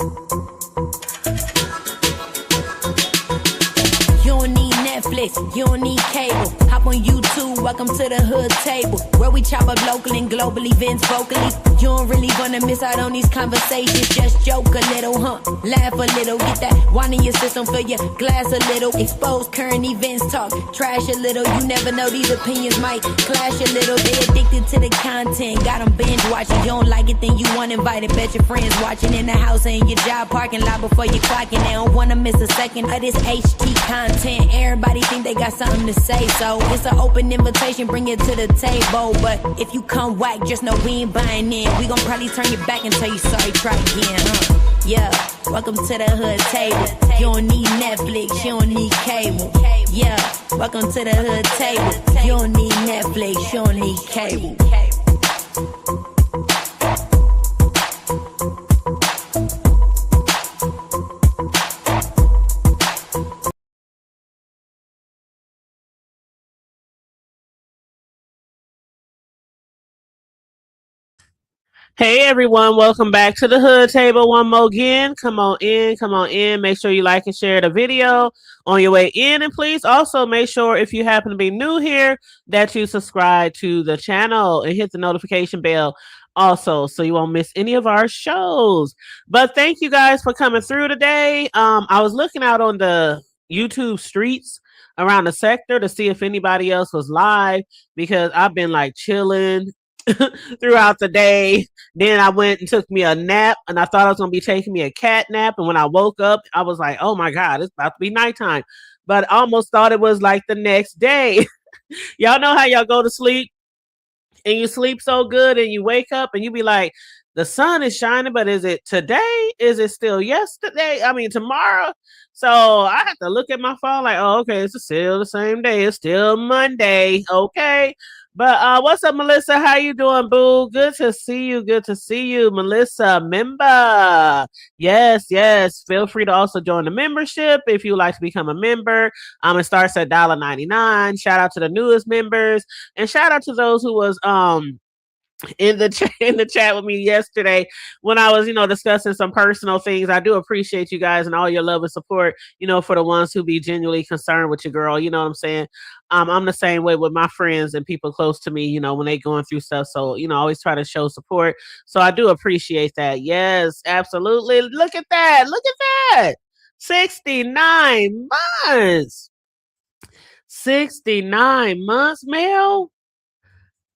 You don't need Netflix, you don't need cable. Hop on YouTube, welcome to the hood table, where we chop up local and global events vocally. You don't really wanna miss out on these conversations. Just joke a little, laugh a little, get that wine in your system, fill your glass a little. Expose current events, talk trash a little. You never know, these opinions might clash a little. They addicted to the content, got them binge watching. You don't like it, then you want invited. Bet your friends watching in the house and your job parking lot before you clocking. They don't wanna miss a second of this HT content. Everybody think they got something to say, so it's an open invitation, bring it to the table. But if you come whack, just know we ain't buying in. We gon' probably turn you back and tell you sorry, try again, Yeah, welcome to the hood table. You don't need Netflix, you don't need cable. Yeah, welcome to the hood table. You don't need Netflix, you don't need cable. Hey everyone, welcome back to the Hood Table one more again. Come on in. Make sure you like and share the video on your way in. And please also make sure, if you happen to be new here, that you subscribe to the channel and hit the notification bell also, so you won't miss any of our shows. But thank you guys for coming through today. I was looking out on the YouTube streets around the sector to see if anybody else was live, because I've been like chilling throughout the day. Then I went and took me a nap, and I thought I was going to be taking me a cat nap. And when I woke up, I was like, oh my God, it's about to be nighttime. But I almost thought it was like the next day. Y'all know how y'all go to sleep and you sleep so good and you wake up and you be like, the sun is shining, but is it today? Is it still yesterday? I mean, tomorrow? So I had to look at my phone like, oh, okay, it's still the same day. It's still Monday. Okay. But what's up, Melissa? How you doing, boo? Good to see you. Good to see you, Melissa. Member. Yes. Feel free to also join the membership if you like to become a member. It starts at $1.99. Shout out to the newest members, and shout out to those who was in the chat with me yesterday when I was, discussing some personal things. I do appreciate you guys and all your love and support, for the ones who be genuinely concerned with your girl. You know what I'm saying? I'm the same way with my friends and people close to me, when they going through stuff. So, I always try to show support. So I do appreciate that. Yes, absolutely. Look at that. 69 months. 69 months, Mel.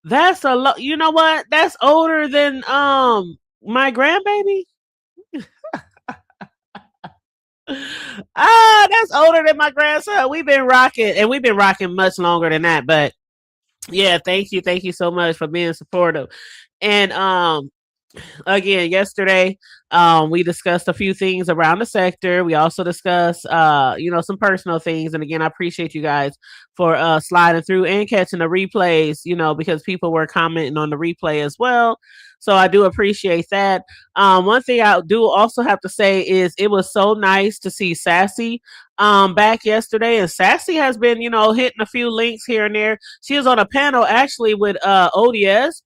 That's a lot. You know what? That's older than my grandbaby. That's older than my grandson. We've been rocking much longer than that. But yeah, thank you so much for being supportive. And again, yesterday, we discussed a few things around the sector. We also discussed, some personal things. And again, I appreciate you guys for sliding through and catching the replays, because people were commenting on the replay as well. So I do appreciate that. One thing I do also have to say is it was so nice to see Sassy back yesterday. And Sassy has been, hitting a few links here and there. She was on a panel actually with ODS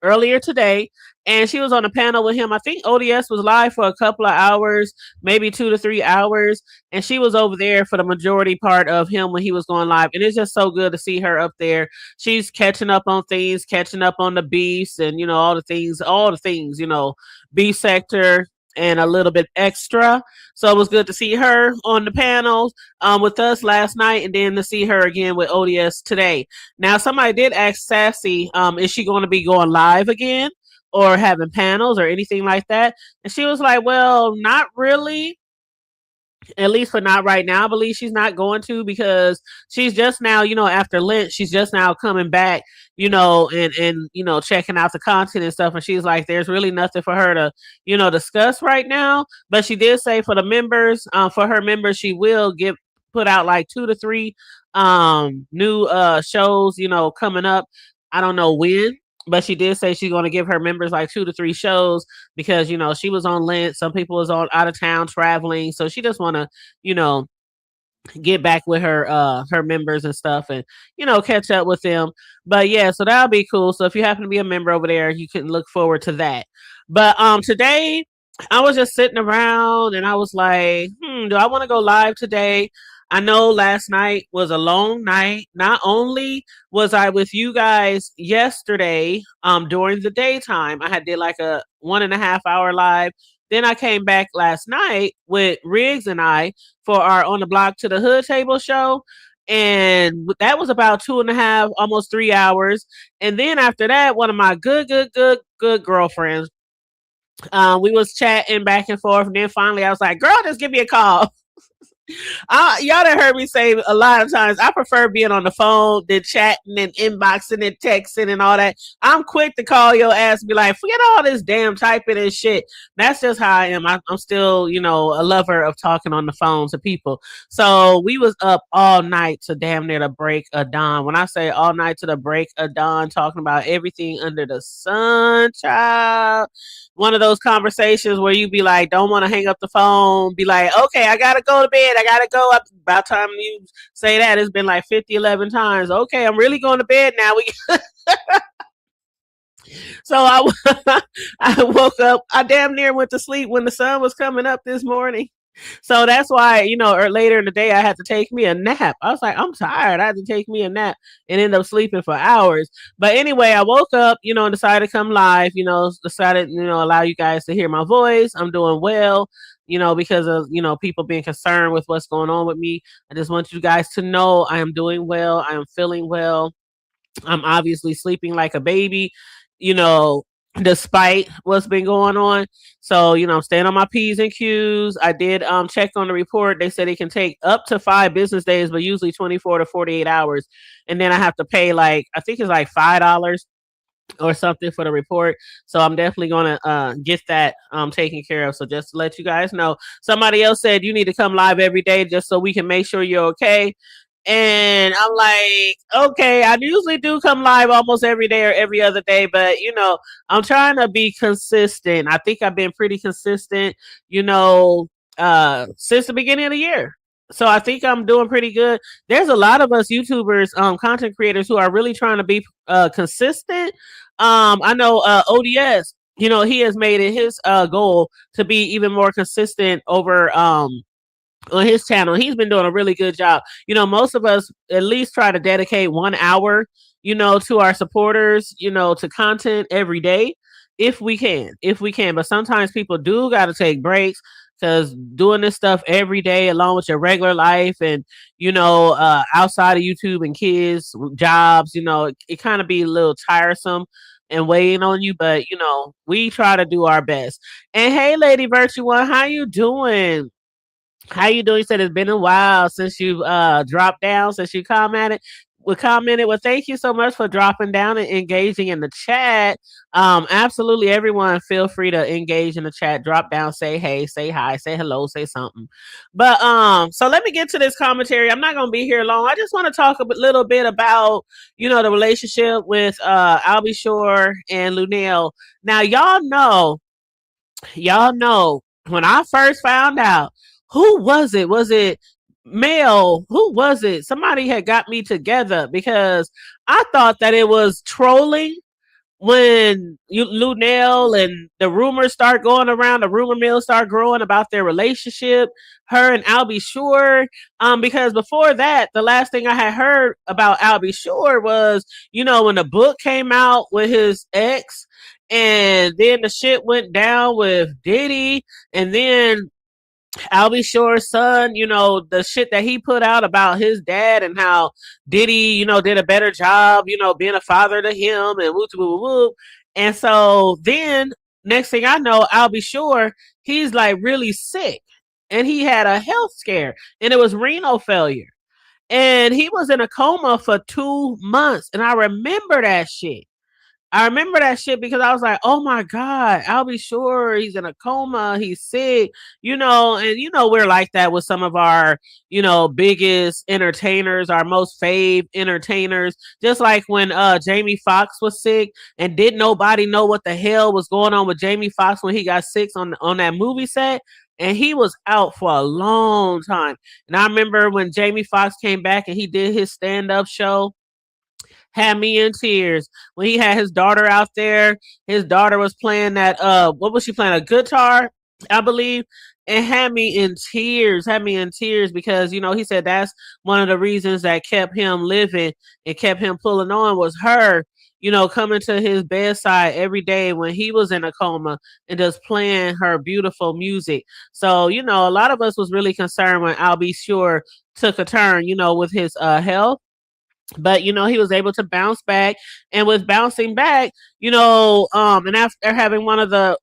earlier today, and she was on a panel with him. I think ODS was live for a couple of hours, maybe 2 to 3 hours, and she was over there for the majority part of him when he was going live. And it's just so good to see her up there. She's catching up on things, catching up on the beefs, and all the things, beef sector and a little bit extra. So it was good to see her on the panels with us last night, and then to see her again with ODS today. Now, somebody did ask Sassy, is she going to be going live again or having panels or anything like that? And she was like, well, not really. At least for not right now. I believe she's not going to, because she's just now, after Lent, she's just now coming back, and checking out the content and stuff. And she's like, there's really nothing for her to, discuss right now. But she did say for the members, for her members, she will put out like 2 to 3 new shows, coming up. I don't know when. But she did say she's going to give her members like 2 to 3 shows because, she was on Lent. Some people was on out of town traveling. So she just want to, get back with her members and stuff and, catch up with them. But yeah, so that'll be cool. So if you happen to be a member over there, you can look forward to that. But today I was just sitting around and I was like, do I want to go live today? I know last night was a long night. Not only was I with you guys yesterday, during the daytime, I had did like a 1.5 hour live. Then I came back last night with Riggs and I for our On the Block to the Hood table show. And that was about 2.5, almost 3 hours. And then after that, one of my good girlfriends, we was chatting back and forth, and then finally I was like, "Girl, just give me a call." Y'all done heard me say a lot of times, I prefer being on the phone than chatting and inboxing and texting and all that. I'm quick to call your ass and be like, forget all this damn typing and shit. That's just how I am. I'm still, a lover of talking on the phone to people. So we was up all night to damn near the break of dawn. When I say all night to the break of dawn, talking about everything under the sun, child. One of those conversations where you be like, don't want to hang up the phone, be like, okay, I gotta go to bed, I gotta go up. About time you say that, it's been like 50, 11 times. Okay, I'm really going to bed now. So I woke up, I damn near went to sleep when the sun was coming up this morning. So that's why, or later in the day, I had to take me a nap. I was like, I'm tired. I had to take me a nap and end up sleeping for hours. But anyway, I woke up, and decided to come live, decided, allow you guys to hear my voice. I'm doing well, because of, people being concerned with what's going on with me. I just want you guys to know I am doing well. I am feeling well. I'm obviously sleeping like a baby, you know, despite what's been going on. So, I'm staying on my P's and Q's. I did check on the report. They said it can take up to 5 business days, but usually 24 to 48 hours. And then I have to pay I think it's like $5 or something for the report. So I'm definitely going to get that taken care of. So just to let you guys know, somebody else said you need to come live every day just so we can make sure you're okay. And I'm like, okay, I usually do come live almost every day or every other day, but I'm trying to be consistent. I think I've been pretty consistent, since the beginning of the year. So I think I'm doing pretty good. There's a lot of us YouTubers, content creators who are really trying to be consistent. I know ODS, he has made it his goal to be even more consistent over on his channel. He's been doing a really good job. Most of us at least try to dedicate 1 hour, to our supporters, to content every day if we can. But sometimes people do got to take breaks because doing this stuff every day along with your regular life and, outside of YouTube and kids, jobs, it kind of be a little tiresome and weighing on you. But, we try to do our best. And hey, Lady Virtue One, how you doing? How you doing? You said it's been a while since you dropped down, since you commented. Well, thank you so much for dropping down and engaging in the chat. Absolutely, everyone, feel free to engage in the chat. Drop down, say hey, say hi, say hello, say something. But so let me get to this commentary. I'm not gonna be here long. I just want to talk a little bit about the relationship with Albie Shore and Luenell. Now, y'all know when I first found out, who was it? Was it Mel? Who was it? Somebody had got me together because I thought that it was trolling when Luenell and the rumors start going around, the rumor mill start growing about their relationship, her and Albie Shore. Because before that, the last thing I had heard about Albie Shore was, when the book came out with his ex, and then the shit went down with Diddy, and then Albie Shore's son, the shit that he put out about his dad and how Diddy, did a better job, being a father to him and whoop, whoop, whoop. And so then next thing I know, Albie Shore, he's like really sick and he had a health scare and it was renal failure. And he was in a coma for 2 months. And I remember that shit. Because I was like, oh my God, I'll be sure he's in a coma, he's sick, and we're like that with some of our, biggest entertainers, our most fave entertainers. Just like when Jamie Foxx was sick and didn't nobody know what the hell was going on with Jamie Foxx when he got sick on that movie set. And he was out for a long time. And I remember when Jamie Foxx came back and he did his stand-up show, had me in tears when he had his daughter out there. His daughter was playing that what was she playing, a guitar? I believe, and had me in tears because, he said that's one of the reasons that kept him living and kept him pulling on was her, coming to his bedside every day when he was in a coma and just playing her beautiful music. So, a lot of us was really concerned when I'll Be Sure took a turn, with his health, but he was able to bounce back, and with bouncing back, and after having one of the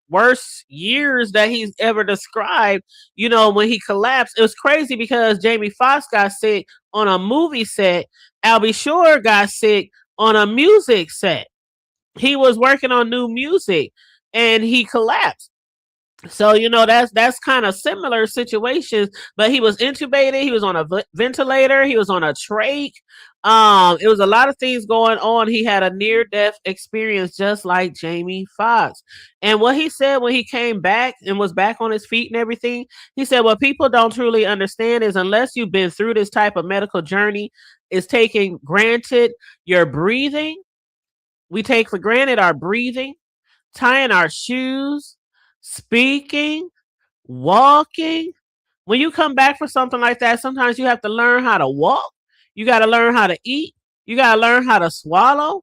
worst years that he's ever described, when he collapsed, it was crazy because Jamie Foxx got sick on a movie set. Albie Shore got sick on a music set. He was working on new music and he collapsed. So that's kind of similar situations, but he was intubated. He was on a ventilator. He was on a trach. It was a lot of things going on. He had a near death experience, just like Jamie Foxx. And what he said when he came back and was back on his feet and everything, he said, "What people don't truly understand is unless you've been through this type of medical journey, is taking granted your breathing. We take for granted our breathing, tying our shoes, speaking, walking. When you come back for something like that, sometimes you have to learn how to walk. You got to learn how to eat. You got to learn how to swallow."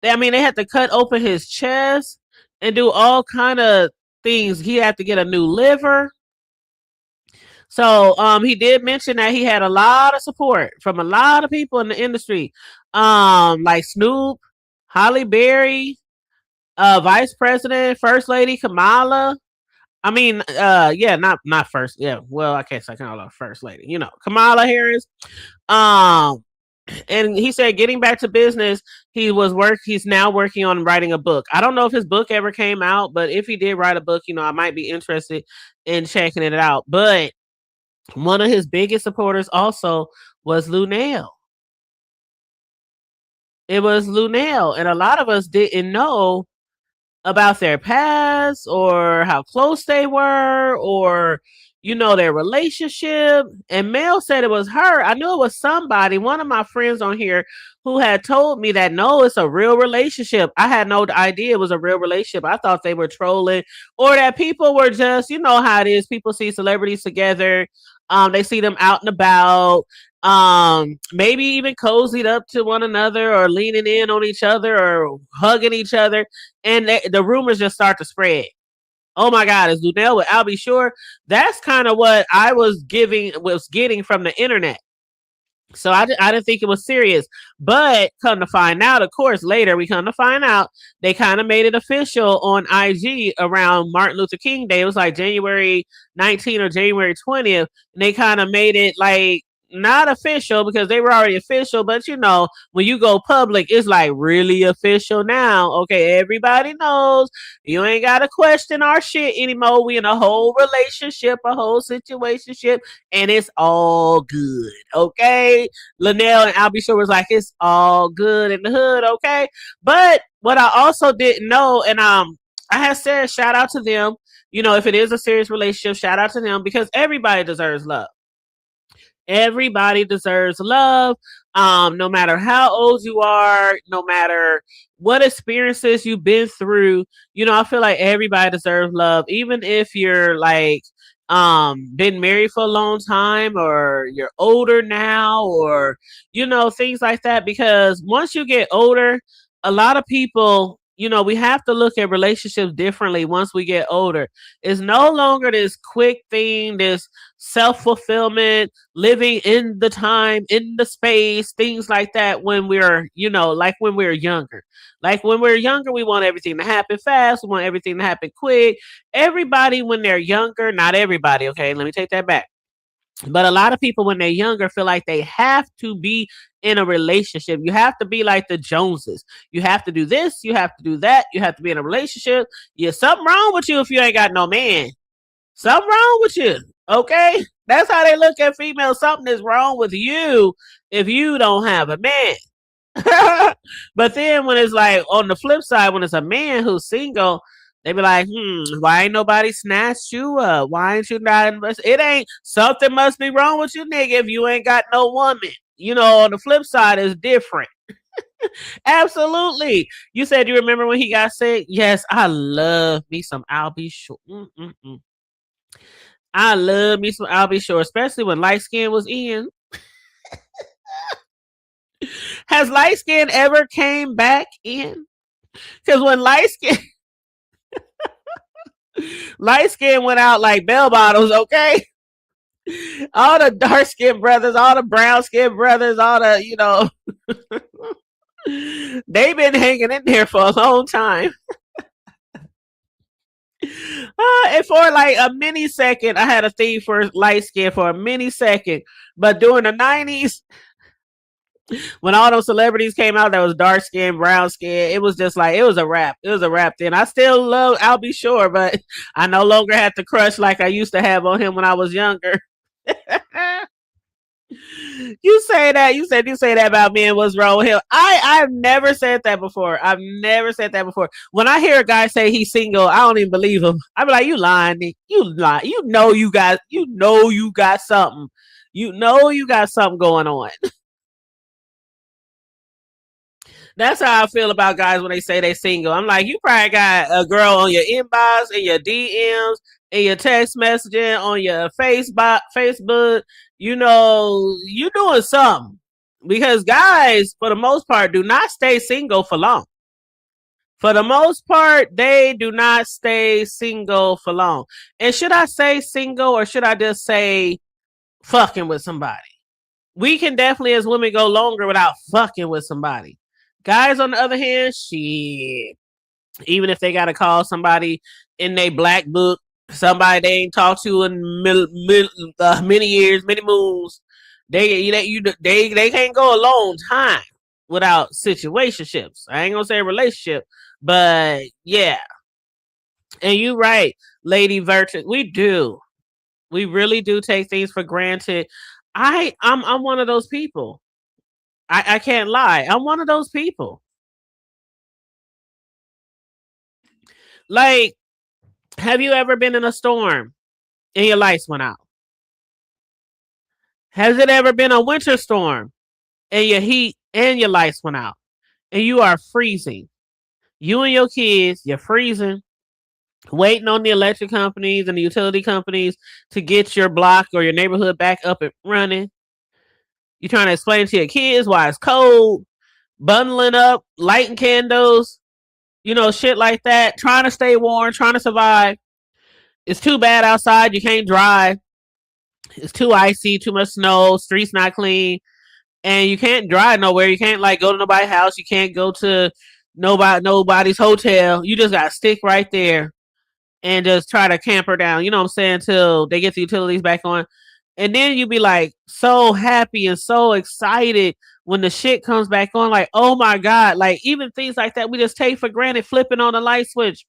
They had to cut open his chest and do all kind of things. He had to get a new liver. So he did mention that he had a lot of support from a lot of people in the industry, like Snoop, Holly Berry, Vice President, First Lady Kamala. Yeah, not first. Yeah, well, I can't say Kamala First Lady. Kamala Harris. Um, and he said, getting back to business, he's now working on writing a book. I don't know if his book ever came out, but if he did write a book, I might be interested in checking it out. But one of his biggest supporters also was Luenell. It was Luenell, and a lot of us didn't know about their past or how close they were or their relationship. And Mel said it was her. I knew it was somebody, one of my friends on here, who had told me that no, it's a real relationship. I had no idea it was a real relationship. I thought they were trolling or that people were just, how it is, people see celebrities together, they see them out and about, maybe even cozied up to one another or leaning in on each other or hugging each other, and the rumors just start to spread. Oh my God, is Luenell with I'll Be Sure? That's kind of what I was getting from the internet. So I didn't think it was serious. But come to find out, of course, later we come to find out, they kind of made it official on IG around Martin Luther King Day. It was like January 19th or January 20th. And they kind of made it like not official because they were already official. But when you go public, it's like really official now. Okay, everybody knows you ain't got to question our shit anymore. We in a whole relationship, a whole situationship, and it's all good. Okay, Luenell and I'll Be Sure was like, it's all good in the hood. Okay, but what I also didn't know, and I had said shout out to them. If it is a serious relationship, shout out to them because everybody deserves love. Everybody deserves love. No matter how old you are, no matter what experiences you've been through, I feel like everybody deserves love, even if you're like been married for a long time or you're older now or things like that. Because once you get older, a lot of people, we have to look at relationships differently once we get older. It's no longer this quick thing, this self-fulfillment, living in the time, in the space, things like that when we're, like when we're younger. Like when we're younger, we want everything to happen fast. We want everything to happen quick. Everybody, when they're younger, not everybody, okay, let me take that back. But a lot of people, when they're younger, feel like they have to be in a relationship. You have to be like the Joneses. You have to do this. You have to do that. You have to be in a relationship. Yeah, something wrong with you if you ain't got no man. Something wrong with you. Okay? That's how they look at females. Something is wrong with you if you don't have a man. But then when it's like on the flip side, when it's a man who's single, they be like, why ain't nobody snatched you up? Why ain't you not? It ain't something must be wrong with you, nigga, if you ain't got no woman. On the flip side is different. Absolutely. You said you remember when he got sick? Yes, I love me some I'll be sure. Mm-mm-mm. I love me some I'll be sure, especially when light skin was in. Has light skin ever came back in? Because when light skin went out like bell bottles, okay? All the dark skinned brothers, all the brown skinned brothers, all the, they've been hanging in there for a long time. And for like a mini second, I had a thing for light skin for a mini second. But during the 90s, when all those celebrities came out that was dark skin, brown skin, it was just like, it was a wrap. It was a wrap then. I still love I'll Be Sure, but I no longer had the crush like I used to have on him when I was younger. You say that. You say that about me and what's wrong with him. I've never said that before. I've never said that before. When I hear a guy say he's single, I don't even believe him. I be like, you lying, Nick. You lying. You got something. You know you got something going on. That's how I feel about guys when they say they single. I'm like, you probably got a girl on your inbox and your DMs and your text messaging on your Facebook. You doing something. Because guys, for the most part, do not stay single for long. For the most part, they do not stay single for long. And should I say single or should I just say fucking with somebody? We can definitely, as women, go longer without fucking with somebody. Guys, on the other hand, shit. Even if they got to call somebody in their black book, somebody they ain't talked to in many years, many moons, they can't go a long time without situationships. I ain't gonna say relationship, but yeah. And you right, Lady Virtue. We really do take things for granted. I'm one of those people. I can't lie. I'm one of those people. Like, have you ever been in a storm and your lights went out? Has it ever been a winter storm and your heat and your lights went out and you are freezing? You and your kids, you're freezing, waiting on the electric companies and the utility companies to get your block or your neighborhood back up and running. You're trying to explain to your kids why it's cold, bundling up, lighting candles, shit like that, trying to stay warm, trying to survive. It's too bad outside. You can't drive. It's too icy, too much snow, streets not clean, and you can't drive nowhere. You can't like go to nobody's house. You can't go to nobody's hotel. You just gotta stick right there and just try to camper down. You know what I'm saying? Until they get the utilities back on, and then you be like so happy and so excited when the shit comes back on. Like, oh my god! Like even things like that we just take for granted. Flipping on the light switch,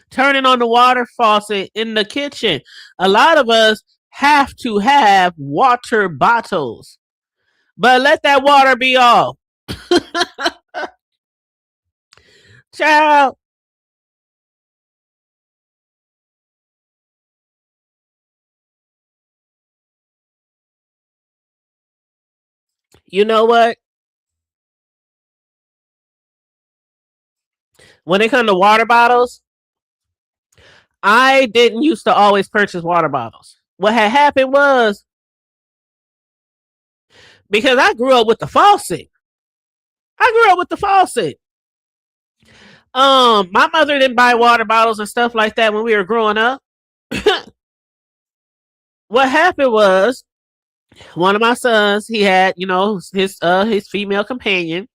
turning on the water faucet in the kitchen. A lot of us have to have water bottles, but let that water be off. Child, you know what? When it comes to water bottles, I didn't used to always purchase water bottles. What had happened was because I grew up with the faucet. I grew up with the faucet. My mother didn't buy water bottles and stuff like that when we were growing up. What happened was one of my sons, he had, his female companion.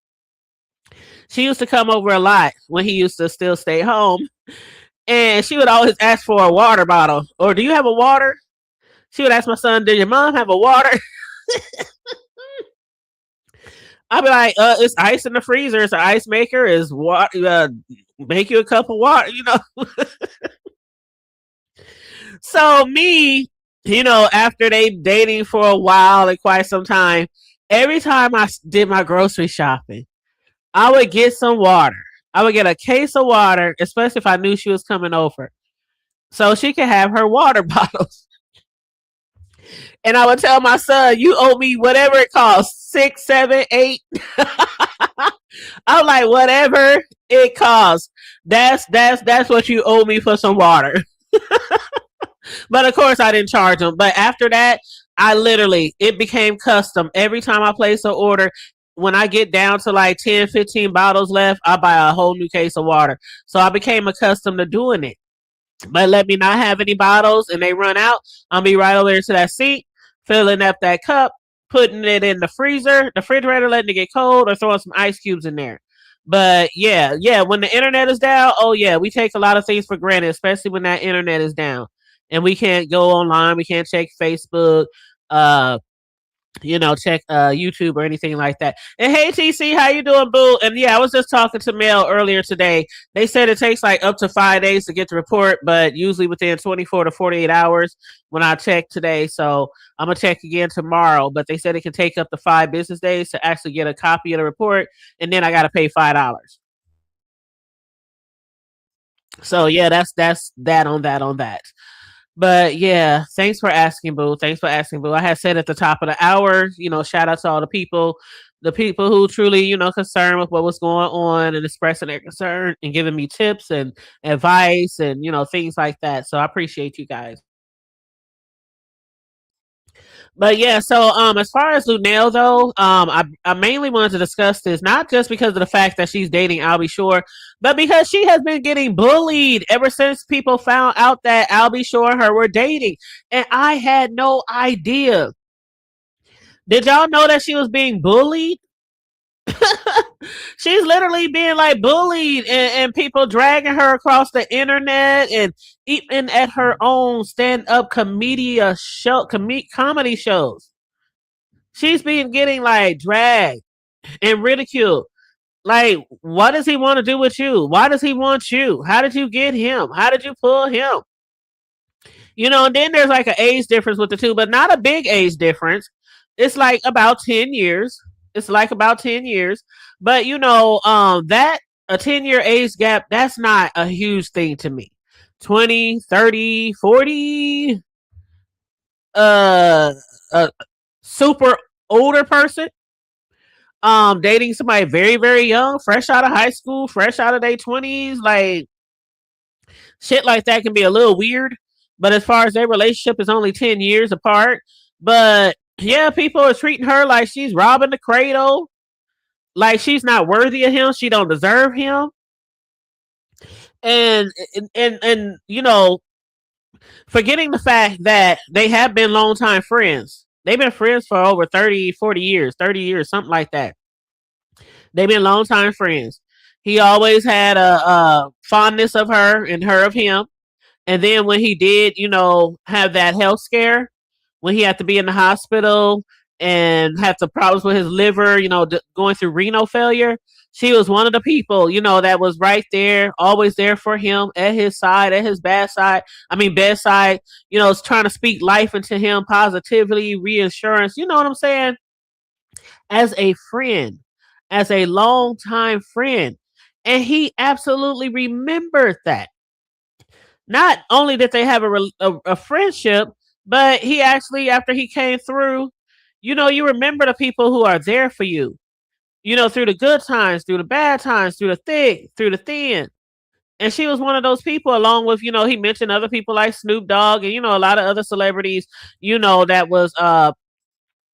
She used to come over a lot when he used to still stay home. And she would always ask for a water bottle. Or do you have a water? She would ask my son, did your mom have a water? I'd be like, it's ice in the freezer. It's an ice maker. Is water, make you a cup of water. So me, after they dating for a while and quite some time, every time I did my grocery shopping, I would get some water. I would get a case of water, especially if I knew she was coming over, so she could have her water bottles. And I would tell my son, you owe me whatever it costs, 6, 7, 8. I'm like, whatever it costs. That's what you owe me for some water. But of course I didn't charge them. But after that, I literally it became custom. Every time I place an order, when I get down to like 10, 15 bottles left, I buy a whole new case of water. So I became accustomed to doing it. But let me not have any bottles and they run out, I'll be right over there to that seat, filling up that cup, putting it in the freezer, the refrigerator, letting it get cold, or throwing some ice cubes in there. But yeah, when the internet is down, oh yeah, we take a lot of things for granted, especially when that internet is down. And we can't go online, we can't check Facebook, uh, check YouTube or anything like that. And hey TC, how you doing, boo? And yeah, I was just talking to Mel earlier today. They said it takes like up to 5 days to get the report, but usually within 24 to 48 hours when I checked today. So I'm gonna check again tomorrow. But they said it can take up to 5 business days to actually get a copy of the report, and then I gotta pay $5. So yeah, that's that on that. But yeah, thanks for asking, Boo. Thanks for asking, Boo. I had said at the top of the hour, shout out to all the people who truly, concerned with what was going on and expressing their concern and giving me tips and advice and, things like that. So I appreciate you guys. But yeah, so as far as Luenell though, I mainly wanted to discuss this not just because of the fact that she's dating Albie Shore, but because she has been getting bullied ever since people found out that Albie Shore and her were dating, and I had no idea. Did y'all know that she was being bullied? She's literally being like bullied and people dragging her across the internet and even at her own stand-up comedy shows. She's been getting like dragged and ridiculed. Like, what does he want to do with you? Why does he want you? How did you get him? How did you pull him? And then there's like an age difference with the two, but not a big age difference. It's like about 10 years. It's like about 10 years. But that a 10-year age gap, that's not a huge thing to me. 20, 30, 40, a super older person dating somebody very, very young, fresh out of high school, fresh out of their 20s, like shit like that can be a little weird. But as far as their relationship is only 10 years apart, but yeah, people are treating her like she's robbing the cradle, like she's not worthy of him, she don't deserve him. And forgetting the fact that they have been longtime friends. They've been friends for over 30, 40 years, 30 years, something like that. They've been longtime friends. He always had a fondness of her and her of him. And then when he did, have that health scare, when he had to be in the hospital and had some problems with his liver, going through renal failure, she was one of the people, that was right there, always there for him, at his side, at his bedside, trying to speak life into him, positively, reassurance, you know what I'm saying? As a friend, as a longtime friend. And he absolutely remembered that. Not only did they have a friendship, but he actually, after he came through, you remember the people who are there for you, through the good times, through the bad times, through the thick, through the thin. And she was one of those people, along with, he mentioned other people like Snoop Dogg and, a lot of other celebrities, that was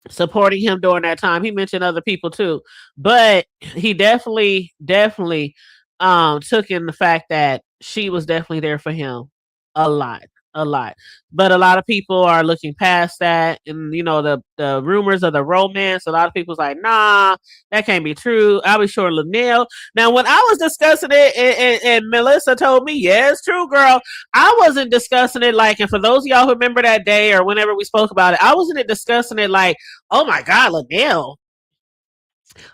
supporting him during that time. He mentioned other people too, but he definitely took in the fact that she was definitely there for him a lot, a lot. But a lot of people are looking past that, and the rumors of the romance. A lot of people's like, nah, that can't be true. I'll be sure Luenell. Now, when I was discussing it, and Melissa told me, yeah, it's true, girl. I wasn't discussing it like, and for those of y'all who remember that day or whenever we spoke about it, I wasn't discussing it like, oh my God, Luenell.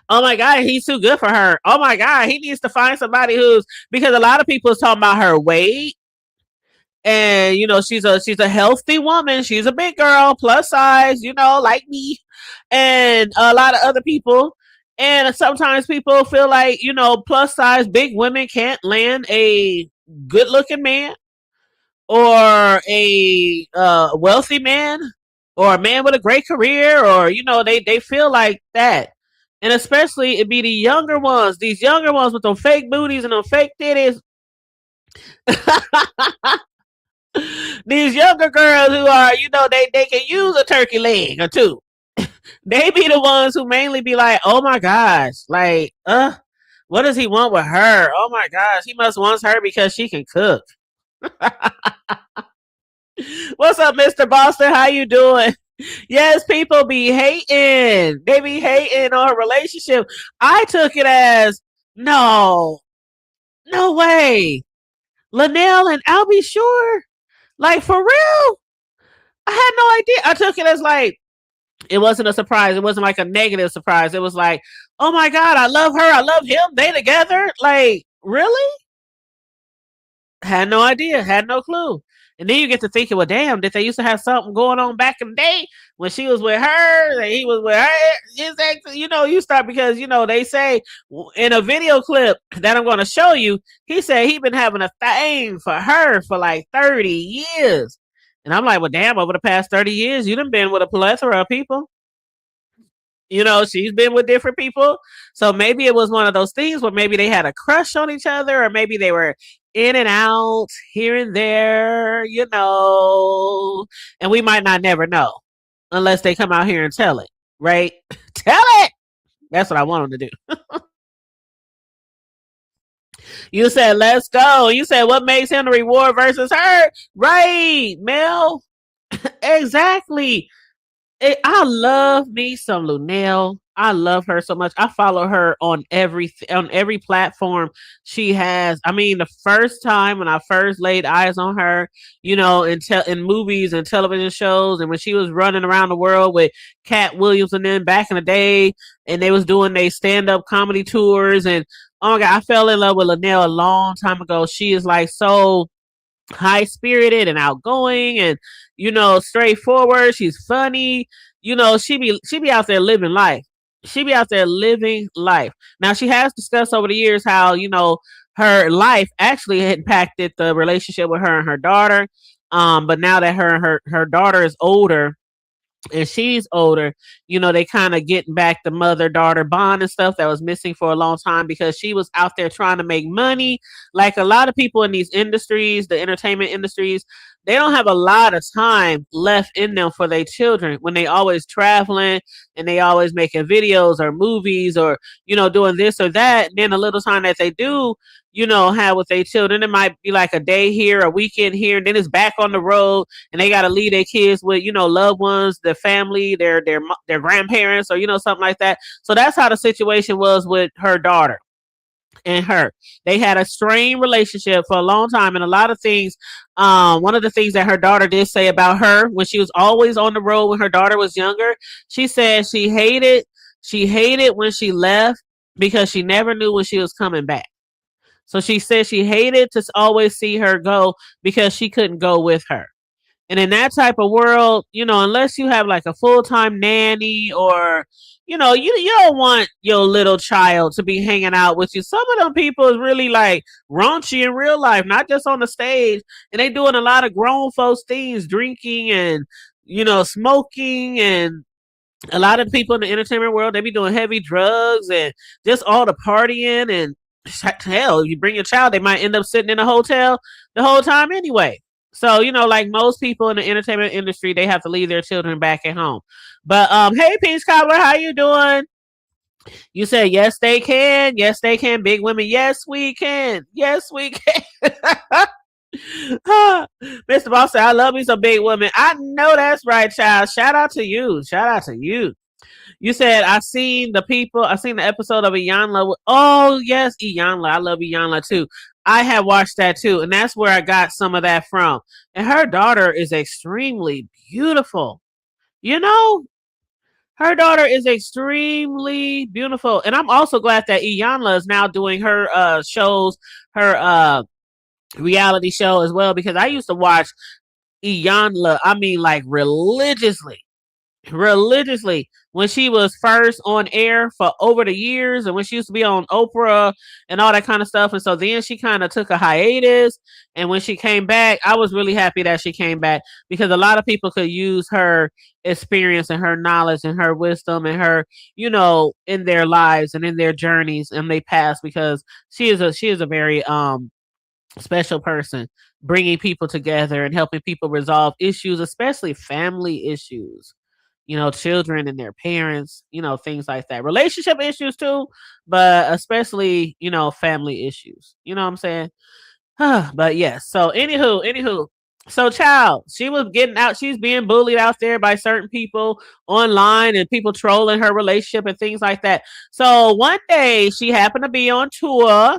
Oh my God, he's too good for her. Oh my God, he needs to find somebody because a lot of people is talking about her weight. And she's a healthy woman. She's a big girl, plus size, like me, and a lot of other people. And sometimes people feel like plus size big women can't land a good looking man or a wealthy man or a man with a great career, or they feel like that. And especially it be the younger ones, these younger ones with them fake booties and them fake titties. These younger girls who are, they can use a turkey leg or two. They be the ones who mainly be like, oh my gosh, like, what does he want with her? Oh my gosh, he must want her because she can cook. What's up, Mr. Boston? How you doing? Yes, people be hating. They be hating on her relationship. I took it as, no, no way. Luenell and I'll be sure. Like, for real? I had no idea. I took it as like, it wasn't a surprise. It wasn't like a negative surprise. It was like, oh my God, I love her. I love him. They together. Like, really? Had no idea. Had no clue. And then you get to thinking, well, damn, did they used to have something going on back in the day when she was with her and he was with her? You start because, they say in a video clip that I'm going to show you, he said he been having a thing for her for like 30 years. And I'm like, well, damn, over the past 30 years, you done been with a plethora of people. She's been with different people. So maybe it was one of those things where maybe they had a crush on each other, or maybe they were in and out here and there, and we might not never know unless they come out here and tell it, right? Tell it. That's what I want them to do. You said, let's go. You said, what makes him the reward versus her? Right, Mel. Exactly. I love me some Luenell. I love her so much. I follow her on every platform she has. I mean, the first time when I first laid eyes on her, in movies and television shows, and when she was running around the world with Cat Williams and then back in the day, and they was doing their stand-up comedy tours, and oh my God, I fell in love with Luenell a long time ago. She is like so high spirited and outgoing and straightforward. She's funny. She be out there living life. She be out there living life. Now she has discussed over the years how her life actually impacted the relationship with her and her daughter. But now that her daughter is older and she's older, they kind of getting back the mother-daughter bond and stuff that was missing for a long time because she was out there trying to make money. Like a lot of people in these industries, the entertainment industries, they don't have a lot of time left in them for their children when they always traveling and they always making videos or movies or, doing this or that. And then the little time that they do, have with their children, it might be like a day here, a weekend here, and then it's back on the road and they got to leave their kids with, loved ones, their family, their grandparents, or, something like that. So that's how the situation was with her daughter and her. They had a strained relationship for a long time, and a lot of things. One of the things that her daughter did say about her when she was always on the road when her daughter was younger, she said she hated when she left because she never knew when she was coming back. So she said she hated to always see her go because she couldn't go with her. And in that type of world, unless you have like a full-time nanny or, you don't want your little child to be hanging out with you. Some of them people is really like raunchy in real life, not just on the stage. And they doing a lot of grown folks things, drinking and, smoking, and a lot of people in the entertainment world, they be doing heavy drugs and just all the partying, and hell, you bring your child, they might end up sitting in a hotel the whole time anyway. So, like most people in the entertainment industry, they have to leave their children back at home. But hey, Peach Cobbler, how you doing? You said yes, they can. Yes, they can. Big women. Yes, we can. Yes, we can. Mr. Boss said, I love me some big women. I know that's right, child. Shout out to you. Shout out to you. You said, I seen the episode of Iyanla. Oh, yes, Iyanla. I love Iyanla too. I have watched that too. And that's where I got some of that from. And her daughter is extremely beautiful. Her daughter is extremely beautiful. And I'm also glad that Iyanla is now doing her shows, her reality show as well, because I used to watch Iyanla, I mean, like religiously. religiously when she was first on air for over the years, and when she used to be on Oprah and all that kind of stuff. And so then she kind of took a hiatus, and when she came back, I was really happy that she came back, because a lot of people could use her experience and her knowledge and her wisdom and her, in their lives and in their journeys and they past, because she is a very special person, bringing people together and helping people resolve issues, especially family issues, children and their parents, things like that. Relationship issues too, but especially, family issues. You know what I'm saying? But yes. So anywho. So child, she was getting out, she's being bullied out there by certain people online and people trolling her relationship and things like that. So one day she happened to be on tour.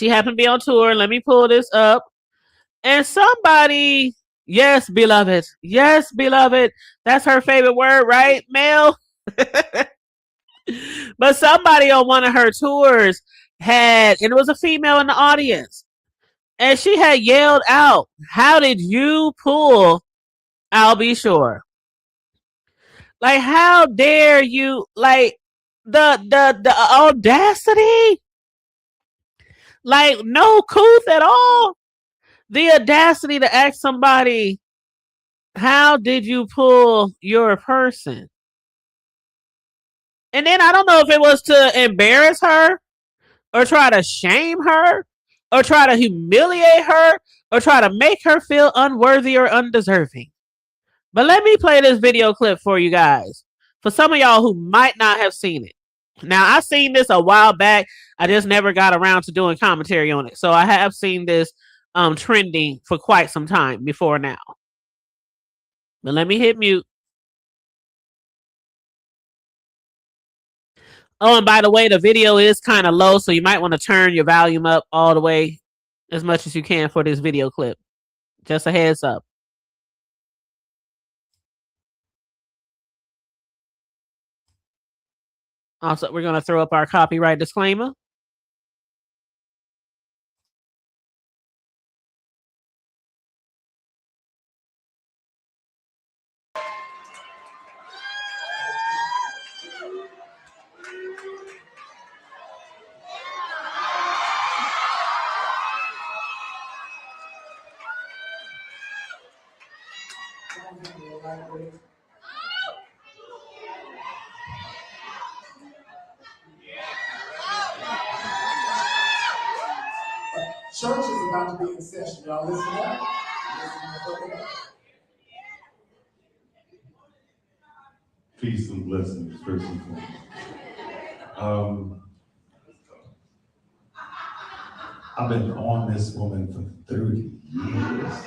Let me pull this up. And somebody, yes, beloved. Yes, beloved. That's her favorite word, right, Mel? But somebody on one of her tours and it was a female in the audience, and she had yelled out, "How did you pull I'll be sure?" Like, how dare you? Like, the audacity? Like, no couth at all. The audacity to ask somebody, how did you pull your person? And then I don't know if it was to embarrass her or try to shame her or try to humiliate her or try to make her feel unworthy or undeserving. But let me play this video clip for you guys, for some of y'all who might not have seen it. Now, I seen this a while back. I just never got around to doing commentary on it. So I have seen this trending for quite some time before now. But let me hit mute. Oh, and by the way, the video is kind of low, so you might want to turn your volume up all the way as much as you can for this video clip. Just a heads up. Also, we're going to throw up our copyright disclaimer. Church is about to be in session. Y'all listen up. Peace and blessings, first and foremost. I've been on this woman for 30 years.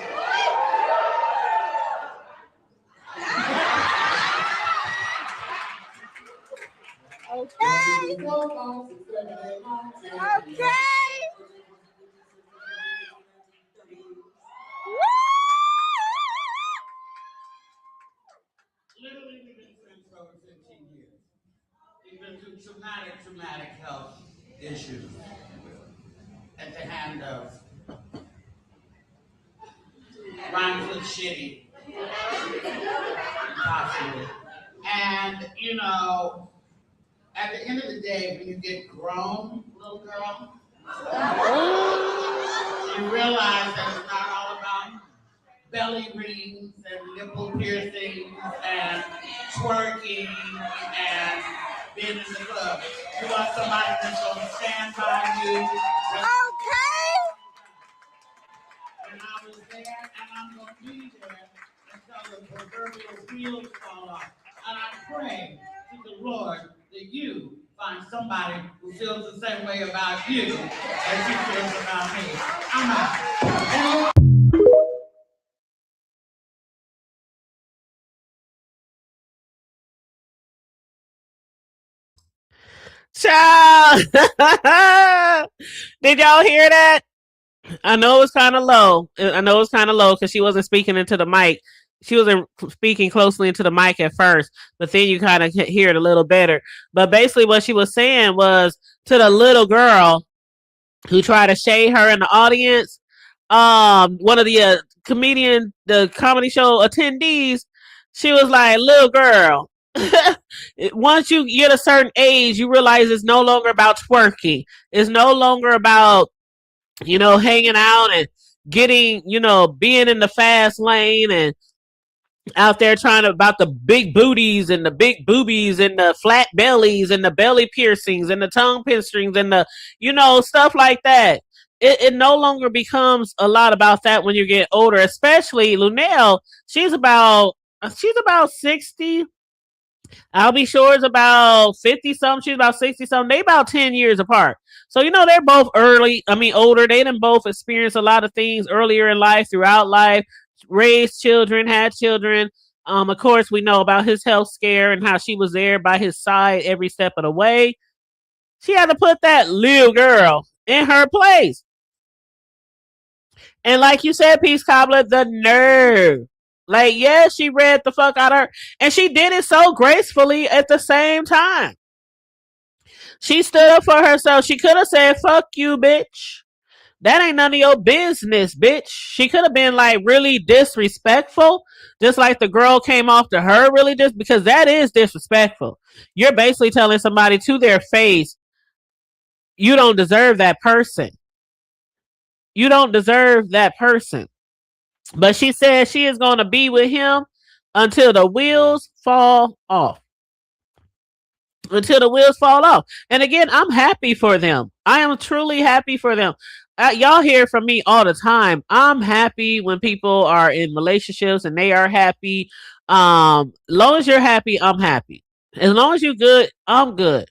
Okay. Literally, we've been friends for over 15 years. We've been through traumatic health issues at the hand of rhymes with shitty, possibly. And, at the end of the day, when you get grown, little girl, you realize that it's not all about belly rings and nipple piercings and twerking and being in the club. You want somebody that's going to stand by you. Okay. And I was there, and I'm going to be there until the proverbial wheels fall off. And I pray to the Lord that you find somebody who feels the same way about you as he feels about me. I'm out. Child! Did y'all hear that? I know it's kind of low. Because she wasn't speaking into the mic. She wasn't speaking closely into the mic at first, but then you kind of hear it a little better. But basically what she was saying was to the little girl who tried to shade her in the audience, one of the comedy show attendees She was like, little girl, once you get a certain age, you realize it's no longer about twerking. It's no longer about, hanging out and getting, being in the fast lane and out there trying to about the big booties and the big boobies and the flat bellies and the belly piercings and the tongue piercings and the, stuff like that. It no longer becomes a lot about that when you get older, especially Luenell. She's about 60. I'll be sure it's about 50 something. She's about 60 something. They about 10 years apart. So, they're both older. They done both experienced a lot of things earlier in life, throughout life, raised children, had children. Of course, we know about his health scare and how she was there by his side every step of the way. She had to put that little girl in her place. And like you said, Peace Cobbler, the nerve. Like, yeah, she read the fuck out of her. And she did it so gracefully at the same time. She stood up for herself. She could have said, fuck you, bitch. That ain't none of your business, bitch. She could have been like really disrespectful. Just like the girl came off to her really because that is disrespectful. You're basically telling somebody to their face, you don't deserve that person. You don't deserve that person. But she said she is going to be with him until the wheels fall off. Until the wheels fall off. And again, I'm happy for them. I am truly happy for them. Y'all hear from me all the time. I'm happy when people are in relationships and they are happy. As long as you're happy, I'm happy. As long as you're good, I'm good.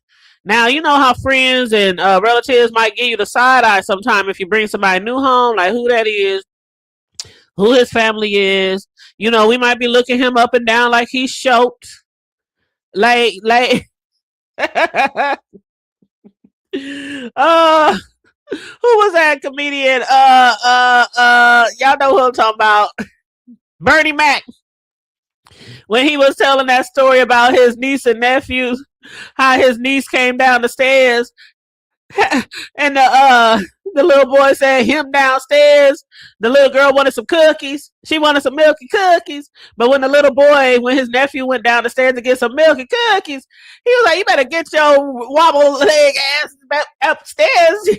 Now, you know how friends and relatives might give you the side eye sometime if you bring somebody new home, like who that is, who his family is. We might be looking him up and down like he's choked. Like, who was that comedian? Y'all know who I'm talking about. Bernie Mac. When he was telling that story about his niece and nephews, how his niece came down the stairs and the little boy said him downstairs. The little girl wanted some cookies. She wanted some milk and cookies. But when his nephew went down the stairs to get some milk and cookies, he was like, you better get your wobble leg ass back upstairs.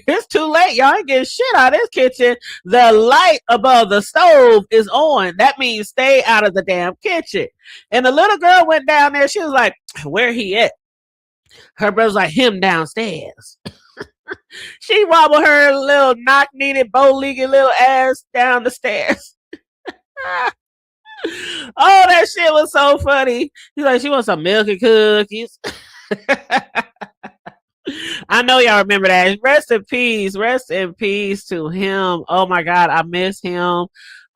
It's too late. Y'all ain't getting shit out of this kitchen. The light above the stove is on. That means stay out of the damn kitchen. And the little girl went down there. She was like, where he at? Her brother's like, him downstairs. She wobbled her little knock-kneed, bow-legged little ass down the stairs. Oh, that shit was so funny. He's like, she wants some milk and cookies. I know y'all remember that. Rest in peace. Rest in peace to him. Oh, my God. I miss him.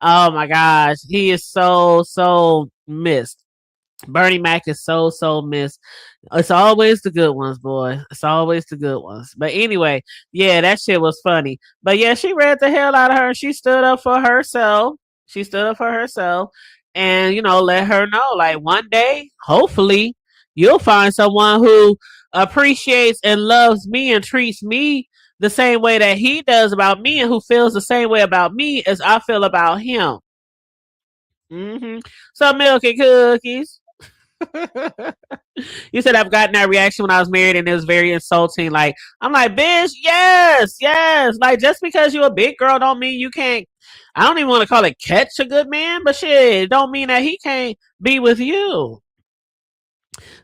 Oh, my gosh. He is so, so missed. Bernie Mac is so, so missed. It's always the good ones, boy. It's always the good ones. But anyway, yeah, that shit was funny. But yeah, she read the hell out of her. She stood up for herself. She stood up for herself and, let her know, like, one day, hopefully, you'll find someone who appreciates and loves me and treats me the same way that he does about me and who feels the same way about me as I feel about him. Some milk and cookies. You said I've gotten that reaction when I was married and it was very insulting. Like, I'm like, bitch, yes. Like, just because you're a big girl don't mean you can't. I don't even want to call it catch a good man, but shit, it don't mean that he can't be with you.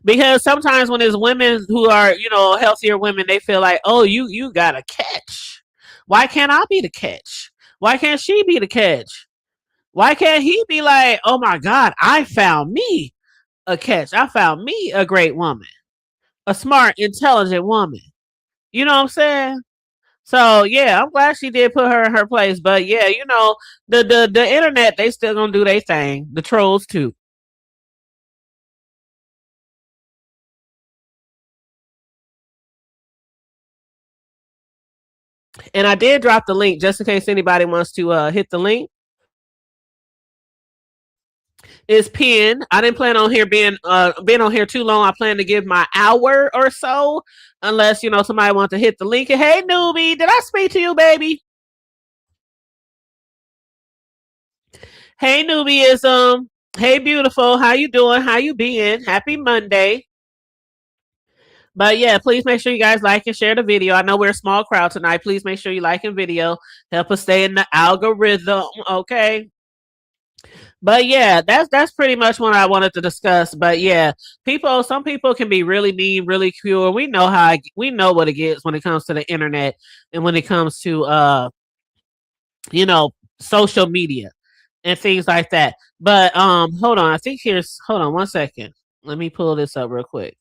Because sometimes when there's women who are, healthier women, they feel like, oh, you got a catch. Why can't I be the catch? Why can't she be the catch? Why can't he be like, oh my God, I found me a catch. I found me a great woman, a smart, intelligent woman. You know what I'm saying? So yeah, I'm glad she did put her in her place. But yeah, the internet, they still gonna do their thing. The trolls too. And I did drop the link just in case anybody wants to hit the link. Is pinned. I didn't plan on being on here too long. I plan to give my hour or so, unless somebody wants to hit the link. And hey, newbie, did I speak to you, baby? Hey, newbieism. Hey, beautiful. How you doing? How you being? Happy Monday. But yeah, please make sure you guys like and share the video. I know we're a small crowd tonight. Please make sure you like and video. Help us stay in the algorithm. Okay. But yeah, that's pretty much what I wanted to discuss. But yeah, some people can be really mean, really cruel. We know what it gets when it comes to the internet and when it comes to you know, social media and things like that. But hold on, hold on one second. Let me pull this up real quick.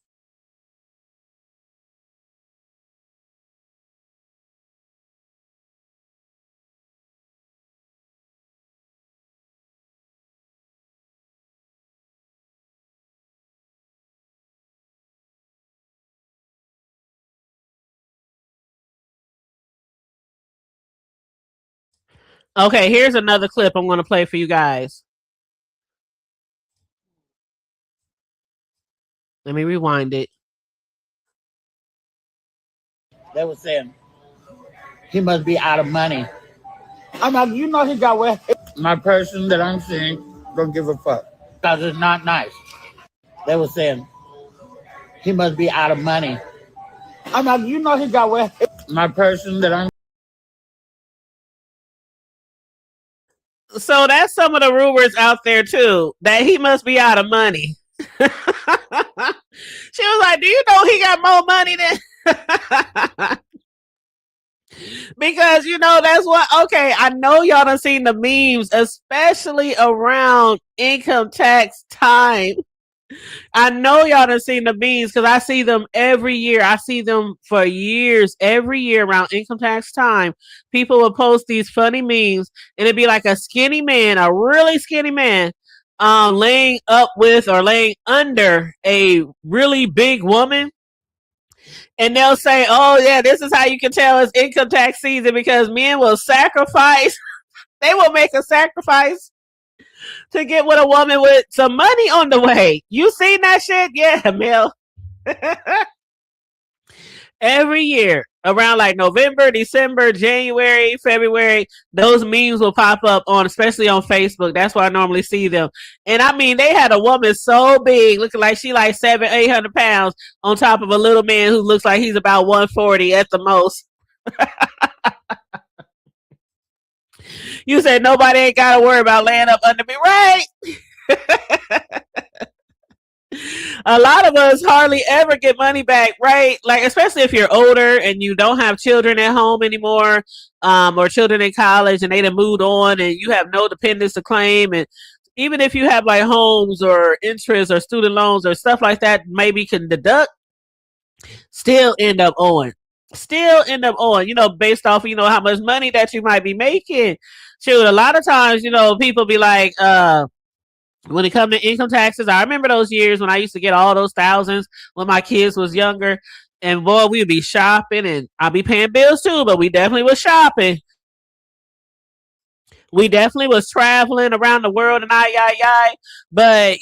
Okay, here's another clip I'm going to play for you guys. Let me rewind it. They were saying he must be out of money. I'm like, you know, he got where my person that I'm seeing don't give a fuck because it's not nice. They were saying he must be out of money. I'm like, you know, he got where my person that I'm. So that's some of the rumors out there too, that he must be out of money. She was like, "Do you know he got more money than?" Because that's what. Okay, I know y'all done seen the memes, especially around income tax time. I know y'all done seen the memes because I see them every year. I see them for years. Every year around income tax time, people will post these funny memes, and it'd be like a skinny man, a really skinny man, laying up with or laying under a really big woman. And they'll say, "Oh yeah, this is how you can tell it's income tax season because men will sacrifice. They will make a sacrifice to get with a woman with some money on the way." You seen that shit? Yeah, Mel. Every year around like November, December, January, February, those memes will pop up especially on Facebook. That's where I normally see them. And I mean, they had a woman so big, looking like she like 700-800 pounds, on top of a little man who looks like he's about 140 at the most. You said nobody ain't got to worry about laying up under me, right? A lot of us hardly ever get money back, right? Like, especially if you're older and you don't have children at home anymore, or children in college and they done moved on and you have no dependents to claim. And even if you have like homes or interest or student loans or stuff like that, maybe can deduct, still end up owing. Still end up owing, based off, how much money that you might be making. Shoot, a lot of times, people be like, when it comes to income taxes, I remember those years when I used to get all those thousands when my kids was younger. And boy, we'd be shopping and I'd be paying bills too, but we definitely was shopping. We definitely was traveling around the world and I. But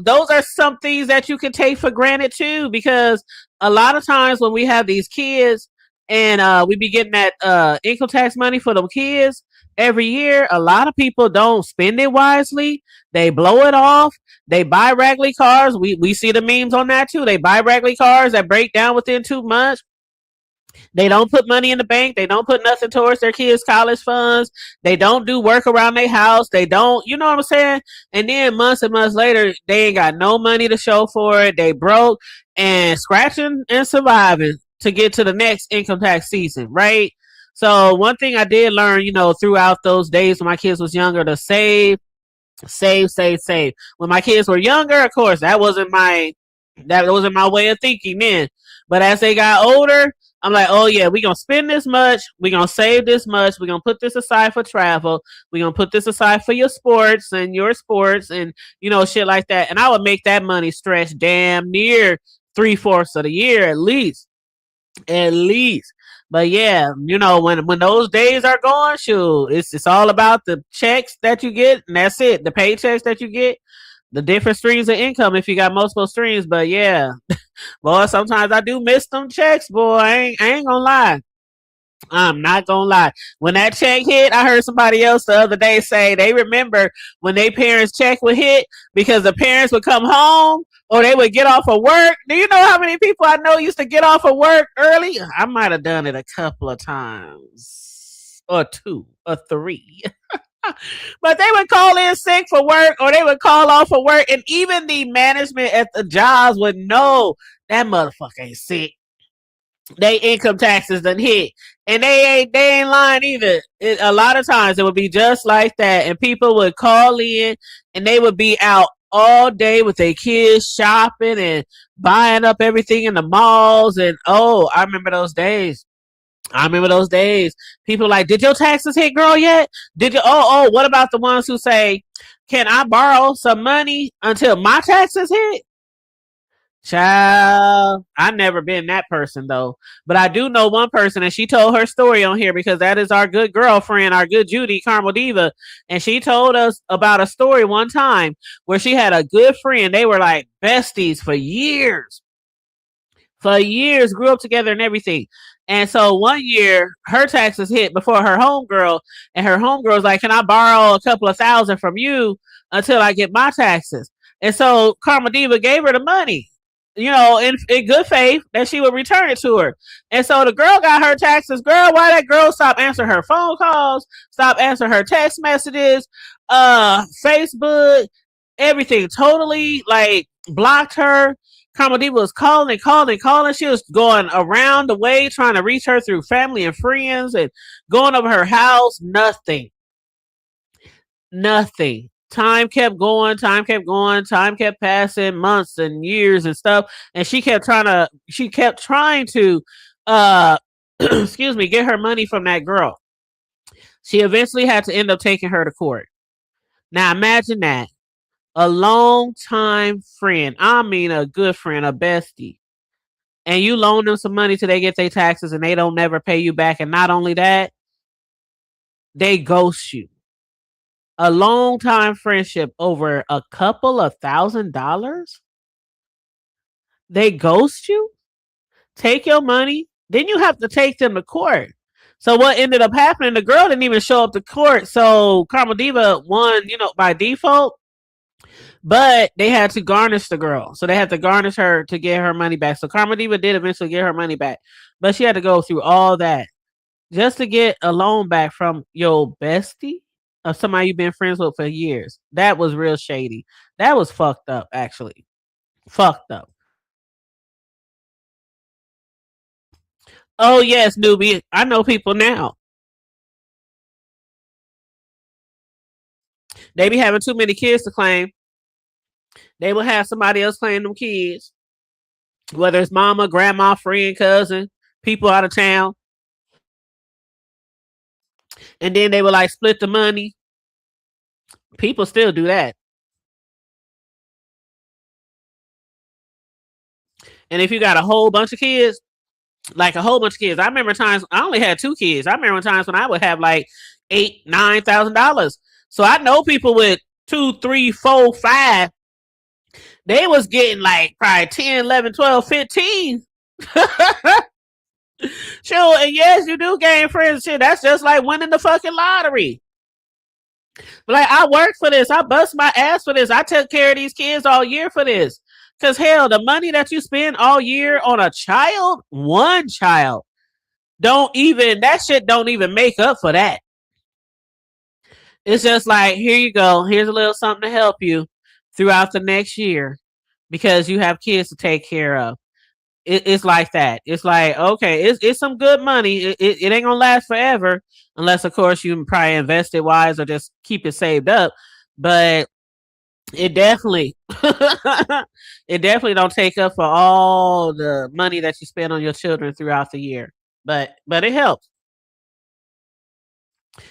those are some things that you can take for granted too, because a lot of times when we have these kids and we be getting that income tax money for them kids every year, a lot of people don't spend it wisely. They blow it off. They buy raggedy cars. We see the memes on that too. They buy raggedy cars that break down within 2 months. They don't put money in the bank. They don't put nothing towards their kids' college funds. They don't do work around their house. They don't, you know what I'm saying? And then months and months later, they ain't got no money to show for it. They broke and scratching and surviving to get to the next income tax season, right? So one thing I did learn, throughout those days when my kids was younger, to save. When my kids were younger, of course, that wasn't my way of thinking then. But as they got older, I'm like, oh yeah, we're gonna spend this much, we're gonna save this much, we're gonna put this aside for travel, we're gonna put this aside for your sports and shit like that. And I would make that money stretch damn near 3/4 of the year at least. At least. But yeah, when those days are gone, shoot, it's all about the checks that you get, and that's it. The paychecks that you get, the different streams of income if you got multiple streams. But yeah, boy, sometimes I do miss them checks, boy. I ain't gonna lie. I'm not gonna lie. When that check hit, I heard somebody else the other day say they remember when their parents' check would hit because the parents would come home or they would get off of work. Do you know how many people I know used to get off of work early? I might have done it a couple of times, or two, or three. But they would call in sick for work or they would call off for work, and even the management at the jobs would know that motherfucker ain't sick. They income taxes done hit, and they ain't lying either. A lot of times it would be just like that, and people would call in, and they would be out all day with their kids shopping and buying up everything in the malls. And oh, I remember those days. I remember those days. People like, did your taxes hit, girl, yet? Did you? What about the ones who say, can I borrow some money until my taxes hit? Child, I never been that person though, but I do know one person, and she told her story on here because that is our good girlfriend, our good Judy Carmel Diva, and she told us about a story one time where she had a good friend. They were like besties for years, grew up together and everything. And so one year, her taxes hit before her homegirl, and her homegirl was like, "Can I borrow a couple of thousand from you until I get my taxes?" And so Karma Diva gave her the money, in good faith that she would return it to her. And so the girl got her taxes. Girl, why that girl stop answering her phone calls, stop answering her text messages, Facebook, everything totally like blocked her. Karma Diva was calling and calling and calling. She was going around the way trying to reach her through family and friends and going over her house. Nothing. Time kept going, time kept passing, months and years and stuff. And she kept trying to excuse me, get her money from that girl. She eventually had to end up taking her to court. Now imagine that. A long time friend. I mean a good friend, a bestie. And you loan them some money till they get their taxes and they don't never pay you back. And not only that, they ghost you. A long time friendship over a couple of $1,000. They ghost you, take your money, then you have to take them to court. So what ended up happening, the girl didn't even show up to court. So Karma Diva won, by default. But they had to garnish the girl. So they had to garnish her to get her money back. So Karma Diva did eventually get her money back. But she had to go through all that just to get a loan back from your bestie of somebody you've been friends with for years. That was real shady. That was fucked up, actually. Fucked up. Oh, yes, newbie. I know people now. They be having too many kids to claim. They will have somebody else claim them kids, whether it's mama, grandma, friend, cousin, people out of town. And then they will like split the money. People still do that. And if you got a whole bunch of kids, like a whole bunch of kids, I remember times I only had 2 kids. I remember times when I would have like $8,000-$9,000. So I know people with 2, 3, 4, 5. They was getting like probably 10, 11, 12, 15. Sure, and yes, you do gain friends. Shit, that's just like winning the fucking lottery. But like, I worked for this. I bust my ass for this. I took care of these kids all year for this. Cause hell, the money that you spend all year on a child, one child, that shit don't even make up for that. It's just like, here you go. Here's a little something to help you throughout the next year because you have kids to take care of. It's like that. It's like, okay, it's some good money. It ain't gonna last forever unless, of course, you probably invest it wise or just keep it saved up. But it definitely, it definitely don't take up for all the money that you spend on your children throughout the year. But it helps.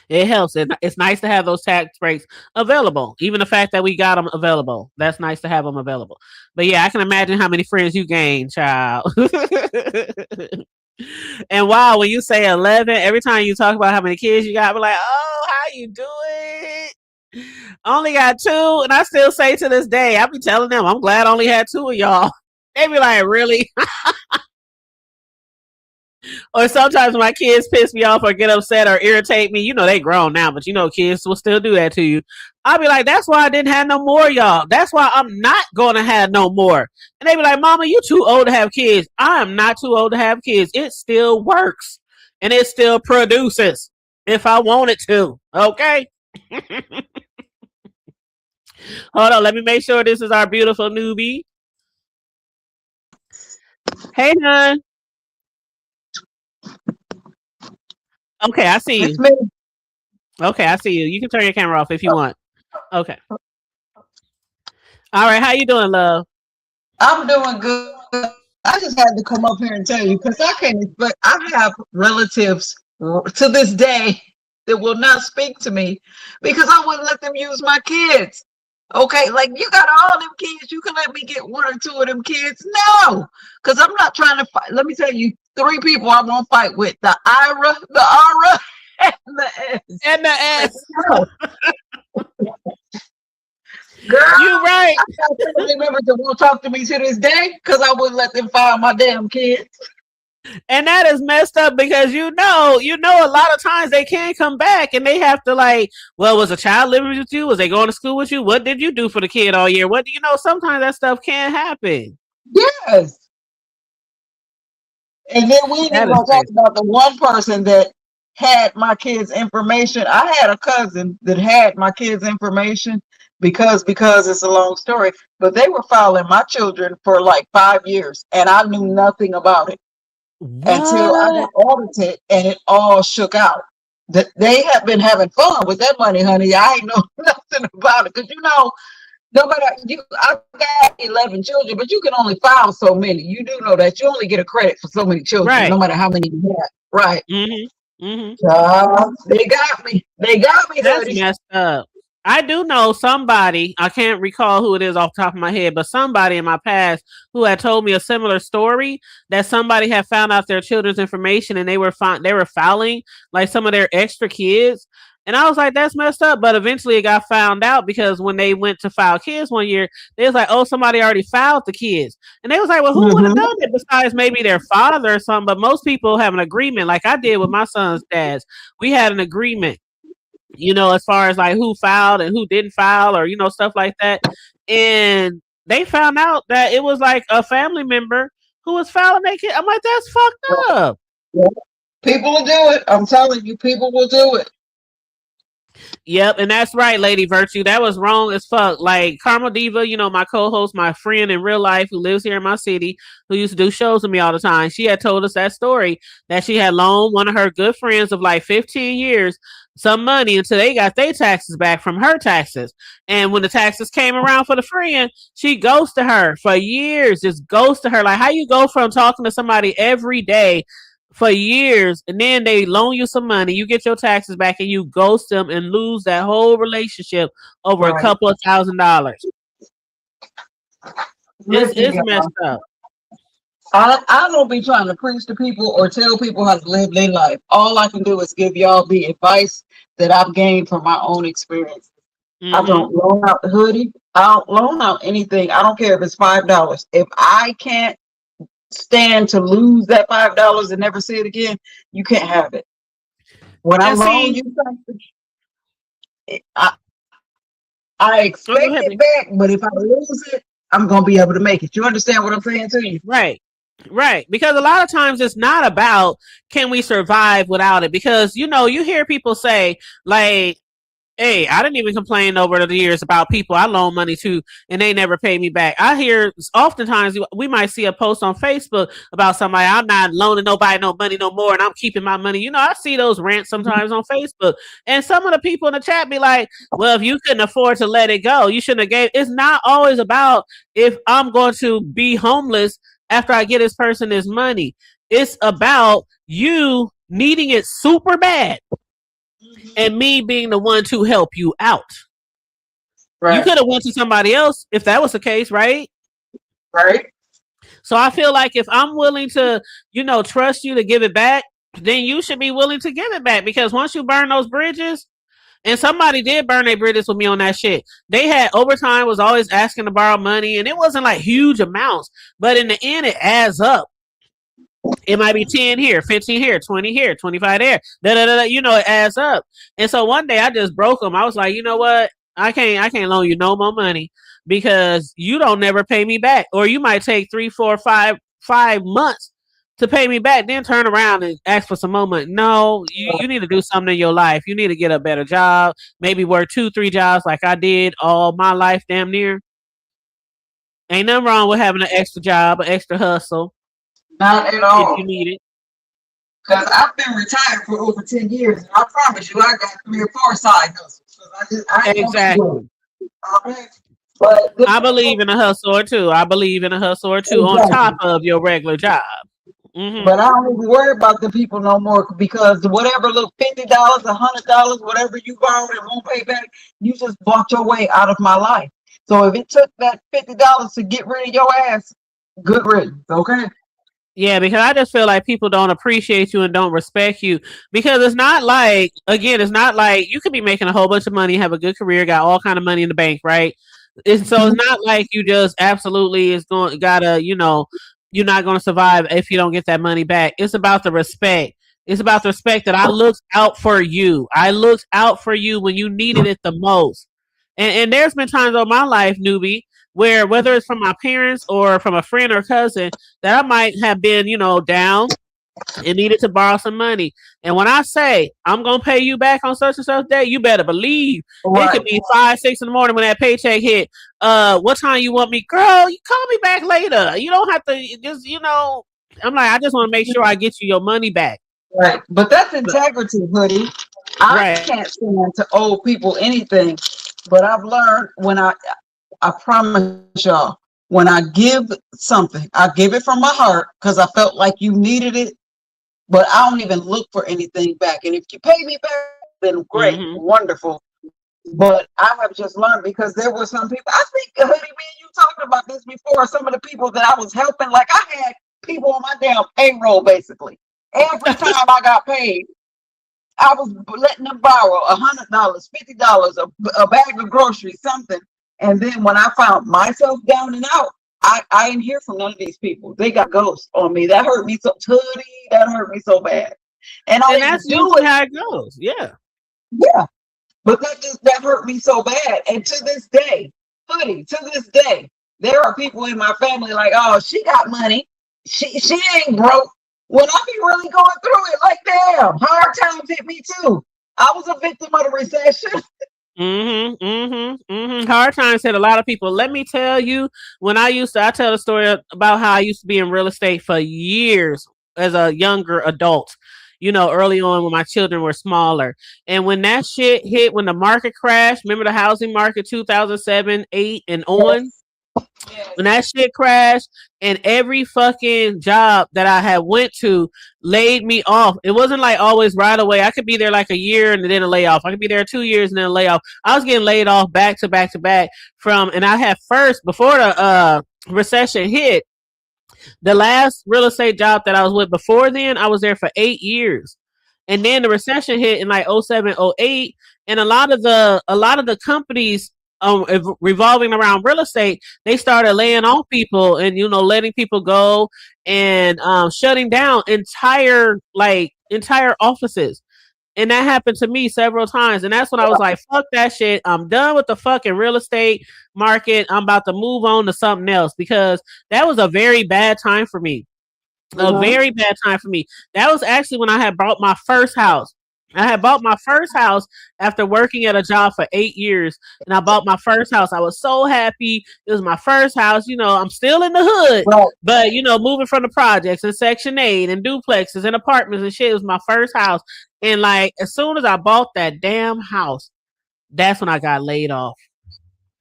It helps. It's nice to have those tax breaks available. Even the fact that we got them available, that's nice to have them available. But yeah, I can imagine how many friends you gain, child. And wow, when you say 11, every time you talk about how many kids you got, we're like, oh, how you doing? I only got 2, and I still say to this day, I be telling them, I'm glad I only had 2 of y'all. They be like, really? Or sometimes my kids piss me off or get upset or irritate me. You know, they grown now, but you know, kids will still do that to you. I'll be like, that's why I didn't have no more, y'all. That's why I'm not going to have no more. And they be like, Mama, you too old to have kids. I am not too old to have kids. It still works and it still produces if I want it to. Okay. Hold on. Let me make sure this is our beautiful newbie. Hey, hon. Okay, I see you. Okay, I see you. You can turn your camera off if you want. Okay. All right. How you doing, love? I'm doing good. I just had to come up here and tell you because I can't expect. I have relatives to this day that will not speak to me because I wouldn't let them use my kids. Okay, like you got all them kids, you can let me get one or two of them kids. No, because I'm not trying to fight. Let me tell you, three people I won't fight with: the Ira, the Aura, and the S. And the S. No. Girl, you right. I got family members that won't talk to me to this day because I wouldn't let them find my damn kids. And that is messed up because you know, a lot of times they can't come back and they have to like, well, was a child living with you? Was they going to school with you? What did you do for the kid all year? What do you know? Sometimes that stuff can't happen. Yes. And then we ain't even gonna talk about the one person that had my kids' information. I had a cousin that had my kids' information because it's a long story, but they were following my children for like 5 years and I knew nothing about it. Until I got audited and it all shook out. That they have been having fun with that money, honey. I ain't know nothing about it because you know, no matter I got 11 children, but you can only file so many. You do know that you only get a credit for so many children, right. No matter how many you have. Right? Mm-hmm. They got me. They got me. That's messed up. I do know somebody, I can't recall who it is off the top of my head, but somebody in my past who had told me a similar story that somebody had found out their children's information and they were filing like some of their extra kids. And I was like, that's messed up. But eventually it got found out because when they went to file kids one year, they was like, oh, somebody already filed the kids. And they was like, well, who would have done it besides maybe their father or something? But most people have an agreement like I did with my son's dads. We had an agreement. You know, as far as like who filed and who didn't file or, you know, stuff like that. And they found out that it was like a family member who was filing their kid. I'm like, that's fucked up. Yeah. People will do it. I'm telling you, people will do it. Yep, and that's right, Lady Virtue. That was wrong as fuck. Like Karma Diva, you know, my co-host, my friend in real life who lives here in my city, who used to do shows with me all the time. She had told us that story that she had loaned one of her good friends of like 15 years some money until they got their taxes back from her taxes. And when the taxes came around for the friend, she ghosted her for years, just ghosted her. Like, how you go from talking to somebody every day for years and then they loan you some money, you get your taxes back and you ghost them and lose that whole relationship over a couple of $1,000. It's messed up. I don't be trying to preach to people or tell people how to live their life. All I can do is give y'all the advice that I've gained from my own experience. I don't loan out the hoodie. I don't loan out anything. I don't care if it's $5. If I can't stand to lose that $5 and never see it again, you can't have it. When I loan you something, I expect it back, but if I lose it, I'm gonna be able to make it. You understand what I'm saying to you? Right. Because a lot of times it's not about can we survive without it? Because you know, you hear people say like, hey, I didn't even complain over the years about people I loan money to and they never pay me back. I hear oftentimes we might see a post on Facebook about somebody, I'm not loaning nobody no money no more and I'm keeping my money. You know, I see those rants sometimes on Facebook and some of the people in the chat be like, well, if you couldn't afford to let it go, you shouldn't have gave. It's not always about if I'm going to be homeless after I get this person his money. It's about you needing it super bad. And me being the one to help you out. Right. You could have went to somebody else if that was the case, right? Right. So I feel like if I'm willing to, you know, trust you to give it back, then you should be willing to give it back. Because once you burn those bridges, and somebody did burn their bridges with me on that shit. They had overtime, was always asking to borrow money, and it wasn't like huge amounts. But in the end, it adds up. It might be 10 here, 15 here, 20 here, 25 there. Da, da, da, da, it adds up. And so one day I just broke them. I was like, you know what? I can't loan you no more money because you don't never pay me back. Or you might take 3, 4, 5 months to pay me back, then turn around and ask for some more money. No, you need to do something in your life. You need to get a better job, maybe work 2, 3 jobs like I did all my life, damn near. Ain't nothing wrong with having an extra job, an extra hustle Not at if you all. need it. Because I've been retired for over 10 years. And I promise you, I got 3 or 4 side hustles. Because I ain't gonna be doing Exactly. it. Okay. But I believe in a hustle or two. I believe in a hustle or two on top exactly. of your regular job. But I don't even worry about the people no more because whatever little $50, $100, whatever you borrowed and won't pay back, you just bought your way out of my life. So if it took that $50 to get rid of your ass, good riddance. Okay. Yeah, because I just feel like people don't appreciate you and don't respect you because it's not like, again, it's not like you could be making a whole bunch of money, have a good career, got all kind of money in the bank, right? So it's not like you just absolutely is going gotta, you're not going to survive if you don't get that money back. It's about the respect. It's about the respect that I looked out for you. I looked out for you when you needed it the most. And there's been times in my life, newbie, where whether it's from my parents or from a friend or cousin, that I might have been, down and needed to borrow some money. And when I say I'm gonna pay you back on such and such day, you better believe it could Right. be 5, 6 in the morning when that paycheck hit. What time you want me, girl? You call me back later. You don't have to just, I'm like, I just want to make sure I get you your money back. Right. But that's But, integrity, hoodie. I right. can't stand to owe people anything. But I've learned I promise y'all, when I give something, I give it from my heart because I felt like you needed it, but I don't even look for anything back. And if you pay me back, then great, Mm-hmm. wonderful. But I have just learned because there were some people, I think, Hoodie, me and you talked about this before, some of the people that I was helping, like I had people on my damn payroll basically. Every time I got paid, I was letting them borrow $100, $50, a bag of groceries, something. And then when I found myself down and out, I didn't hear from none of these people. They got ghosts on me. That hurt me so hoodie. That hurt me so bad. And I And didn't that's do usually it. how it goes. Yeah. Yeah. But that hurt me so bad. And to this day, hoodie, to this day, there are people in my family like, oh, she got money. She ain't broke. When I be really going through it, like damn, hard times hit me too. I was a victim of the recession. Hard times hit a lot of people. Let me tell you, I tell the story about how I used to be in real estate for years as a younger adult, early on when my children were smaller. And when that shit hit, when the market crashed, remember the housing market 2007, 8 and on? Yes. Yes. When that shit crashed and every fucking job that I had went to laid me off. It wasn't like always right away. I could be there like a year and then a layoff. I could be there 2 years and then a layoff. I was getting laid off back to back to back and I had first, before the recession hit, the last real estate job that I was with before then, I was there for 8 years. And then the recession hit in like 07, 08, and a lot of the companies revolving around real estate, they started laying off people and letting people go and shutting down entire offices. And that happened to me several times. And that's when I was like, fuck that shit. I'm done with the fucking real estate market. I'm about to move on to something else because that was a very bad time for me. A Uh-huh. very bad time for me. That was actually when I had bought my first house. I had bought my first house after working at a job for 8 years, and I bought my first house. I was so happy. It was my first house. I'm still in the hood, Right. but moving from the projects and Section 8 and duplexes and apartments and shit. It was my first house, and like as soon as I bought that damn house, that's when I got laid off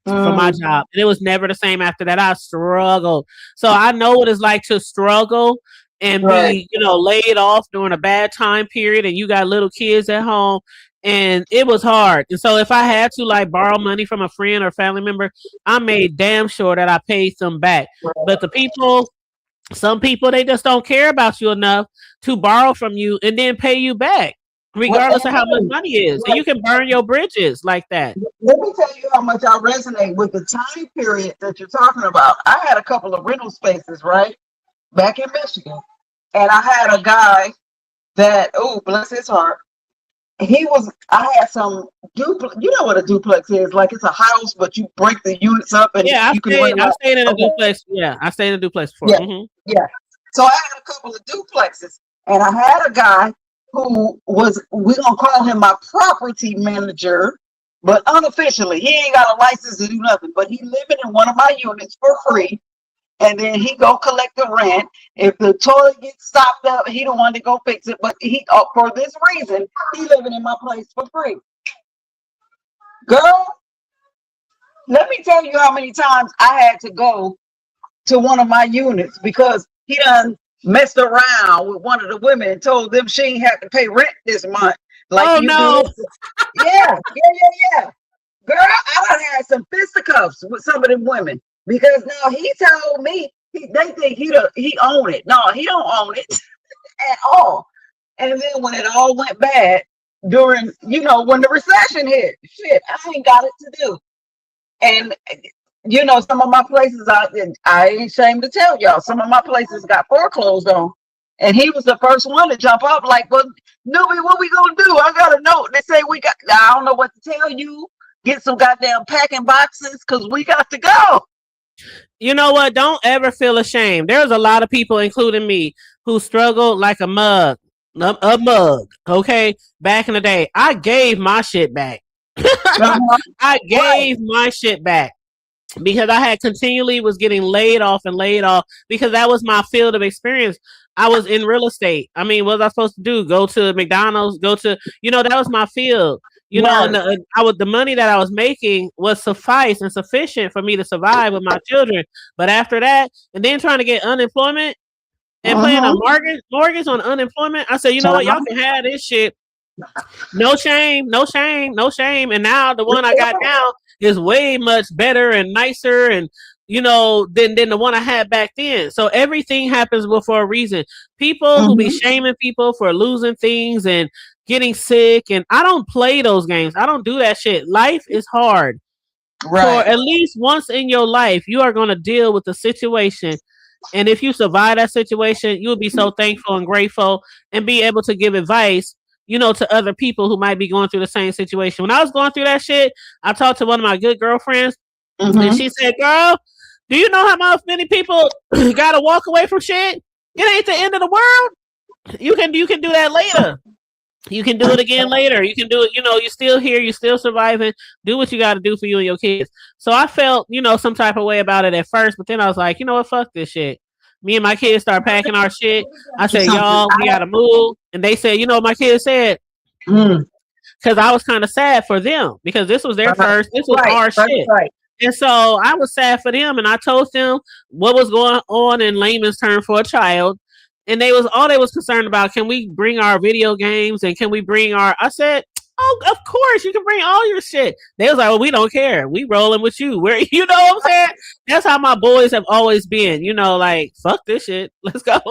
from my Mm, job. And it was never the same after that. I struggled. So I know what it's like to struggle and right. be, laid off during a bad time period and you got little kids at home. And it was hard. And so if I had to like borrow money from a friend or family member, I made damn sure that I paid them back. But some people, they just don't care about you enough to borrow from you and then pay you back, Well, regardless and of how much hoodie, money is. And you right. can burn your bridges like that. Let me tell you how much I resonate with the time period that you're talking about. I had a couple of rental spaces, right? Back in Michigan. And I had a guy that, oh, bless his heart. I had some duplex. You know what a duplex is? Like it's a house, but you break the units up and Yeah, you can rent them I out. stayed in a Okay. duplex. Yeah, I stayed in a duplex before. Yeah. Mm-hmm. Yeah. So I had a couple of duplexes, and I had a guy who was, we're going to call him my property manager, but unofficially. He ain't got a license to do nothing, but he living in one of my units for free. And then he go collect the rent. If the toilet gets stopped up, he don't want to go fix it. But he, for this reason, he living in my place for free. Girl, let me tell you how many times I had to go to one of my units because he done messed around with one of the women and told them she ain't have to pay rent this month. Like Oh you no. do. Yeah. Girl, I done had some fisticuffs with some of them women because now he told me they think he own it. No, he don't own it at all. And then when it all went bad during, when the recession hit, shit, I ain't got it to do. And some of my places, I ain't ashamed to tell y'all, some of my places got foreclosed on. And he was the first one to jump up like, well, newbie, what we gonna do? I got a note. They say I don't know what to tell you. Get some goddamn packing boxes because we got to go. You know what? Don't ever feel ashamed. There's a lot of people, including me, who struggled like a mug. A mug, okay? Back in the day, I gave my shit back. I gave my shit back because I had continually was getting laid off because that was my field of experience. I was in real estate. I mean, what was I supposed to do? Go to McDonald's? That was my field. And the money that I was making was suffice and sufficient for me to survive with my children. But after that, and then trying to get unemployment and paying a mortgage on unemployment, I said, you know what, y'all can have this shit. No shame. And now the one I got now is way much better and nicer and than the one I had back then. So everything happens for a reason. People who be shaming people for losing things and getting sick, and I don't play those games. I don't do that shit. Life is hard. Right. For at least once in your life, you are going to deal with the situation. And if you survive that situation, you'll be so thankful and grateful and be able to give advice to other people who might be going through the same situation. When I was going through that shit, I talked to one of my good girlfriends and she said, girl, do you know how many people got to walk away from shit? It ain't the end of the world. You can do that later. You can do it again later. You can do it, you're still here, you're still surviving. Do what you got to do for you and your kids. So I felt, some type of way about it at first, but then I was like, you know what, fuck this shit. Me and my kids start packing our shit. I said, y'all, we got to move. And they said, my kids said, because I was kind of sad for them because this was their first, this was our shit. Right. And so I was sad for them. And I told them what was going on in layman's term for a child. And they was concerned about, can we bring our video games and can we bring I said, oh, of course, you can bring all your shit. They was like, well, we don't care. We rolling with you. Where you know what I'm saying? That's how my boys have always been, like, fuck this shit. Let's go.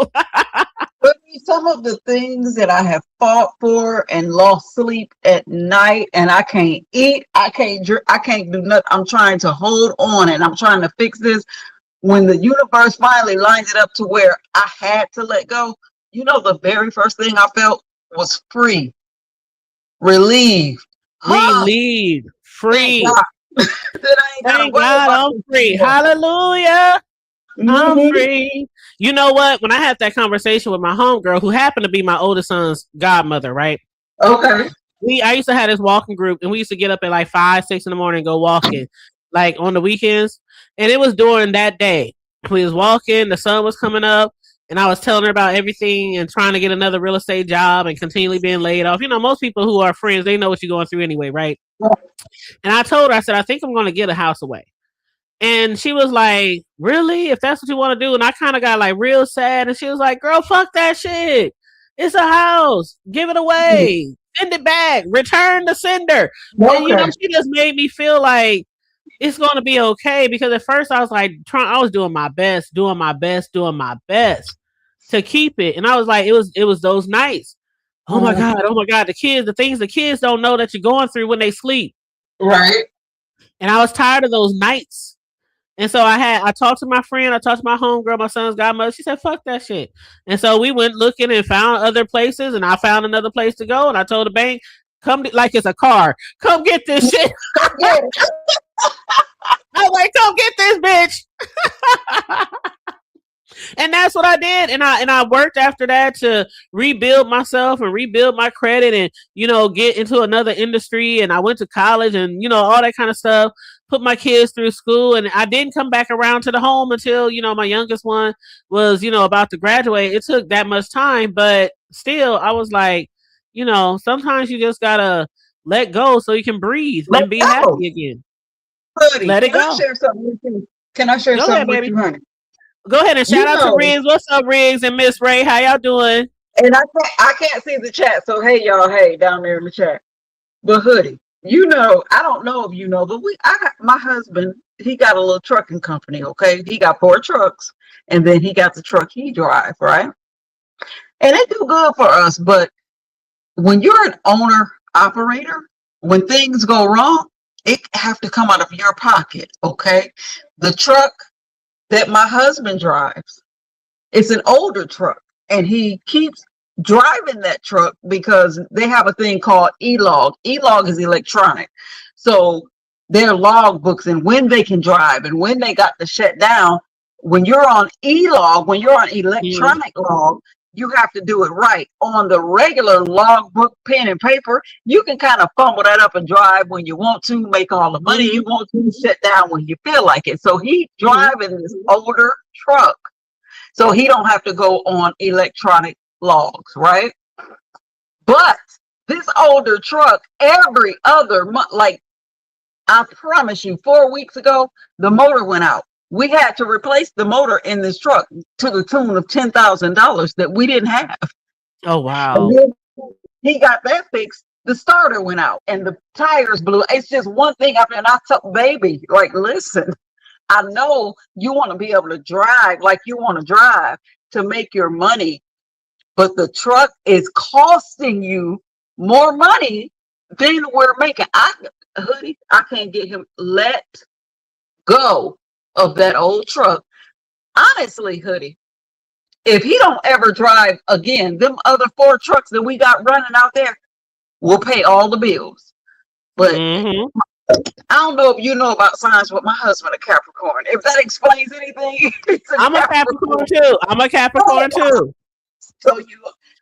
But some of the things that I have fought for and lost sleep at night, and I can't eat, I can't drink, I can't do nothing. I'm trying to hold on and I'm trying to fix this. When the universe finally lined it up to where I had to let go, the very first thing I felt was free, relieved, relieved, free. Thank God, I'm free. Hallelujah. I'm free. You know what? When I had that conversation with my homegirl, who happened to be my oldest son's godmother, right? Okay. I used to have this walking group, and we used to get up at like 5, 6 in the morning and go walking, like on the weekends. And it was during that day. We was walking, the sun was coming up, and I was telling her about everything and trying to get another real estate job and continually being laid off. Most people who are friends, they know what you're going through anyway, right? And I told her, I said, I think I'm going to get a house away. And she was like, really? If that's what you want to do? And I kind of got like real sad. And she was like, girl, fuck that shit. It's a house. Give it away. Send it back. Return the sender. Okay. And, she just made me feel like it's going to be okay. Because at first I was like, I was doing my best to keep it. And I was like, it was those nights. Oh my God. The things the kids don't know that you're going through when they sleep. Right. And I was tired of those nights. And so I talked to my friend, I talked to my homegirl, my son's godmother. She said, "Fuck that shit." And so we went looking and found other places, and I found another place to go. And I told the bank, "Come, like it's a car. Come get this shit." Yeah. I was like, "Come get this bitch." And that's what I did, and I worked after that to rebuild myself and rebuild my credit, and get into another industry. And I went to college, and all that kind of stuff. Put my kids through school, and I didn't come back around to the home until my youngest one was about to graduate. It took that much time, but still, I was like, sometimes you just gotta let go so you can breathe Let and be go. happy again. Buddy, Let it can I go. share something with you? Can I share Go ahead, something with baby. you, honey? Go ahead and shout You out to know, Riggs. What's up, Riggs and Miss Ray? How y'all doing? and I can't see the chat, so hey y'all, hey down there in the chat. But hoodie, I don't know if you know, but I got my husband. He got a little trucking company. Okay, he got 4 trucks, and then he got the truck he drive, right? And they do good for us. But when you're an owner operator, when things go wrong, it have to come out of your pocket. Okay, the truck that my husband drives, it's an older truck, and he keeps driving that truck because they have a thing called e-log. E-log is electronic. So their log books and when they can drive and when they got to shut down. When you're on e-log, when you're on Mm-hmm. electronic log, you have to do it right. On the regular log book, pen and paper, you can kind of fumble that up and drive when you want to, make all the money Mm-hmm. you want to, shut down when you feel like it. So he's Mm-hmm. driving this older truck, so he don't have to go on electronic logs, right? But this older truck, every other month, like I promise you, 4 weeks ago, the motor went out. We had to replace the motor in this truck to the tune of $10,000 that we didn't have. Oh And wow. then he got that fixed. The starter went out and the tires blew. It's just one thing after, and I told baby, like, listen, I know you want to be able to drive like you want to drive to make your money, but the truck is costing you more money than we're making. Hoodie, I can't get him let go of that old truck. Honestly, Hoodie, if he don't ever drive again, them other 4 trucks that we got running out there will pay all the bills. But Mm-hmm. I don't know if you know about signs with my husband, a Capricorn. If that explains anything, it's a I'm a Capricorn. Capricorn too. I'm a Capricorn too. So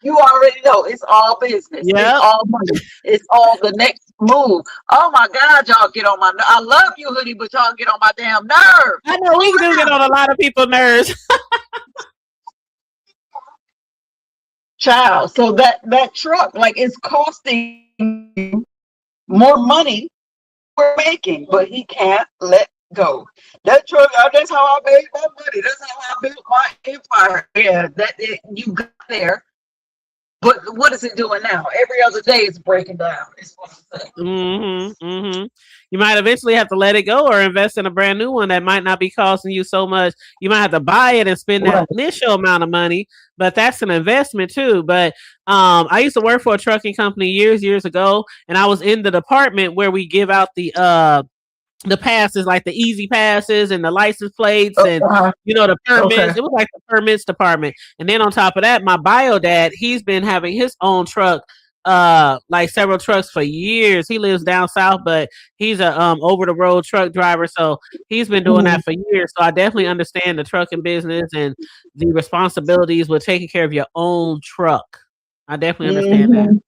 you already know it's all business. It's Yep. all money. It's all the next move. Oh my God, y'all get on my. I love you, Hoodie, but y'all get on my damn nerves. I know we do get on a lot of people's nerves. Child. So that truck, like, it's costing you more money we're making, but he can't let go. That truck, that's how I made my money. That's how I built my empire. Yeah, you got there. But what is it doing now? Every other day it's breaking down. Is what I'm saying. Mm-hmm. Mm-hmm. You might eventually have to let it go or invest in a brand new one that might not be costing you so much. You might have to buy it and spend that Right. initial amount of money, but that's an investment too. But I used to work for a trucking company years ago, and I was in the department where we give out the passes, like the easy passes and the license plates and the Okay. permits. It was like the permits department. And then on top of that, my bio dad, he's been having his own truck, like several trucks for years. He lives down south, but he's a over the road truck driver. So he's been doing Mhm. that for years. So I definitely understand the trucking business and the responsibilities with taking care of your own truck. I definitely understand that.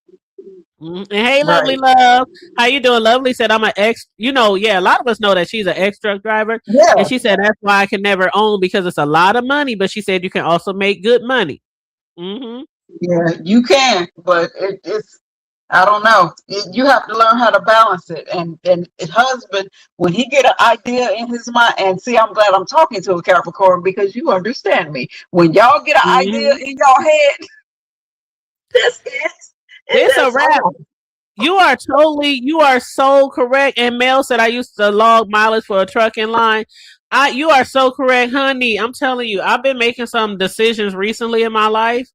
Mhm. And hey, lovely Right. love, how you doing? Lovely said I'm an ex. Yeah, a lot of us know that she's an ex truck driver, and Yeah. she said that's why I can never own because it's a lot of money. But she said you can also make good money. Mm-hmm. Yeah. You can, but it's. I don't know. You have to learn how to balance it. And his husband, when he get an idea in his mind, and see, I'm glad I'm talking to a Capricorn because you understand me. When y'all get an idea Mm-hmm. in your head, that's it. And It's a that's wrap. all. You are so correct. And Mel said I used to log mileage for a trucking line. You are so correct, honey. I'm telling you, I've been making some decisions recently in my life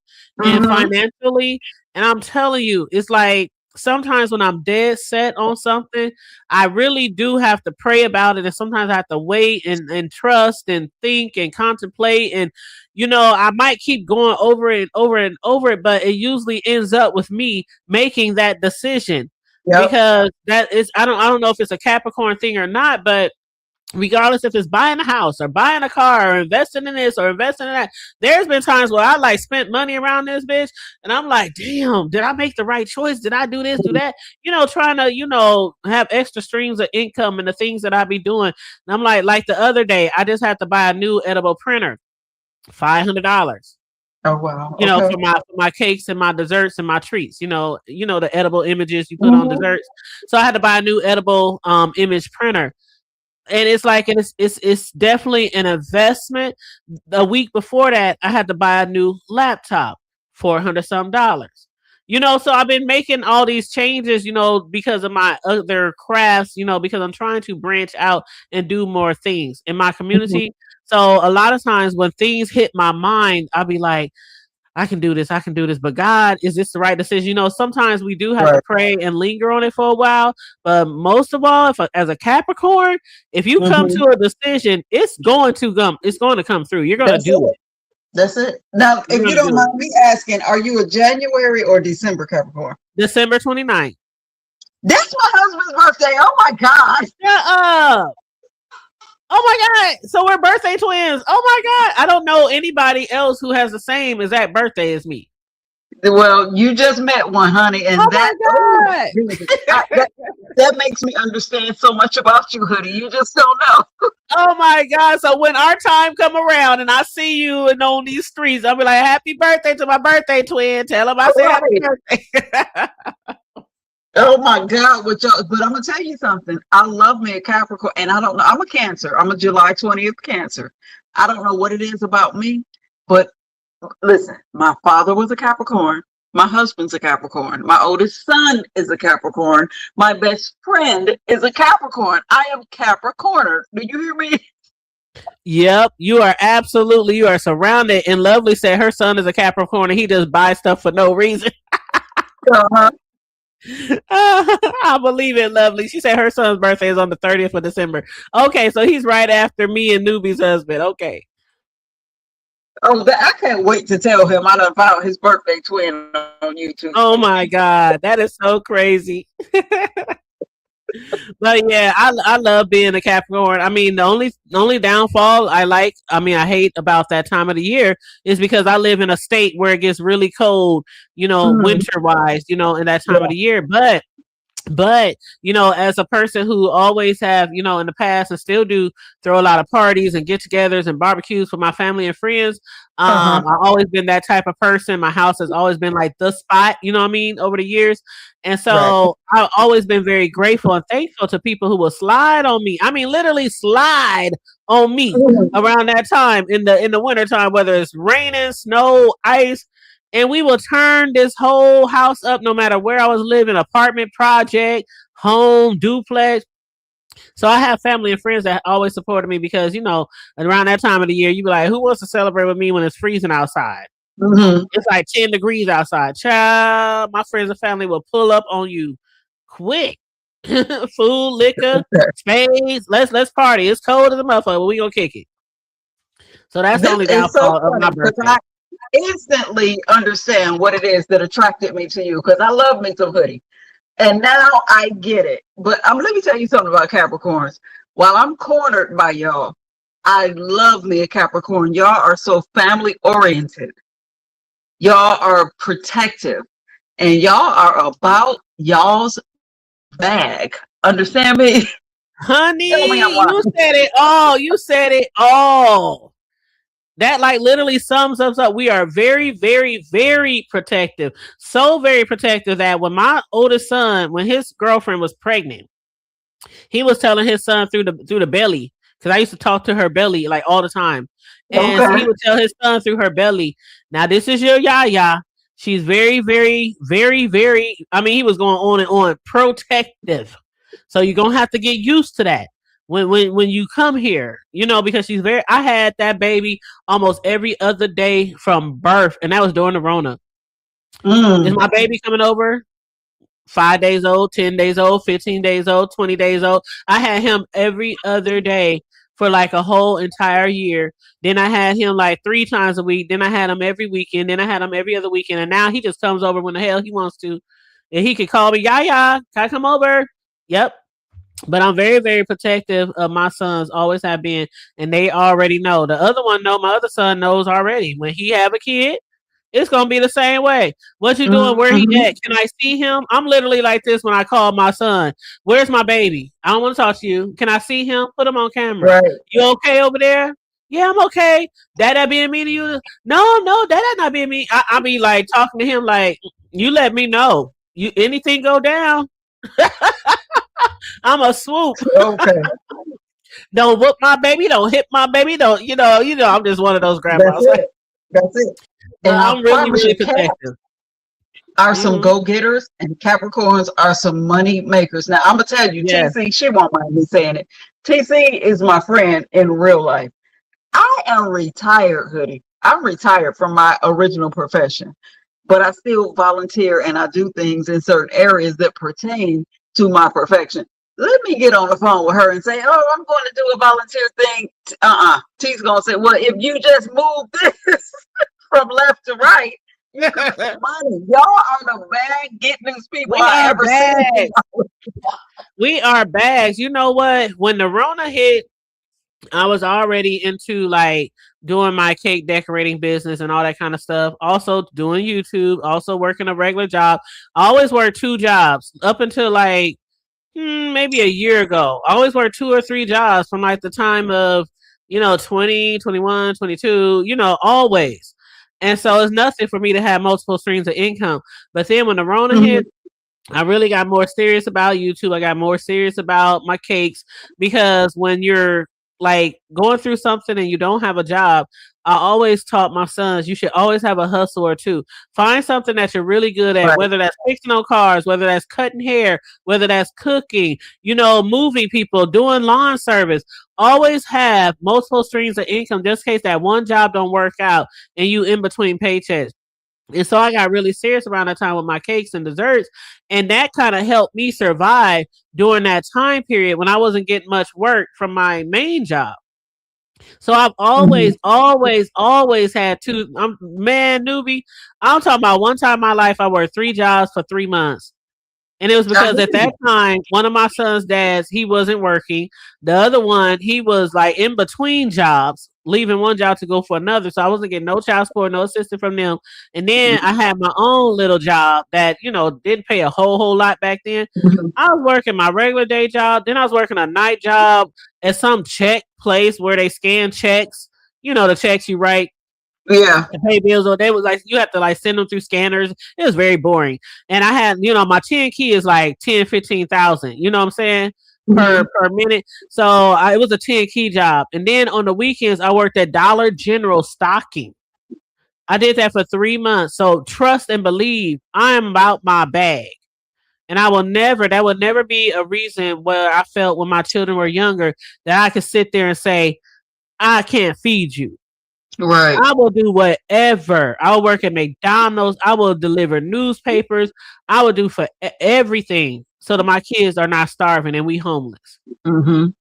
and Mm-hmm. financially, and I'm telling you, it's like sometimes when I'm dead set on something, I really do have to pray about it. And sometimes I have to wait and trust and think and contemplate. And, I might keep going over and over and over it, but it usually ends up with me making that decision Yep. because that is, I don't know if it's a Capricorn thing or not, but regardless if it's buying a house or buying a car or investing in this or investing in that, there's been times where I like spent money around this bitch and I'm like, damn, did I make the right choice? Did I do this, do that? Trying to, have extra streams of income and the things that I be doing. And I'm like the other day, I just had to buy a new edible printer, $500. Oh wow. Okay. For my cakes and my desserts and my treats, the edible images you put on desserts. So I had to buy a new edible image printer. And it's like it's definitely an investment. A week before that, I had to buy a new laptop, $400 some. So I've been making all these changes, because of my other crafts, because I'm trying to branch out and do more things in my community. So a lot of times when things hit my mind, I'll be like, I can do this. But God, is this the right decision? Sometimes we do have to pray and linger on it for a while. But most of all, as a Capricorn, if you come to a decision, it's going to come through. You're going to do it. That's it. Now, if you don't mind me asking, are you a January or December Capricorn? December 29th. That's my husband's birthday. Oh my God. Shut up. Oh my God. So we're birthday twins. Oh my God. I don't know anybody else who has the same exact birthday as me. Well, you just met one, honey. And that makes me understand so much about you, honey. You just don't know. Oh my God. So when our time come around and I see you and on these streets, I'll be like, happy birthday to my birthday twin. Tell him I said happy birthday. Oh my God, but I'm gonna tell you something. I love me a Capricorn, and I don't know. I'm a Cancer. I'm a July 20th Cancer. I don't know what it is about me, but listen, my father was a Capricorn. My husband's a Capricorn. My oldest son is a Capricorn. My best friend is a Capricorn. I am Capricorner. Do you hear me? Yep, you are surrounded. And Lovely said her son is a Capricorn and he just buys stuff for no reason. Uh-huh. I believe it, Lovely. She said her son's birthday is on the 30th of December. Okay, so he's right after me and Newbie's husband. Okay. Oh, I can't wait to tell him I done found his birthday twin on YouTube. Oh my God, that is so crazy. But yeah, I love being a Capricorn. I mean, the only downfall I hate about that time of the year is because I live in a state where it gets really cold, winter wise, in that time of the year. But as a person who always have, in the past and still do throw a lot of parties and get-togethers and barbecues for my family and friends, I've always been that type of person. My house has always been like the spot, over the years. And so I've always been very grateful and thankful to people who will slide on me. I mean, literally slide on me around that time in the winter time, whether it's raining, snow, ice. And we will turn this whole house up no matter where I was living, apartment, project, home, duplex. So I have family and friends that always supported me because, around that time of the year, you be like, who wants to celebrate with me when it's freezing outside? It's like 10 degrees outside. Child, my friends and family will pull up on you quick. Food, liquor, spades. Let's party. It's cold as a motherfucker, but we gonna kick it. So that's the only downfall of my birthday. Instantly understand what it is that attracted me to you because I love me some hoodie. And now I get it. But let me tell you something about Capricorns. While I'm cornered by y'all, I love me a Capricorn. Y'all are so family oriented. Y'all are protective. And y'all are about y'all's bag. Understand me? Honey, you said it all. You said it all. That like literally sums us up. We are very, very, very protective. So very protective that when my oldest son, when his girlfriend was pregnant, he was telling his son through the belly, because I used to talk to her belly like all the time. And so he would tell his son through her belly, now this is your Yaya. She's very, very, very, very, he was going on and on, protective. So you're going to have to get used to that. When you come here, because she's I had that baby almost every other day from birth, and that was during the Rona. Is my baby coming over? 5 days old, 10 days old, 15 days old, 20 days old. I had him every other day for like a whole entire year. Then I had him like 3 times a week. Then I had him every weekend. Then I had him every other weekend. And now he just comes over when the hell he wants to. And he could call me, Yaya, can I come over? Yep. But I'm very, very protective of my sons, always have been, and they already know. The other one know, my other son knows already. When he have a kid, it's gonna be the same way. What you doing? Where he Mm-hmm. at? Can I see him? I'm literally like this when I call my son. Where's my baby? I don't want to talk to you. Can I see him? Put him on camera. Right. You okay over there? Yeah, I'm okay. Dad being mean to you? No, no, Dad not being mean. I be like talking to him like, you let me know. You anything go down, I'm a swoop. Okay. Don't whoop my baby. Don't hit my baby. Don't I'm just one of those That's grandmas. it. That's it. But And I I'm really, promise really you, cats protective. are some Hmm. go-getters and Capricorns are some money makers. Now I'm gonna tell you, Yeah. TC, she won't mind me saying it. TC is my friend in real life. I am retired, Hoodie. I'm retired from my original profession, but I still volunteer and I do things in certain areas that pertain to my profession. Let me get on the phone with her and say, "Oh, I'm going to do a volunteer thing." T's gonna say, "Well, if you just move this from left to right, you can make money." Y'all are the bag getting people We I are ever seen. bags. We are bags. You know what? When the Rona hit, I was already into like doing my cake decorating business and all that kind of stuff. Also doing YouTube, also working a regular job. I always worked 2 jobs up until like maybe a year ago. I always worked 2 or 3 jobs from like the time of, 20, 21, 22, always. And so it's nothing for me to have multiple streams of income. But then when the Rona Mhm. hit, I really got more serious about YouTube. I got more serious about my cakes because when you're like going through something and you don't have a job, I always taught my sons you should always have a hustle or two. Find something that you're really good at, Right. whether that's fixing on cars, whether that's cutting hair, whether that's cooking, moving people, doing lawn service. Always have multiple streams of income just in case that one job don't work out and you in between paychecks. And so I got really serious around that time with my cakes and desserts. And that kind of helped me survive during that time period when I wasn't getting much work from my main job. So I've Mhm. always, always, always had two. Man, newbie. I'm talking about one time in my life I worked 3 jobs for 3 months. And it was I because hear at that you. time, one of my son's dads, he wasn't working. The other one, he was like in between jobs, leaving one job to go for another. So I wasn't getting no child support, no assistance from them. And then I had my own little job that, didn't pay a whole lot back then. Mhm. I was working my regular day job. Then I was working a night job at some check place where they scan checks. The checks you write Yeah. to pay bills, or they was like you have to like send them through scanners. It was very boring. And I had, my 10 key is like 10, 15,000, you know what I'm saying? Per Mhm. per minute. So it was a 10 key job. And then on the weekends I worked at Dollar General stocking. I did that for 3 months. So trust and believe I'm about my bag. And that would never be a reason where I felt when my children were younger that I could sit there and say, I can't feed you. Right. I will do whatever. I will work at McDonald's. I will deliver newspapers. I will do for everything so that my kids are not starving and we homeless. Mhm.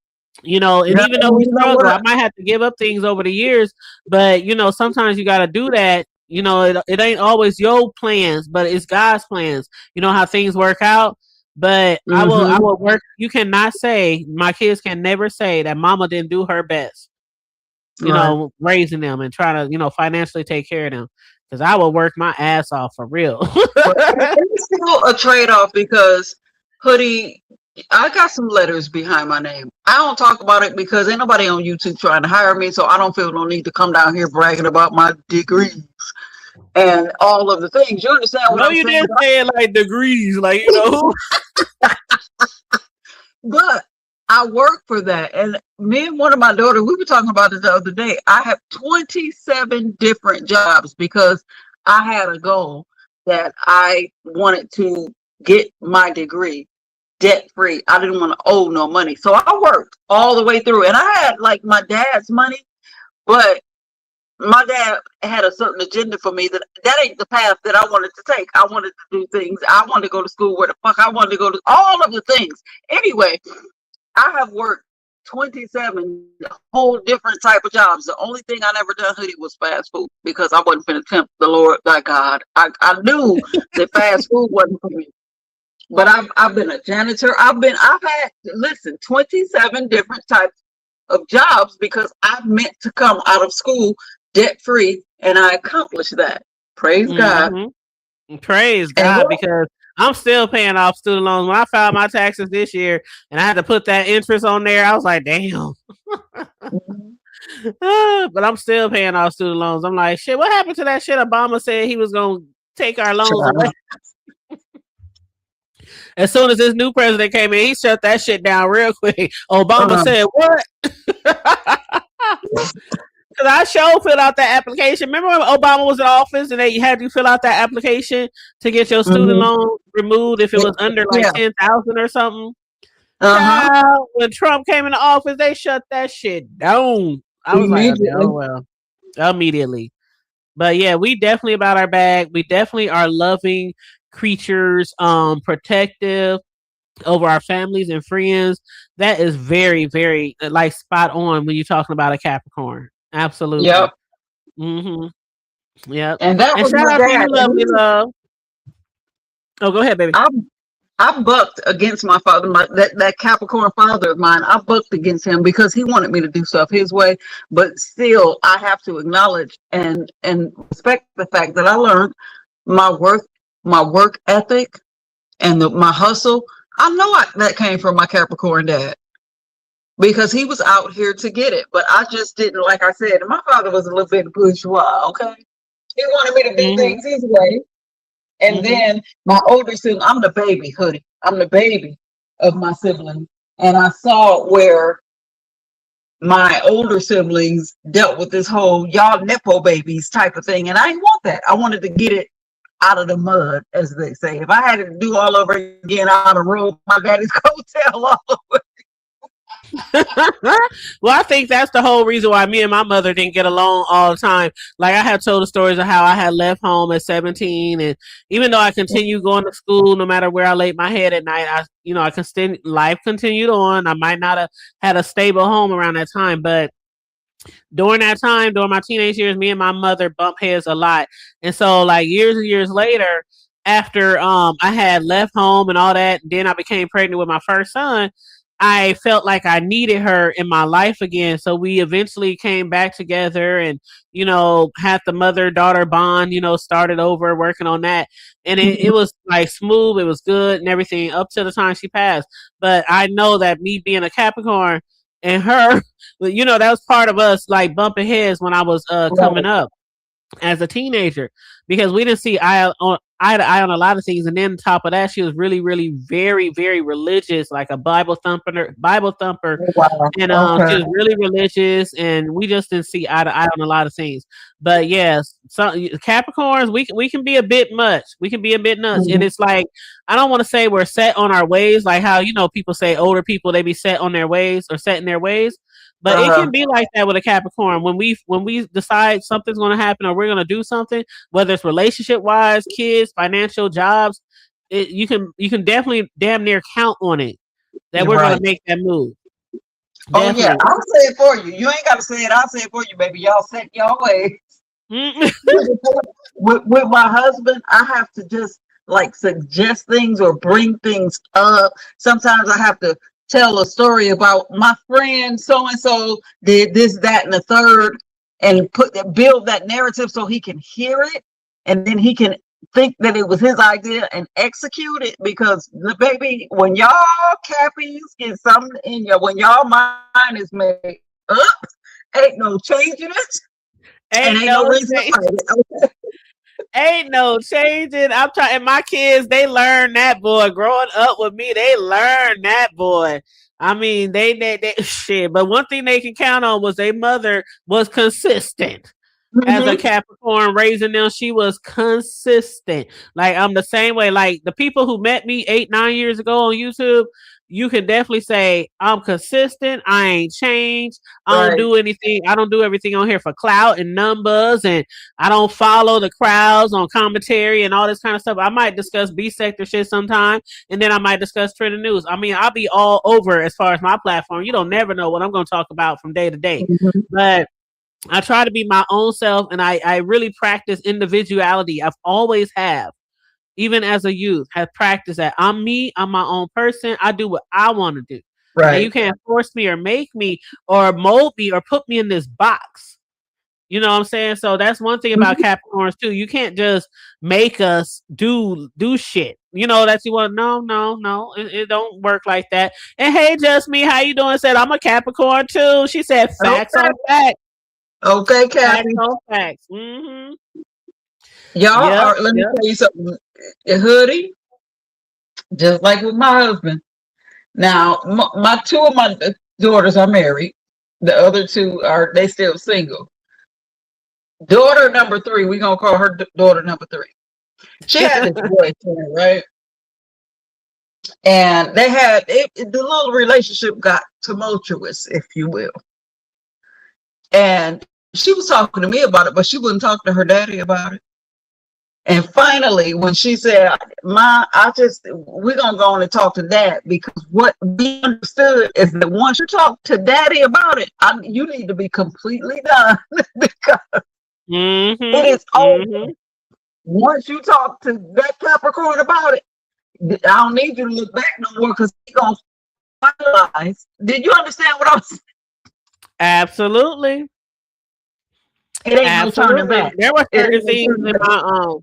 And Yeah. even though And we you know struggle, I what? might have to give up things over the years, but sometimes you got to do that. It ain't always your plans, but it's God's plans. You know how things work out. But I Mhm. will work. You cannot say, my kids can never say that mama didn't do her best, Right. raising them and trying to, financially take care of them. Because I will work my ass off for real. But it's still a trade-off because Hoodie, I got some letters behind my name. I don't talk about it because ain't nobody on YouTube trying to hire me, so I don't feel no need to come down here bragging about my degrees and all of the things. You understand what No, I'm you saying? didn't say it like degrees, like But I work for that. And me and one of my daughters, we were talking about it the other day. I have 27 different jobs because I had a goal that I wanted to get my degree debt free. I didn't want to owe no money. So I worked all the way through. And I had like my dad's money, but my dad had a certain agenda for me that ain't the path that I wanted to take. I wanted to do things. I wanted to go to school where the fuck I wanted to go to, all of the things. Anyway, I have worked 27 whole different type of jobs. The only thing I never done, hoodie, was fast food because I wasn't finna tempt the Lord thy God. I knew that fast food wasn't for me. But I've been a janitor. I've had, listen, 27 different types of jobs because I meant to come out of school debt free, and I accomplished that. Praise God. Praise And God, what? because I'm still paying off student loans. When I filed my taxes this year and I had to put that interest on there, I was like, damn. But I'm still paying off student loans. I'm like, shit, what happened to that shit Obama said he was going to take our loans away? As soon as this new president came in, he shut that shit down real quick. Obama said, what? Because I sure filled out that application. Remember when Obama was in office and they had you fill out that application to get your student loan removed if it was under like 10,000 or something? Child, when Trump came into office, they shut that shit down. I was like, oh well, immediately. But yeah, we definitely about our bag. We definitely are loving creatures, protective over our families and friends. That is very, very like spot on when you're talking about a Capricorn. Absolutely. Yep. Yep. And that was shout my out dad. to you, lovely love. Oh, go ahead, baby. I bucked against my father, that Capricorn father of mine. I bucked against him because he wanted me to do stuff his way. But still, I have to acknowledge and respect the fact that I learned my work ethic and my hustle. I know that came from my Capricorn dad because he was out here to get it. But I just didn't, like I said, my father was a little bit bourgeois, okay? He wanted me to do things his way. And then my older sibling, I'm the baby, hoodie. I'm the baby of my siblings. And I saw where my older siblings dealt with this whole y'all nepo babies type of thing. And I didn't want that. I wanted to get it out of the mud, as they say. If I had to do all over again, I'd have rolled my daddy's coattail all over. Well, I think that's the whole reason why me and my mother didn't get along all the time. Like I have told the stories of how I had left home at 17, and even though I continued going to school, no matter where I laid my head at night, life continued on. I might not have had a stable home around that time, but during that time, during my teenage years, me and my mother bumped heads a lot. And so like years and years later, after I had left home and all that, then I became pregnant with my first son, I felt like I needed her in my life again. So we eventually came back together and, had the mother-daughter bond, started over working on that. And it was like smooth. It was good and everything up to the time she passed. But I know that me being a Capricorn and her, that was part of us like bumping heads when I was coming up as a teenager, because we didn't see eye to eye on a lot of things. And then on top of that, she was really, really very, very religious, like a Bible thumper. Wow. And she was really religious, and we just didn't see eye to eye on a lot of things. But yes, Capricorns, we can be a bit much. We can be a bit nuts. And it's like, I don't want to say we're set on our ways, like how, people say older people, they be set on their ways or set in their ways. But it can be like that with a Capricorn. When we decide something's going to happen or we're going to do something, whether it's relationship wise, kids, financial, jobs, you can definitely damn near count on it that we're going to make that move. Definitely. Oh yeah, I'll say it for you. You ain't got to say it. I'll say it for you, baby. Y'all set y'all ways. with my husband, I have to just like suggest things or bring things up. Sometimes I have to tell a story about my friend so and so did this, that, and the third, and build that narrative so he can hear it, and then he can think that it was his idea and execute it. Because baby, when y'all Cappies get something in you, when y'all mind is made up, ain't no changing it. Ain't no reason to fight it. Ain't no changing. I'm trying. My kids, they learn that, boy. Growing up with me, they learn that, boy. I mean, they shit. But one thing they can count on was their mother was consistent. As a Capricorn raising them, she was consistent. Like I'm the same way. Like the people who met me 8-9 years ago on YouTube, you can definitely say I'm consistent. I ain't changed. I don't Right. do anything. I don't do everything on here for clout and numbers, and I don't follow the crowds on commentary and all this kind of stuff. I might discuss B sector shit sometime, and then I might discuss trending news. I mean, I'll be all over as far as my platform. You don't never know what I'm going to talk about from day to day, Mhm. but I try to be my own self, and I really practice individuality. I've always have, even as a youth, have practiced that. I'm me. I'm my own person. I do what I want to do. And you Right. can't force me or make me or mold me or put me in this box. You know what I'm saying? So that's one thing about Mhm. Capricorns too. You can't just make us do shit. You know that you want. No. It don't work like that. And hey, just me, how you doing? Said I'm a Capricorn too. She said facts Okay. on facts. Okay, Facts Kathy. on facts. Mm-hmm. Y'all Yep. are. Let me Yep. tell you something. A hoodie, just like with my husband. Now, my two of my daughters are married. The other two are they still single. Daughter number three, we gonna call her daughter number three. She had this boyfriend, right? And they had the little relationship got tumultuous, if you will. And she was talking to me about it, but she wouldn't talk to her daddy about it. And finally, when she said, "Ma, we're gonna go on and talk to Dad because what we understood is that once you talk to Daddy about it, you need to be completely done because it Mm-hmm. is over. Mm-hmm. Once you talk to that Capricorn about it, I don't need you to look back no more because he's gonna finalize." Did you understand what I was saying? Absolutely. It ain't no turning Absolutely. back. There were It certain ain't no things turning in back.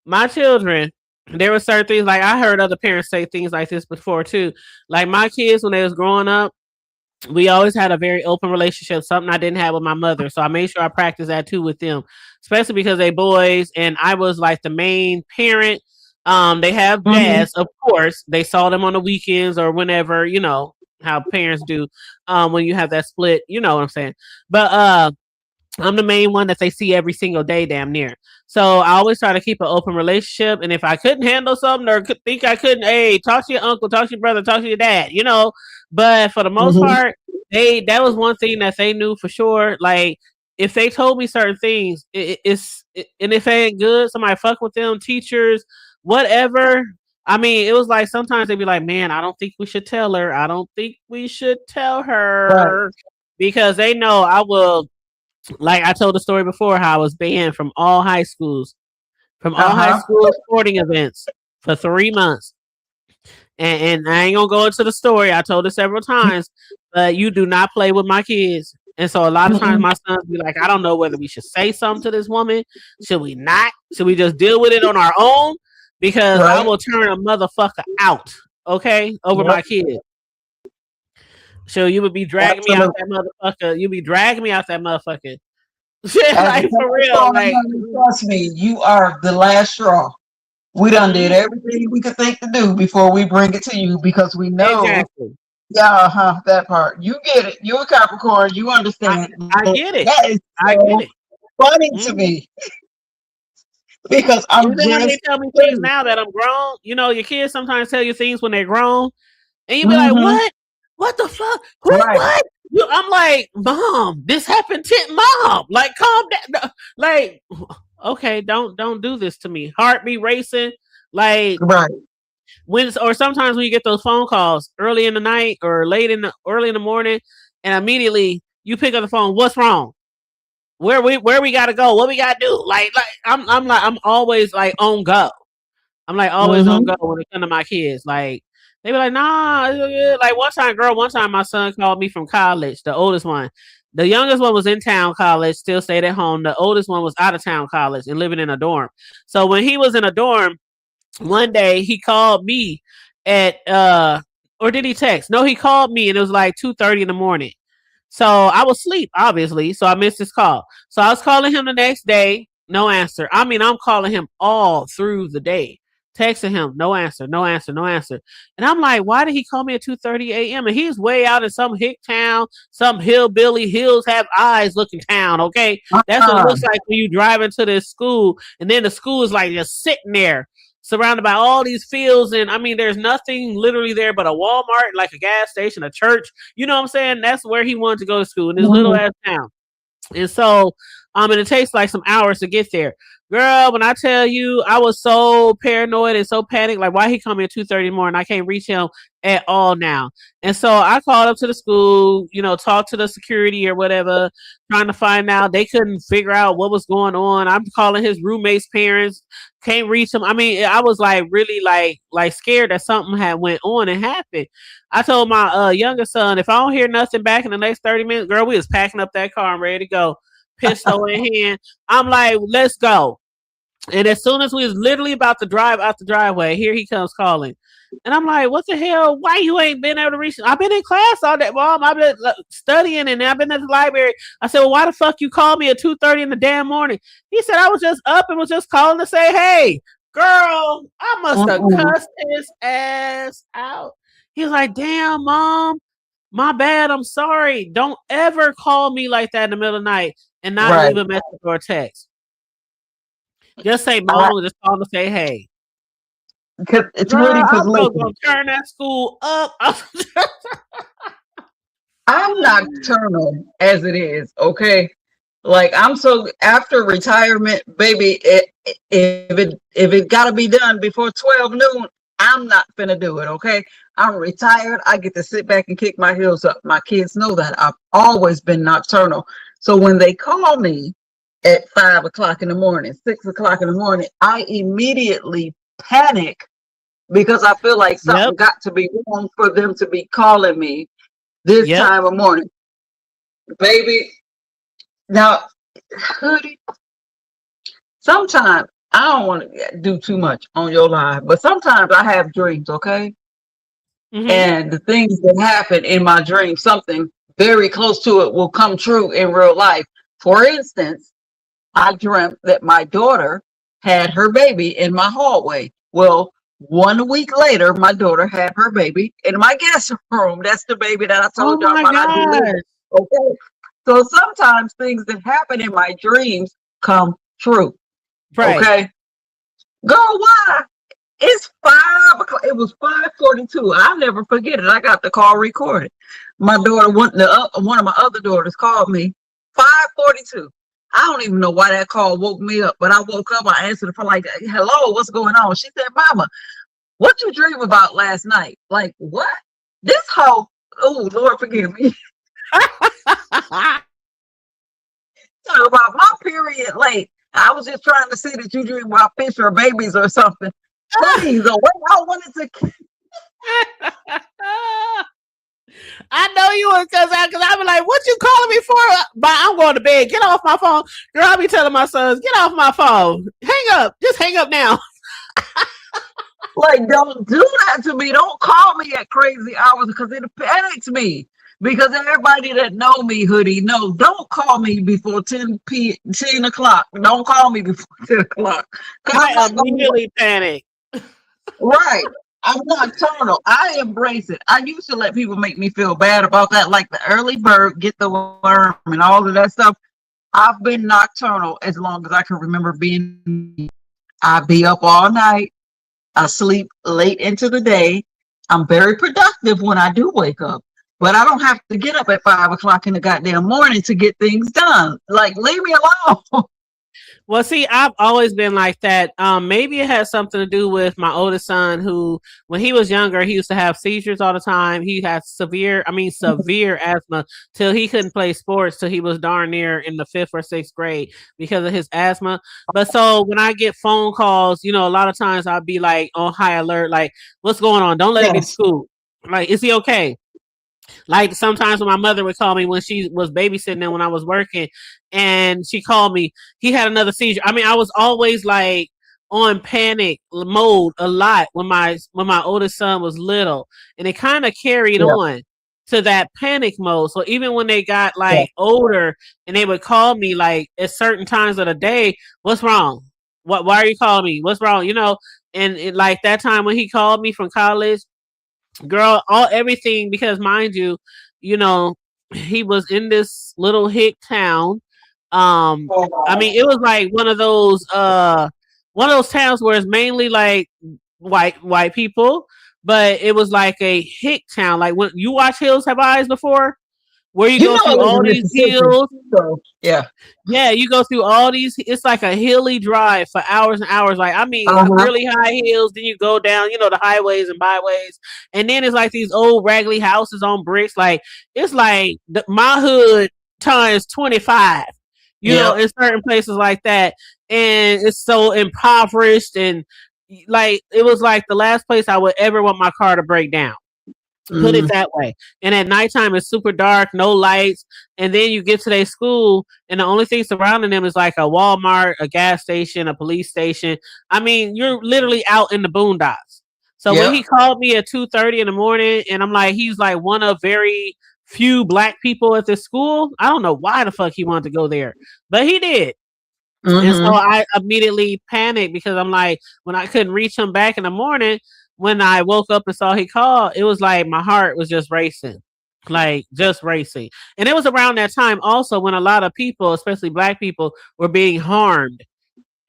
my children. There were certain things like I heard other parents say things like this before too. Like my kids when they was growing up, we always had a very open relationship, something I didn't have with my mother. So I made sure I practiced that too with them, especially because they boys and I was like the main parent. They have Mm-hmm. dads, of course. They saw them on the weekends or whenever, how parents do when you have that split, you know what I'm saying. But I'm the main one that they see every single day, damn near. So I always try to keep an open relationship. And if I couldn't handle something or think I couldn't, hey, talk to your uncle, talk to your brother, talk to your dad. But for the most Mm-hmm. part, that was one thing that they knew for sure. Like if they told me certain things, and if it ain't good, somebody fuck with them, teachers, whatever. I mean, it was like sometimes they'd be like, "Man, I don't think we should tell her. I don't think we should tell Right. her," because they know I will, like I told the story before, how I was banned from all high schools, Uh-huh. sporting events for 3 months. And I ain't gonna go into the story. I told it several times, but you do not play with my kids. And so a lot of times Mm-mm. my sons be like, I don't know whether we should say something to this woman. Should we not? Should we just deal with it on our own? Because I Right. will turn a motherfucker out, okay, over Yep. my kids. So you would be dragging me out Absolutely. that motherfucker. You be dragging me out that motherfucker. As a Like for real, Capricorn, like honey, trust me, you are the last straw. We done did mm, everything we could think to do before we bring it to you because we know, exactly. yeah, that part. You get it. You're a Capricorn. You I understand. I But get it. that is I get so it. funny to Mhm. me because I'm Even when they just tell me things kidding. now that I'm grown, your kids sometimes tell you things when they're grown, and you be like, Mm-hmm. "What? What the fuck? What? Right. What?" I'm like, "Mom, this happened to Mom. Like, calm down. No, like, okay, don't do this to me. Heart be racing. Like Right. or sometimes when you get those phone calls early in the night or early in the morning, and immediately you pick up the phone. What's wrong? Where we gotta go? What we gotta do? Like I'm always like on go. I'm like always on Mm-hmm. go when it comes to my kids. Like they be like, nah, it's good. Like one time my son called me from college, the oldest one. The youngest one was in town college, still stayed at home. The oldest one was out of town college and living in a dorm. So when he was in a dorm, one day he called me at or did he text? No, he called me and it was like 2:30 in the morning. So I was asleep, obviously. So I missed his call. So I was calling him the next day, no answer. I mean, I'm calling him all through the day, texting him, no answer, no answer, no answer. And I'm like, why did he call me at 2:30 a.m.? And he's way out in some hick town, some hillbilly hills have eyes looking town. Okay, that's what it Uh-uh. looks like when you drive into this school, and then the school is like just sitting there. surrounded by all these fields. And I mean, there's nothing literally there but a Walmart, like a gas station, a church. You know what I'm saying? That's where he wanted to go to school in this little Mhm. ass town. And so, and it takes like some hours to get there. Girl, when I tell you, I was so paranoid and so panicked. Like, why he come at 2:30 in the morning? I can't reach him at all now. And so I called up to the school, talked to the security or whatever, trying to find out. They couldn't figure out what was going on. I'm calling his roommate's parents, can't reach him. I mean, I was like really like scared that something had went on and happened. I told my younger son, if I don't hear nothing back in the next 30 minutes, girl, we was packing up that car and ready to go, pistol in hand. I'm like, let's go. And as soon as we was literally about to drive out the driveway, here he comes calling. And I'm like, what the hell? Why you ain't been able to reach him? I've been in class all day, Mom. I've been studying and I've been at the library. I said, well, why the fuck you called me at 2:30 in the damn morning? He said, I was just up and was just calling to say, hey, girl, I must have cussed his ass out. He was like, damn, Mom, my bad. I'm sorry. Don't ever call me like that in the middle of the night and not Right. leave a message or a text. Just say, Mom, just call to say, hey. Because it's Girl, really because I'm gonna turn that school up. I'm nocturnal as it is, okay? Like I'm so after retirement, baby, if it gotta be done before 12 noon, I'm not finna do it, okay? I'm retired. I get to sit back and kick my heels up. My kids know that. I've always been nocturnal. So when they call me at 5 o'clock in the morning, 6 o'clock in the morning, I immediately panic because I feel like something got to be wrong for them to be calling me this time of morning. Baby, now, Hoodie, sometimes I don't want to do too much on your live, but sometimes I have dreams, okay? Mm-hmm. And the things that happen in my dream, something very close to it will come true in real life. For instance, I dreamt that my daughter had her baby in my hallway. Well, 1 week later, my daughter had her baby in my guest room. That's the baby that I told y'all about. I delivered. Okay. So sometimes things that happen in my dreams come true. Right. Okay. Girl, why? It's 5 o'clock. It was 5:42. I'll never forget it. I got the call recorded. My daughter, one of my other daughters called me. 5:42. I don't even know why that call woke me up, but I woke up. I answered the phone like, "Hello, what's going on?" She said, "Mama, what you dream about last night?" Like, what? This whole, oh Lord, forgive me. Talk about my period late. I was just trying to see that you dream about fish or babies or something. Please, I wanted to. I know you was because I be like, what you calling me for? But I'm going to bed. Get off my phone. Girl, I be telling my sons, get off my phone. Hang up. Just hang up now. Like, don't do that to me. Don't call me at crazy hours because it panics me. Because everybody that know me, Hoodie, no, don't call me before 10 o'clock. Don't call me before 10 o'clock. I immediately panic. Right. I'm nocturnal. I embrace it. I used to let people make me feel bad about that, like the early bird, get the worm, and all of that stuff. I've been nocturnal as long as I can remember being. I be up all night. I sleep late into the day. I'm very productive when I do wake up, but I don't have to get up at 5 o'clock in the goddamn morning to get things done. Like, leave me alone. Well, see, I've always been like that. Maybe it has something to do with my oldest son, who, when he was younger, he used to have seizures all the time. He had severe asthma till he couldn't play sports till he was darn near in the 5th or 6th grade because of his asthma. But so when I get phone calls, a lot of times I'll be like on high alert, like, what's going on? Don't let him get to school. Like, is he okay? Like sometimes when my mother would call me when she was babysitting and when I was working and she called me, he had another seizure. I mean, I was always like on panic mode a lot when my oldest son was little, and it kind of carried on to that panic mode. So even when they got like older and they would call me like at certain times of the day, what's wrong? Why are you calling me? What's wrong? And like that time when he called me from college, girl, everything, because mind you, he was in this little hick town. I mean, it was like one of one of those towns where it's mainly like white people, but it was like a hick town. Like when you watch Hills Have Eyes before, where you You go know I through live all in these Mississippi, hills. so yeah. Yeah, you go through all these. It's like a hilly drive for hours and hours. Like I mean, Uh-huh. really high hills. Then you go down, the highways and byways, and then it's like these old raggedy houses on bricks. Like it's like my hood times 25. Yep. In certain places like that, and it's so impoverished and like it was like the last place I would ever want my car to break down. Put it Mm, that way. And at nighttime, it's super dark, no lights. And then you get to their school, and the only thing surrounding them is like a Walmart, a gas station, a police station. I mean, you're literally out in the boondocks. So when yep. he called me at 2:30 in the morning, and I'm like, he's like one of very few black people at this school. I don't know why the fuck he wanted to go there, but he did. And so Mm-hmm. I immediately panicked because I'm like, when I couldn't reach him back in the morning, when I woke up and saw he called, it was like my heart was just racing, like just racing. And it was around that time also when a lot of people, especially black people, were being harmed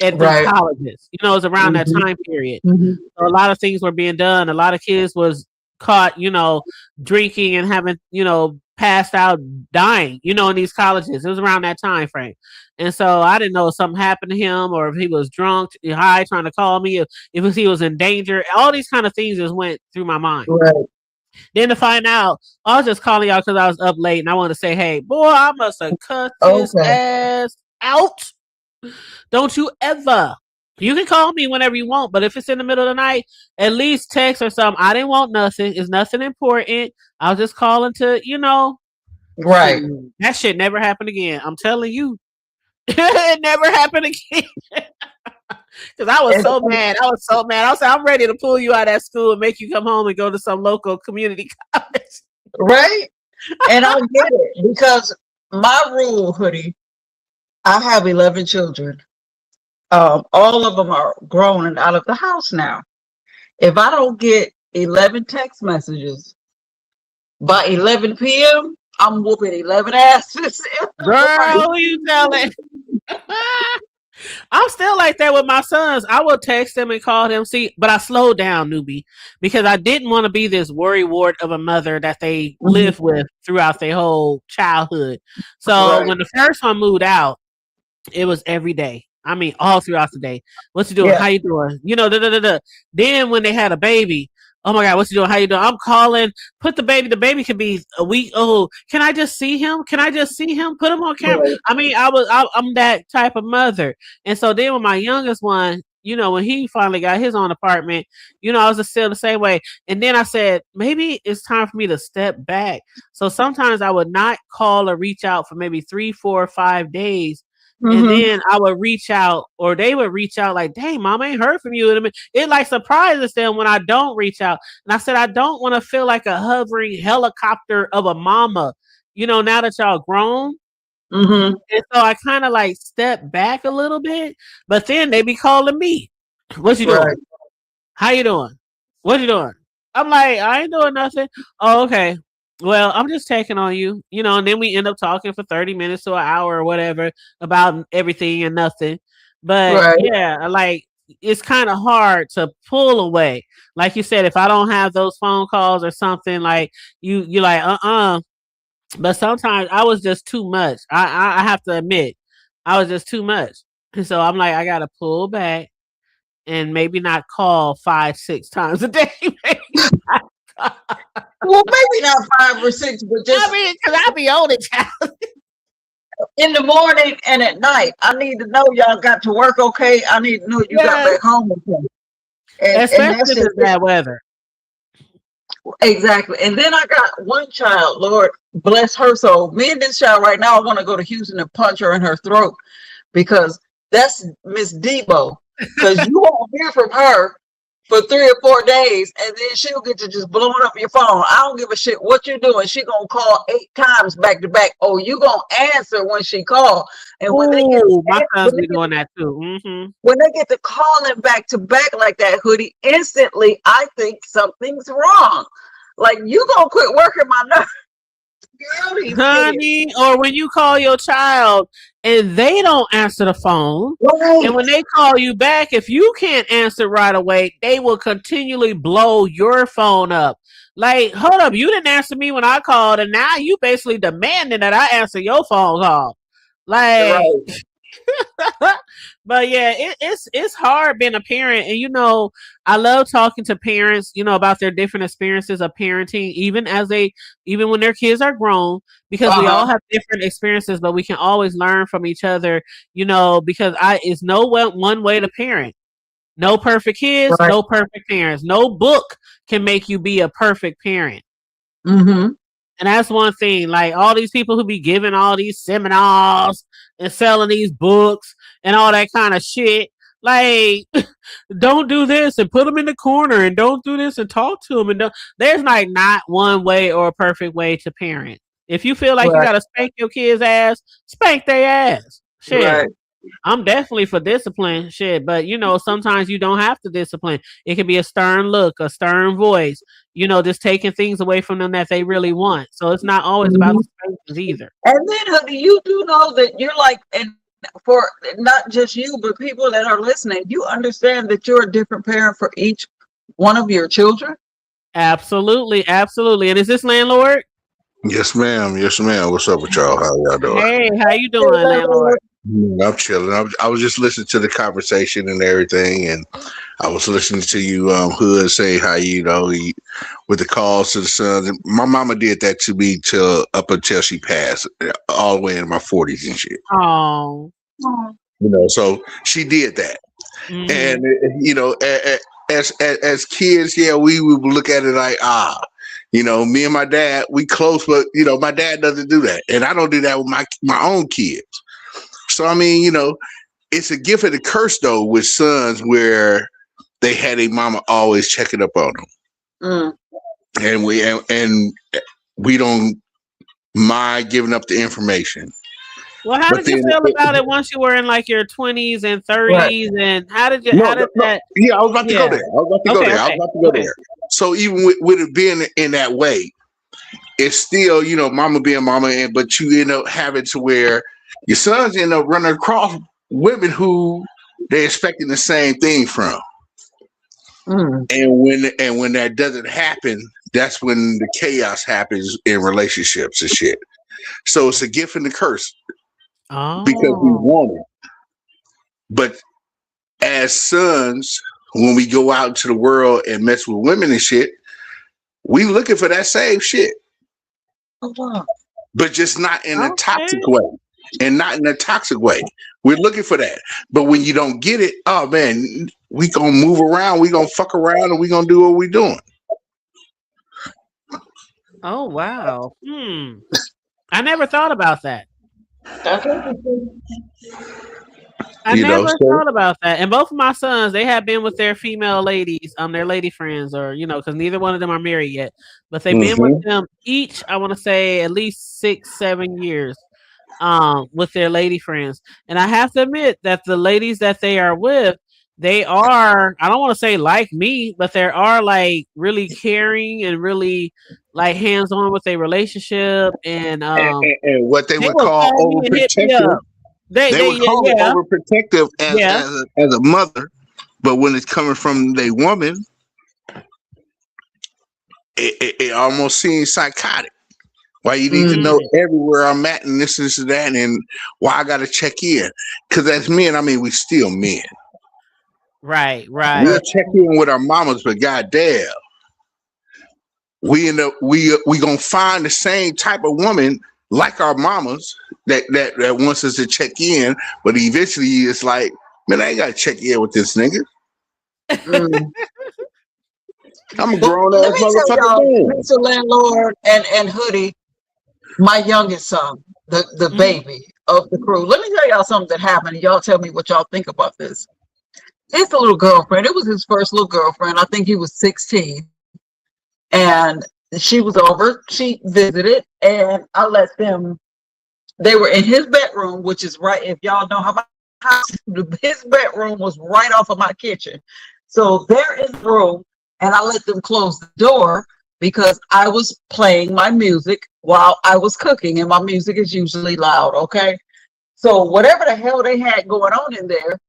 at these Right. colleges. It was around that Mm-hmm. time period. Mm-hmm. So a lot of things were being done. A lot of kids was caught, drinking and having, passed out, dying, in these colleges. It was around that time frame. And so I didn't know if something happened to him or if he was drunk, high, trying to call me, if he was in danger. All these kind of things just went through my mind. Right. Then to find out, I was just calling y'all because I was up late and I wanted to say, hey, boy, I must have cut his Okay. ass out. Don't you ever. You can call me whenever you want, but if it's in the middle of the night, at least text or something. I didn't want nothing. It's nothing important. I was just calling to, Right. that shit never happened again. I'm telling you. It never happened again. Because I was And, so mad. I was so mad. I was like, I'm ready to pull you out of that school and make you come home and go to some local community college. right. And I get it because my rule, Hoodie, I have 11 children. All of them are grown and out of the house now. If I don't get 11 text messages by 11 p.m., I'm whooping 11 asses. Girl, who you telling? I'm still like that with my sons. I will text them and call them. See, but I slowed down, newbie, because I didn't want to be this worry wart of a mother that they live with throughout their whole childhood. So Right. when the first one moved out, it was every day. I mean, all throughout the day. What you doing? Yeah. How you doing? Then when they had a baby, oh my God, what you doing? How you doing? I'm calling. Put the baby. The baby could be a week old. Can I just see him? Can I just see him? Put him on camera. Right. I mean, I'm that type of mother. And so then with my youngest one, when he finally got his own apartment, I was just still the same way. And then I said, maybe it's time for me to step back. So sometimes I would not call or reach out for maybe 3, 4, 5 days. And then I would reach out, or they would reach out like, dang, mom, I ain't heard from you. It like surprises them when I don't reach out. And I said, I don't want to feel like a hovering helicopter of a mama, now that y'all grown. Mm-hmm. And so I kind of like step back a little bit, but then they be calling me. What you doing? Right. How you doing? What you doing? I'm like, I ain't doing nothing. Oh, okay. Well, I'm just checking on you, and then we end up talking for 30 minutes to an hour or whatever about everything and nothing. But Right. yeah, like it's kind of hard to pull away. Like you said, if I don't have those phone calls or something, like you like, But sometimes I was just too much. I have to admit, I was just too much. And so I'm like, I gotta pull back and maybe not call 5, 6 times a day. Well, maybe not 5 or 6, but just I mean, because I be on it, child. in the morning and at night. I need to know y'all got to work okay. I need to know you got Yes. back home okay. And Especially that's if just it's bad weather. exactly. And then I got one child, Lord bless her soul. Me and this child right now, I want to go to Houston and punch her in her throat because that's Miss Debo. Because you won't hear from her for 3 or 4 days, and then she'll get to just blowing up your phone. I don't give a shit what you're doing. She gonna call 8 times back to back. Oh, you gonna answer when she call. And when they get my sons be doing that too. Mm-hmm. when they get to calling back to back like that, Hoodie, instantly I think something's wrong. Like you gonna quit working my nerves. Girl, you kidding? honey, or when you call your child and they don't answer the phone, and Right. when they call you back, if you can't answer right away, they will continually blow your phone up. Like, hold up, you didn't answer me when I called, and now you basically demanding that I answer your phone call. Like, Right. but yeah, it's hard being a parent, and I love talking to parents, about their different experiences of parenting, even when their kids are grown, because we all Uh-huh. have different experiences, but we can always learn from each other, because it's no one way to parent. No perfect kids, Right. no perfect parents. No book can make you be a perfect parent. Mm-hmm. And that's one thing. Like all these people who be giving all these seminars and selling these books and all that kind of shit. Like, don't do this and put them in the corner and don't do this and talk to them. There's like not one way or a perfect way to parent. If you feel like you Right. got to spank your kids' ass, spank their ass. Shit. Right. I'm definitely for discipline, shit, but sometimes you don't have to discipline. It can be a stern look, a stern voice, just taking things away from them that they really want. So it's not always about Mm-hmm. the spankings either. And then, honey, you do know that you're like, and for not just you, but people that are listening, you understand that you're a different parent for each one of your children. Absolutely, absolutely. And is this landlord? Yes, ma'am. Yes, ma'am. What's up with y'all? How y'all doing? Hey, how you doing, landlord? I'm chilling. I was just listening to the conversation and everything, and I was listening to you, Hood, say how with the calls to the sons. And my mama did that to me up until she passed, all the way in my 40s and shit. Oh. So she did that, Mm-hmm. and as kids, yeah, we would look at it like me and my dad, we close, but my dad doesn't do that, and I don't do that with my own kids. So I mean, it's a gift and a curse though with sons where they had a mama always checking up on them, and we don't mind giving up the information. Well, how But did you then, feel about it once you were in like your 20s and Right. 30s? And how did no, that? yeah, I was about to go Yeah. there. I was about to go Okay, there. I was okay, about to go okay. there. So even with it being in that way, it's still, mama being mama, but you end up having to where your sons end up running across women who they're expecting the same thing from. And when that doesn't happen, that's when the chaos happens in relationships and shit. So it's a gift and a curse because we Oh. want it. But as sons, when we go out into the world and mess with women and shit, we looking for that same shit. Oh, wow. But just not in a toxic Okay. way. And not in a toxic way. We're looking for that. But when you don't get it, oh man, we gonna move around, we gonna fuck around, and we gonna do what we doing. Oh wow. I never thought about that. That's interesting. I You know, never so thought about that. And both of my sons, they have been with their female ladies, their lady friends, or because neither one of them are married yet. But they've been with them each, I want to say, at least 6-7 years, with their lady friends. And I have to admit that the ladies that they are with, they are, I don't want to say like me, but they are like really caring and really like hands on with their relationship. And and what they they would will call call me and hit me overprotective, up. They they they would call it yeah, overprotective yeah. as a mother, but when it's coming from a woman, it almost seems psychotic. Why you need to know everywhere I'm at and this and that, and why I gotta check in? Because as men, I mean, we still men. Right. We'll check in with our mamas, but goddamn, we end up we gonna find the same type of woman like our mamas that wants us to check in, but eventually it's like, man, I ain't gotta check in with this nigga. I'm a Well, grown let ass me tell motherfucker, y'all, man. Mr. Landlord and Hoodie, my youngest son, the baby of the crew. Let me tell y'all something that happened. And y'all tell me what y'all think about this. It's a little girlfriend. It was his first little girlfriend. I think he was 16. And she was over. She visited, and I let them. They were in his bedroom, which is right. If y'all know how my house, his bedroom was right off of my kitchen. So they're in the room, and I let them close the door because I was playing my music while I was cooking, and my music is usually loud. Okay, so whatever the hell they had going on in there,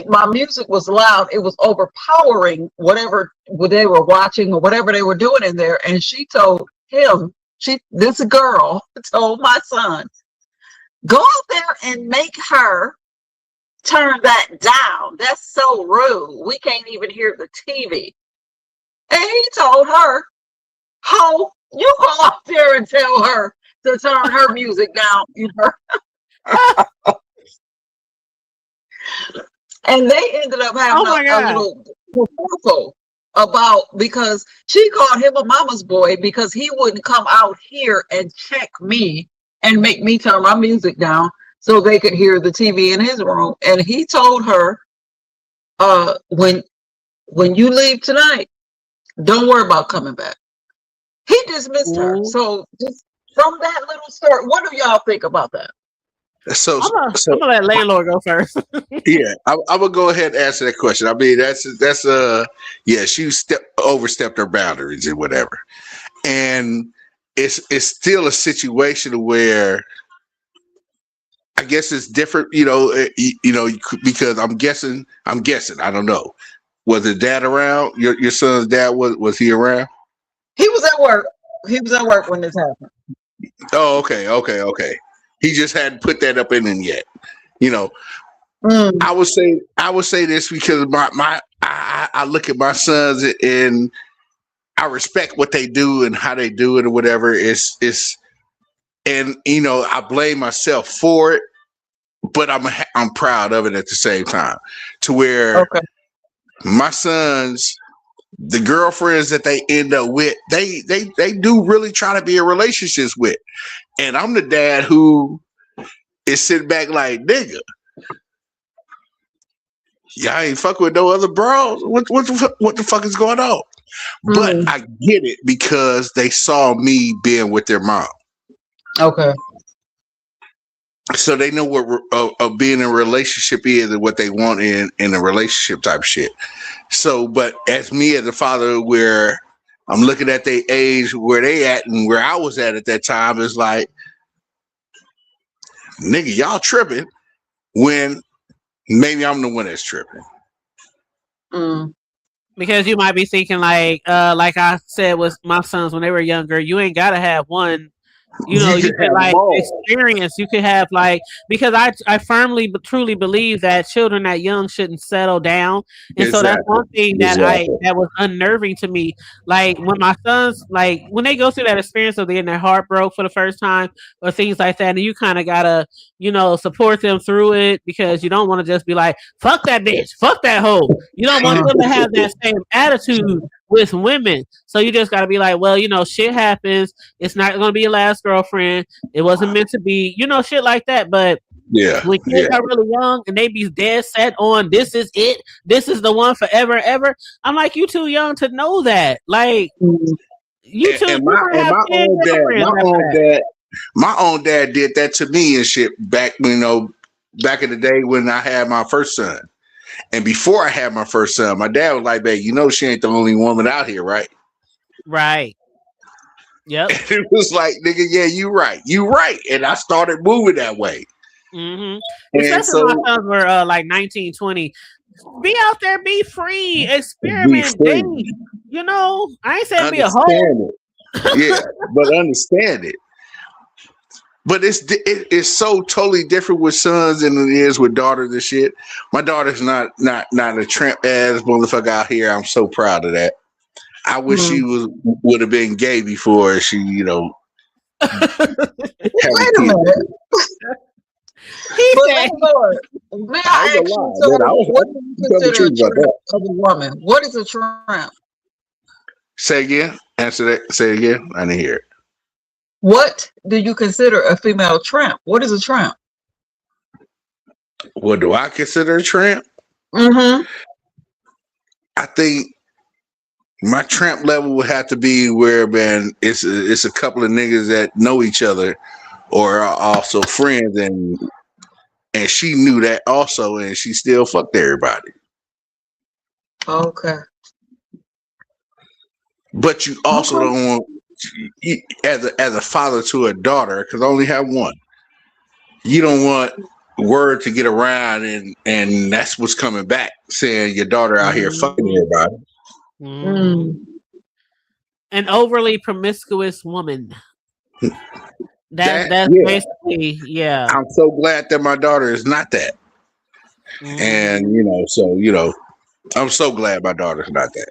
my music was loud. It was overpowering whatever they were watching or whatever they were doing in there. And she told him, this girl told my son, go out there and make her turn that down. That's so rude. We can't even hear the TV. And he told her, "Ho, you go out there and tell her to turn her music down." And they ended up having a little proposal about, because she called him a mama's boy because he wouldn't come out here and check me and make me turn my music down so they could hear the TV in his room. And he told her, when you leave tonight, don't worry about coming back. He dismissed her. So just from that little story, what do y'all think about that? So I'm gonna let landlord go first. Yeah, I'm gonna go ahead and answer that question. I mean, that's yeah, she overstepped her boundaries and whatever, and it's still a situation where I guess it's different, because I'm guessing, I don't know. Was the dad around? Your son's dad, was he around? He was at work. He was at work when this happened. Oh, okay. He just hadn't put that up in him yet. I would say this because I look at my sons and I respect what they do and how they do it or whatever. And I blame myself for it, but I'm proud of it at the same time. To where my sons, the girlfriends that they end up with, they do really try to be in relationships with. And I'm the dad who is sitting back like, nigga, y'all ain't fuck with no other bros. What the fuck is going on? But I get it because they saw me being with their mom. Okay. So they know what being in a relationship is and what they want in a relationship type of shit. So, but as me as a father, where I'm looking at their age, where they at and where I was at that time, is like, nigga, y'all tripping when maybe I'm the one that's tripping. Because you might be thinking like I said with my sons when they were younger, you ain't gotta have one. You could like experience. You could have like, because I firmly but truly believe that children that young shouldn't settle down, and so that's one thing that that was unnerving to me. Like when my sons, like when they go through that experience of getting their heart broke for the first time or things like that, and you kind of gotta support them through it, because you don't want to just be like, fuck that bitch, fuck that hoe. You don't want them to have that same attitude with women. So you just got to be like, well, shit happens. It's not going to be your last girlfriend. It wasn't meant to be, shit like that. But when kids are really young and they be dead set on this is it, this is the one forever, ever. I'm like, you too young to know that. Like, you too. And my own dad did that to me and shit back, back in the day when I had my first son. And before I had my first son, my dad was like, babe, she ain't the only woman out here, right? Right. Yep. And it was like, nigga, yeah, you right. And I started moving that way. Mm-hmm. Especially when my sons were like 19, 20. Be out there, be free, experiment, date. I ain't saying be a hoe. Yeah, but understand it. But it's so totally different with sons than it is with daughters and shit. My daughter's not a tramp ass motherfucker out here. I'm so proud of that. I wish she would have been gay before she, Wait a minute. May I ask you, what do you consider a tramp of a woman? What is a tramp? Say again. Answer that. Say again. I didn't hear it. What do you consider a female tramp? What is a tramp? What do I consider a tramp? Mm-hmm. I think my tramp level would have to be where, man, it's a couple of niggas that know each other or are also friends, and she knew that also, and she still fucked everybody. Okay. But you also don't want as a father to a daughter, because I only have one, you don't want word to get around, and that's what's coming back, saying your daughter out here fucking everybody. An overly promiscuous woman. That's basically, yeah. I'm so glad that my daughter is not that. And I'm so glad my daughter's not that.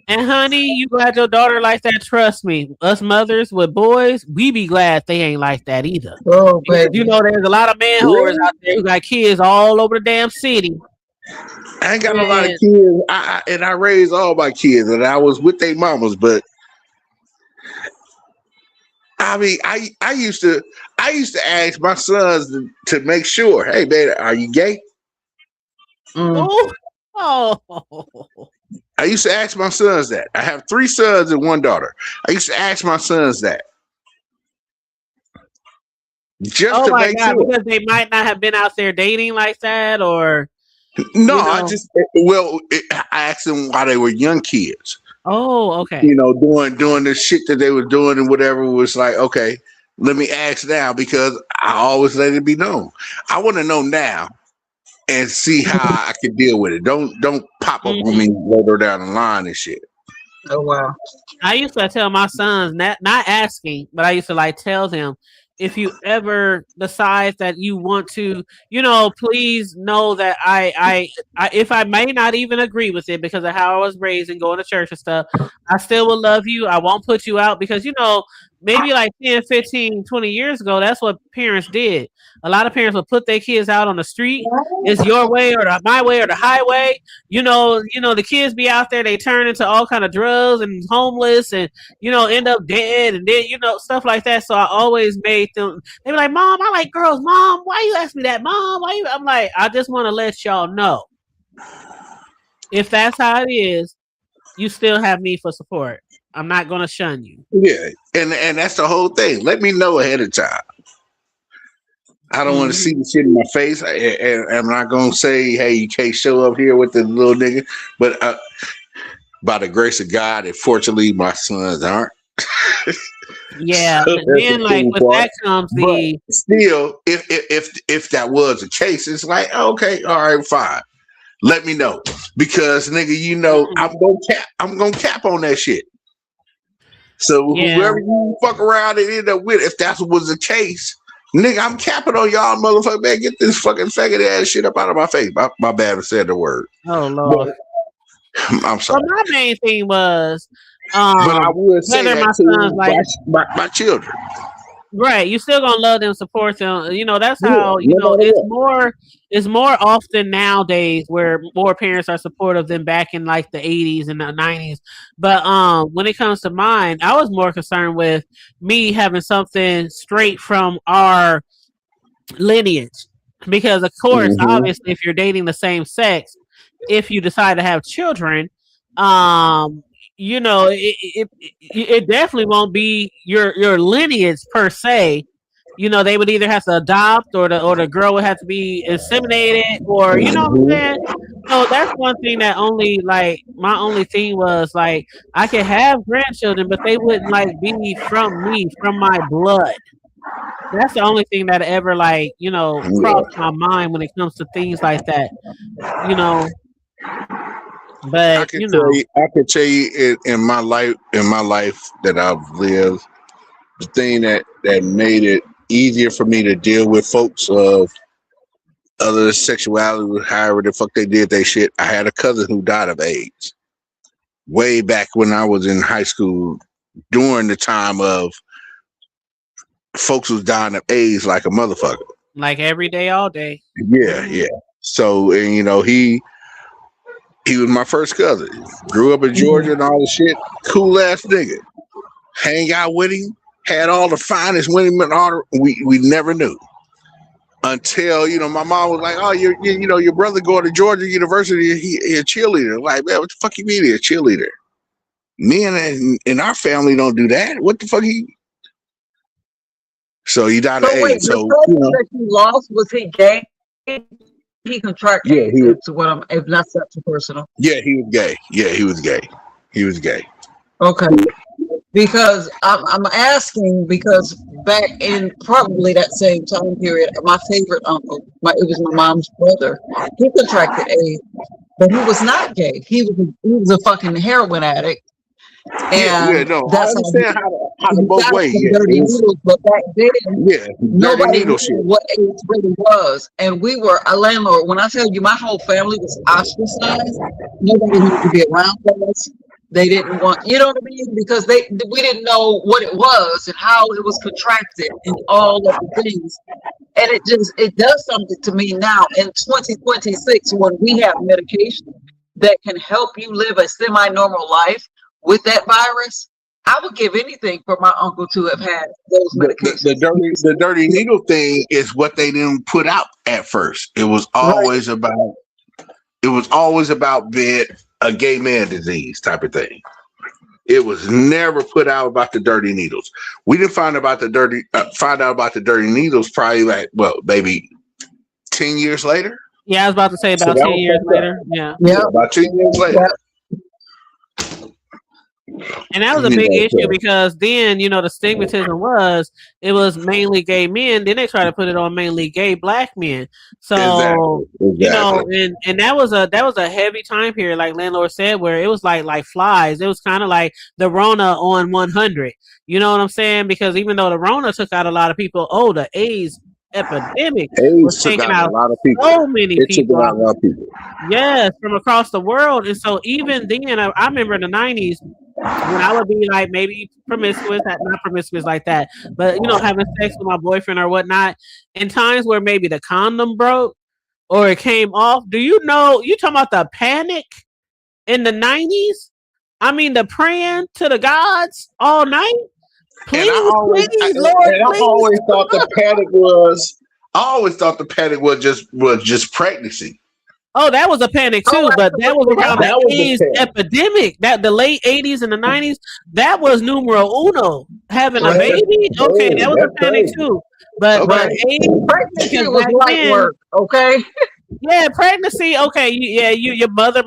And honey, you glad your daughter like that? Trust me, us mothers with boys, we be glad they ain't like that either. Oh, baby. You know, there's a lot of man whores out there who got kids all over the damn city. I ain't got a lot of kids, and I raised all my kids, and I was with their mamas. But I mean, I used to ask my sons to make sure, hey, baby, are you gay? Oh. I used to ask my sons that. I have 3 sons and 1 daughter. I used to ask my sons that. Just to make sure. Because they might not have been out there dating like that, or no, I asked them while they were young kids. Oh, okay. Doing the shit that they were doing and whatever, was like, okay, let me ask now, because I always let it be known. I want to know now and see how I can deal with it. Don't pop up on me later down the line and shit. Oh wow. I used to tell my sons, not asking, but I used to tell them, if you ever decide that you want to, please know that I if I may not even agree with it because of how I was raised and going to church and stuff, I still will love you. I won't put you out, because maybe 10, 15, 20 years ago, that's what parents did. A lot of parents would put their kids out on the street. It's your way or my way or the highway. The kids be out there, they turn into all kind of drugs and homeless and, end up dead and then, stuff like that. So I always made them, they were like, Mom, I like girls. Mom, why you ask me that? Mom, why you? I'm like, I just want to let y'all know, if that's how it is, you still have me for support. I'm not going to shun you. Yeah. And that's the whole thing. Let me know ahead of time. I don't want to see the shit in my face. And I'm not going to say, hey, you can't show up here with the little nigga. But by the grace of God, and fortunately, my sons aren't. Yeah. So then, with that comes the... But still, if that was the case, it's like, okay, all right, fine. Let me know. Because, nigga, I'm gonna cap on that shit. So whoever you fuck around and end up with, if that was the case, nigga, I'm capping on y'all, motherfucker. Man, get this fucking faggot ass shit up out of my face. My bad, I said the word. Oh Lord, but, I'm sorry. Well, my main thing was, but I would say that to my children. Right, you still gonna love them, support them. That's how it's more often nowadays where more parents are supportive than back in the 80s and the 90s. But when it comes to mine, I was more concerned with me having something straight from our lineage, because of course, obviously, if you're dating the same sex, if you decide to have children, it definitely won't be your lineage per se. They would either have to adopt, or the girl would have to be inseminated, or what I'm saying. So that's one thing that only my only thing was I could have grandchildren, but they wouldn't be from me, from my blood. That's the only thing that ever crossed my mind when it comes to things like that. But I can tell you in my life that I've lived, the thing that made it easier for me to deal with folks of other sexuality, however the fuck they did they shit. I had a cousin who died of AIDS way back when I was in high school, during the time of folks was dying of AIDS like a motherfucker. Like every day, all day. Yeah. So, and he was my first cousin. Grew up in Georgia and all the shit. Cool ass nigga. Hang out with him. Had all the finest women and all. We never knew until my mom was like, "Oh, your brother going to Georgia University. He a cheerleader." Like, man, what the fuck you mean he a cheerleader? Me and our family don't do that. What the fuck he? So he died of AIDS. So that you lost, was he gay? He contracted. Yeah, if not such personal. Yeah, he was gay. Yeah, he was gay. He was gay. Okay. because I'm asking because back in probably that same time period, my favorite uncle, it was my mom's brother. He contracted AIDS, but he was not gay. He was a fucking heroin addict, Yeah, and no, I that's understand how the he both got ways. some Yeah, dirty needles. But back then, yeah, dirty nobody needle knew shit. what AIDS really was, and we were a landlord. When I tell you, my whole family was ostracized. Nobody wanted to be around us. They didn't want, you know what I mean, because we didn't know what it was and how it was contracted and all of the things. And it does something to me now in 2026 when we have medication that can help you live a semi-normal life with that virus. I would give anything for my uncle to have had those medications. The dirty needle thing is what they didn't put out at first. Right. It was always about being a gay man disease type of thing. It was never put out about the dirty needles. We didn't find out about the dirty needles probably like, well, maybe 10 years later. Yeah, I was about to say So about that 10 was years fucked up. later. Yeah. Yeah. About 10 years later. Yeah. And that was a big issue because then, you know, the stigmatism was it was mainly gay men. Then they tried to put it on mainly gay black men. So Exactly. you know, and that was a heavy time period, like landlord said, where it was like flies. It was kind of like the Rona on 100. You know what I'm saying? Because even though the Rona took out a lot of people, the AIDS epidemic was AIDS took taking out out a lot of people. so many It took people. out a lot of people. Yes, from across the world. And so even then, I remember in the 90s when I would be like maybe promiscuous, not promiscuous like that, but you know, having sex with my boyfriend or whatnot, in times where maybe the condom broke or it came off. Do you know, you talking about the panic in the 90s? I mean, the praying to the gods all night. Please, I always thought the panic was. I always thought the panic was just pregnancy. Oh, that was a panic too, but that was around the AIDS epidemic. That the late 80s and the 90s, that was numero uno. Having a baby, okay, that was a panic too. But AIDS, pregnancy was light work, okay? Yeah, pregnancy, okay, your mother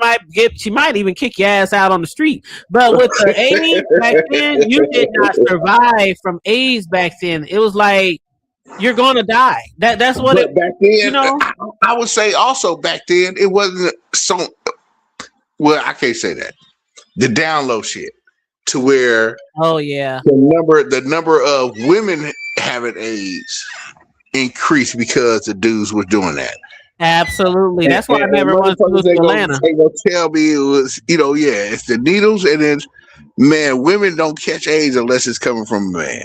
she might even kick your ass out on the street. But with the AIDS back then, you did not survive from AIDS back then. It was like you're gonna die. That's what it back then. You know, I would say also back then it wasn't so. Well, I can't say that. The down low shit to where. Oh yeah. The number of women having AIDS increased because the dudes were doing that. Absolutely. That's why I never wanted to move to Atlanta. They gonna tell me it was, it's the needles, and then man, women don't catch AIDS unless it's coming from a man.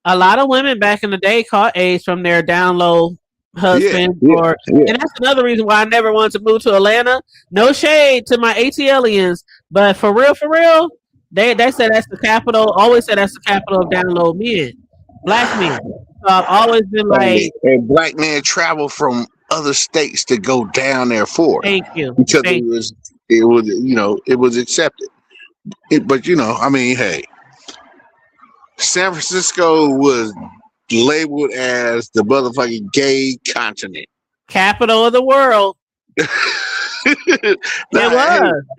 A lot of women back in the day caught AIDS from their down low husband, and that's another reason why I never wanted to move to Atlanta. No shade to my ATLians, but for real, they said that's the capital. Always said that's the capital of down low men, black men. So I've always been like, and black men travel from other states to go down there for. Thank you. Because it was accepted. But I mean, hey. San Francisco was labeled as the motherfucking gay continent. Capital of the world. It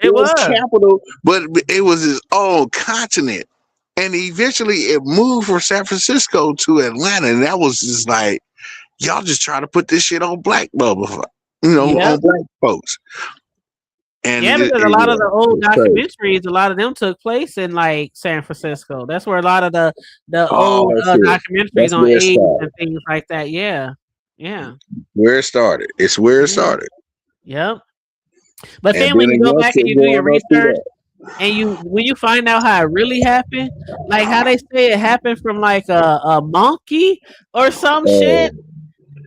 was capital, but it was its own continent. And eventually it moved from San Francisco to Atlanta. And that was just like, y'all just trying to put this shit on black motherfuckers, on black folks. And because a lot of the old documentaries, a lot of them took place in like San Francisco. That's where a lot of the old documentaries on AIDS and things like that. Yeah. Where it started. It's where it started. Yep. But then when you go back and you do your research and when you find out how it really happened, like how they say it happened from like a monkey or some shit.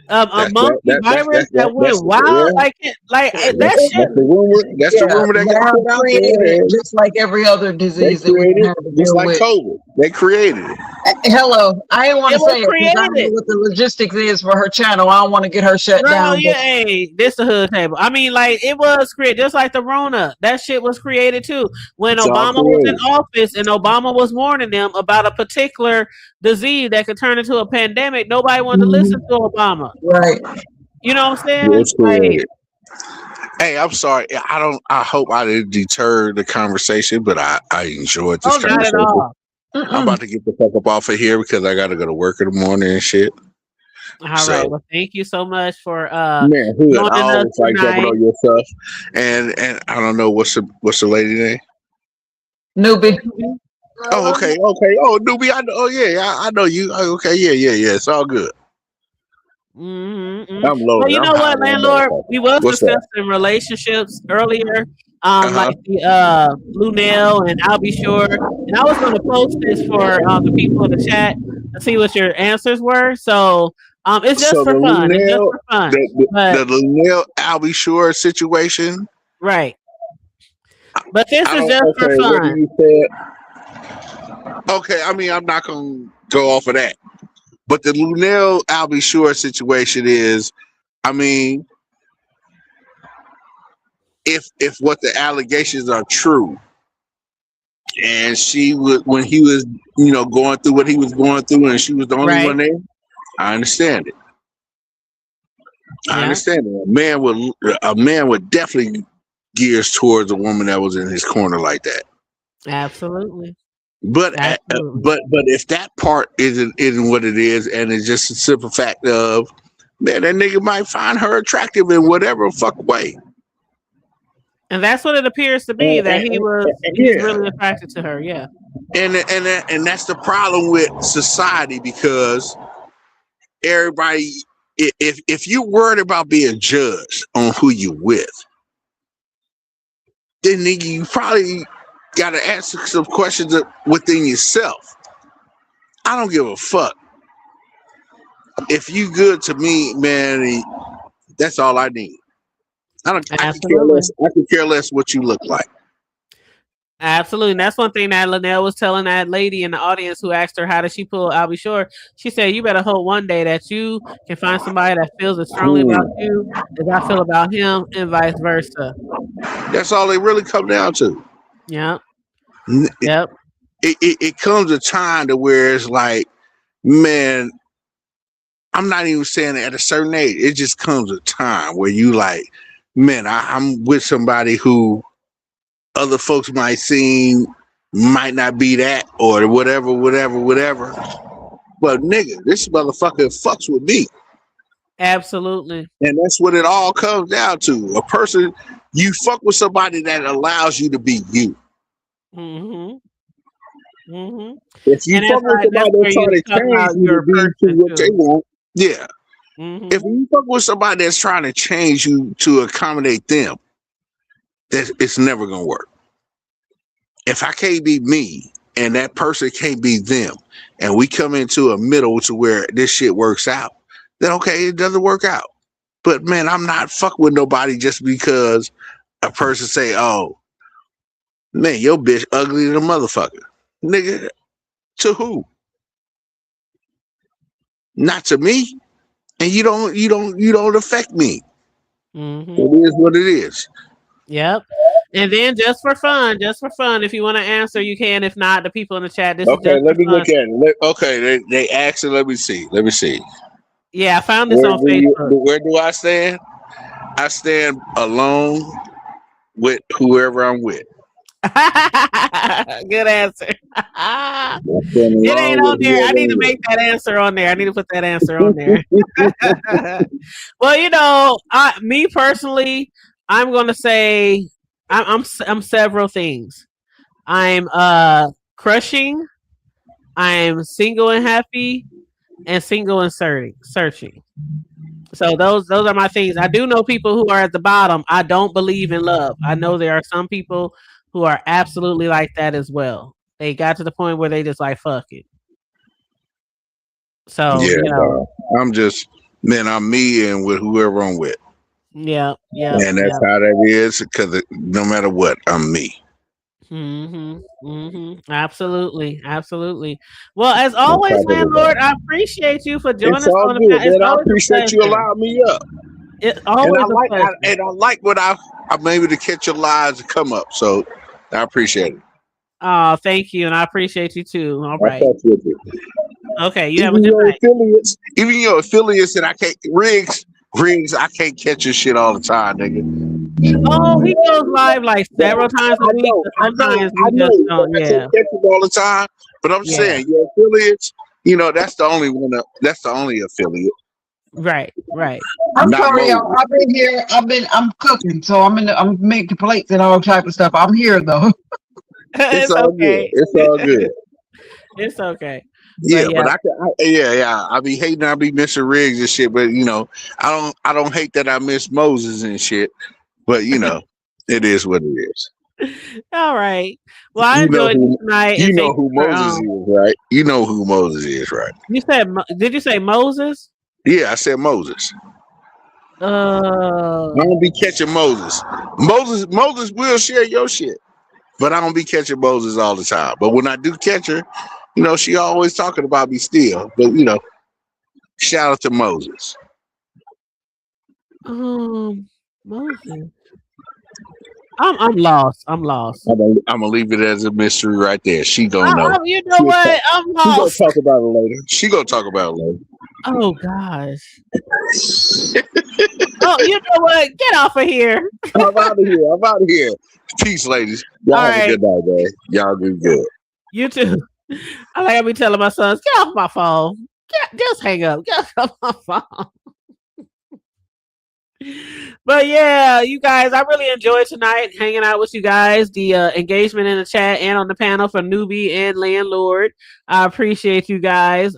A monkey virus that went wild, like that shit. That's the rumor. That's the rumor that got put out there. Just like every other disease that we have to just deal like with. COVID. They created it. Hello, I didn't want to say it because I know what the logistics is for her channel. I don't want to get her shut down. Yeah, hey, this the hood table. I mean, like it was created just like the Rona. That shit was created too. When Obama was in office and Obama was warning them about a particular disease that could turn into a pandemic, nobody wanted to listen to Obama. Right. You know what I'm saying? Hey, I'm sorry. I hope I didn't deter the conversation, but I enjoyed this conversation. Not at all. I'm about to get the fuck up off of here because I gotta go to work in the morning and shit. All right. Well, thank you so much for man, Hood, I joining us always like jumping tonight. on your stuff. And I don't know what's the lady name? Newbie. Oh, okay. Oh, newbie. I know. Oh, yeah. I know you. Oh, okay. Yeah. It's all good. Mm-hmm. I'm loaded. Well, you know what, landlord? We was What's that? discussing relationships earlier, Uh-huh. like the Luenell, and I'll be sure. And I was going to post this for the people in the chat to see what your answers were. So it's just So for the fun. It's just Luenell, for fun. the But Luenell Albie Shore situation. right. But this is just for Okay, what fun. you said? Okay, I mean, I'm not gonna go off of that. But the Luenell Albie Shore situation is, I mean, if what the allegations are true, and she would when he was, going through what he was going through, and she was the only one there, I understand it. I understand it. A man would definitely gears towards a woman that was in his corner like that. Absolutely. But but if that part isn't what it is, and it's just a simple fact of, man, that nigga might find her attractive in whatever fuck way. And that's what it appears to be, that he's really attracted to her, yeah. And that's the problem with society, because everybody, if you're worried about being judged on who you with, then nigga, you probably got to answer some questions within yourself. I don't give a fuck. If you good to me, man, that's all I need. I could care less what you look like. Absolutely. And that's one thing that Luenell was telling that lady in the audience who asked her, how does she pull Albie Shore? She said, you better hope one day that you can find somebody that feels as strongly about you as I feel about him, and vice versa. That's all they really come down to. Yep. It comes a time to where it's like, man, I'm not even saying at a certain age. It just comes a time where you like, man, I'm with somebody who other folks might not be that, or whatever. But nigga, this motherfucker fucks with me. Absolutely. And that's what it all comes down to. A person, you fuck with somebody that allows you to be you. Mm-hmm. Mm-hmm. If you fuck with somebody that's trying to change you to be to what they want, yeah. Mm-hmm. If you fuck with somebody that's trying to change you to accommodate them, it's never gonna work. If I can't be me and that person can't be them, and we come into a middle to where this shit works out, then okay, it doesn't work out. But man, I'm not fucking with nobody just because a person say, "Oh, man, your bitch ugly than a motherfucker." Nigga, to who? Not to me. And you don't affect me. Mm-hmm. It is what it is. Yep. And then just for fun, if you want to answer, you can. If not, the people in the chat, this okay, is just let me look at it. They asked it. Let me see. Yeah, I found this on Facebook. Where do I stand? I stand alone with whoever I'm with. Good answer. It ain't on there. I need to make that answer on there. I need to put that answer on there. Well, me personally, I'm gonna say I'm several things. I'm crushing, I'm single and happy, and single and searching. So those are my things. I do know people who are at the bottom. I don't believe in love. I know there are some people who are absolutely like that as well. They got to the point where they just like, fuck it. So I'm just, man, I'm me and with whoever I'm with. Yeah. And that's how that is, because no matter what, I'm me. Absolutely. Well, as always, landlord, I appreciate you for joining us on the podcast. I appreciate you allowing me up. It's always I like when I'm able to catch your lives and come up. So I appreciate it. Oh, thank you, and I appreciate you too. All right. Okay, you have a good night. Even your affiliates that I can't Riggs, I can't catch your shit all the time, nigga. Oh, he goes live like several times a week. Sometimes we just don't. I can't catch it all the time. But I'm Yeah. saying your affiliates, that's the only one. That's the only affiliate. Right. I'm Not sorry, y'all. Moses. I've been here. I'm cooking, so I'm making plates and all type of stuff. I'm here though. It's It's all good. okay. It's all good. It's okay. Yeah, But yeah. but yeah. I be hating. I be missing rigs and shit. But I don't hate that I miss Moses and shit. But it is what it is. All right. Well, I You know enjoyed you who tonight, you and know thank who you for Moses is, right? You know who Moses is, right? you said did you say Moses? Yeah, I said Moses. Uh, I don't be catching Moses. Moses will share your shit, but I don't be catching Moses all the time. But when I do catch her, she always talking about me still. But shout out to Moses. Moses. I'm lost. I'm lost. I'm gonna leave it as a mystery right there. She gonna know. You know what? I'm She gonna lost. talk about it later. She gonna talk about it later. Oh gosh. Oh, you know what? Get off of here. I'm out of here. Peace, ladies. Y'all All have a right. good night, man. Y'all do good. You too. I like I be telling my sons, get off my phone. Just hang up. Get off my phone. But yeah, you guys, I really enjoyed tonight hanging out with you guys. The engagement in the chat and on the panel for newbie and landlord. I appreciate you guys.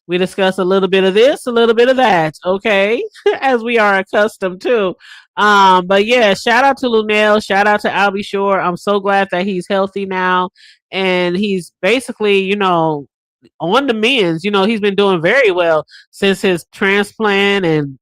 We discussed a little bit of this, a little bit of that, okay, as we are accustomed to. But yeah, shout out to Luenell, shout out to Albie Shore. I'm so glad that he's healthy now, and he's basically, on the mends. He's been doing very well since his transplant and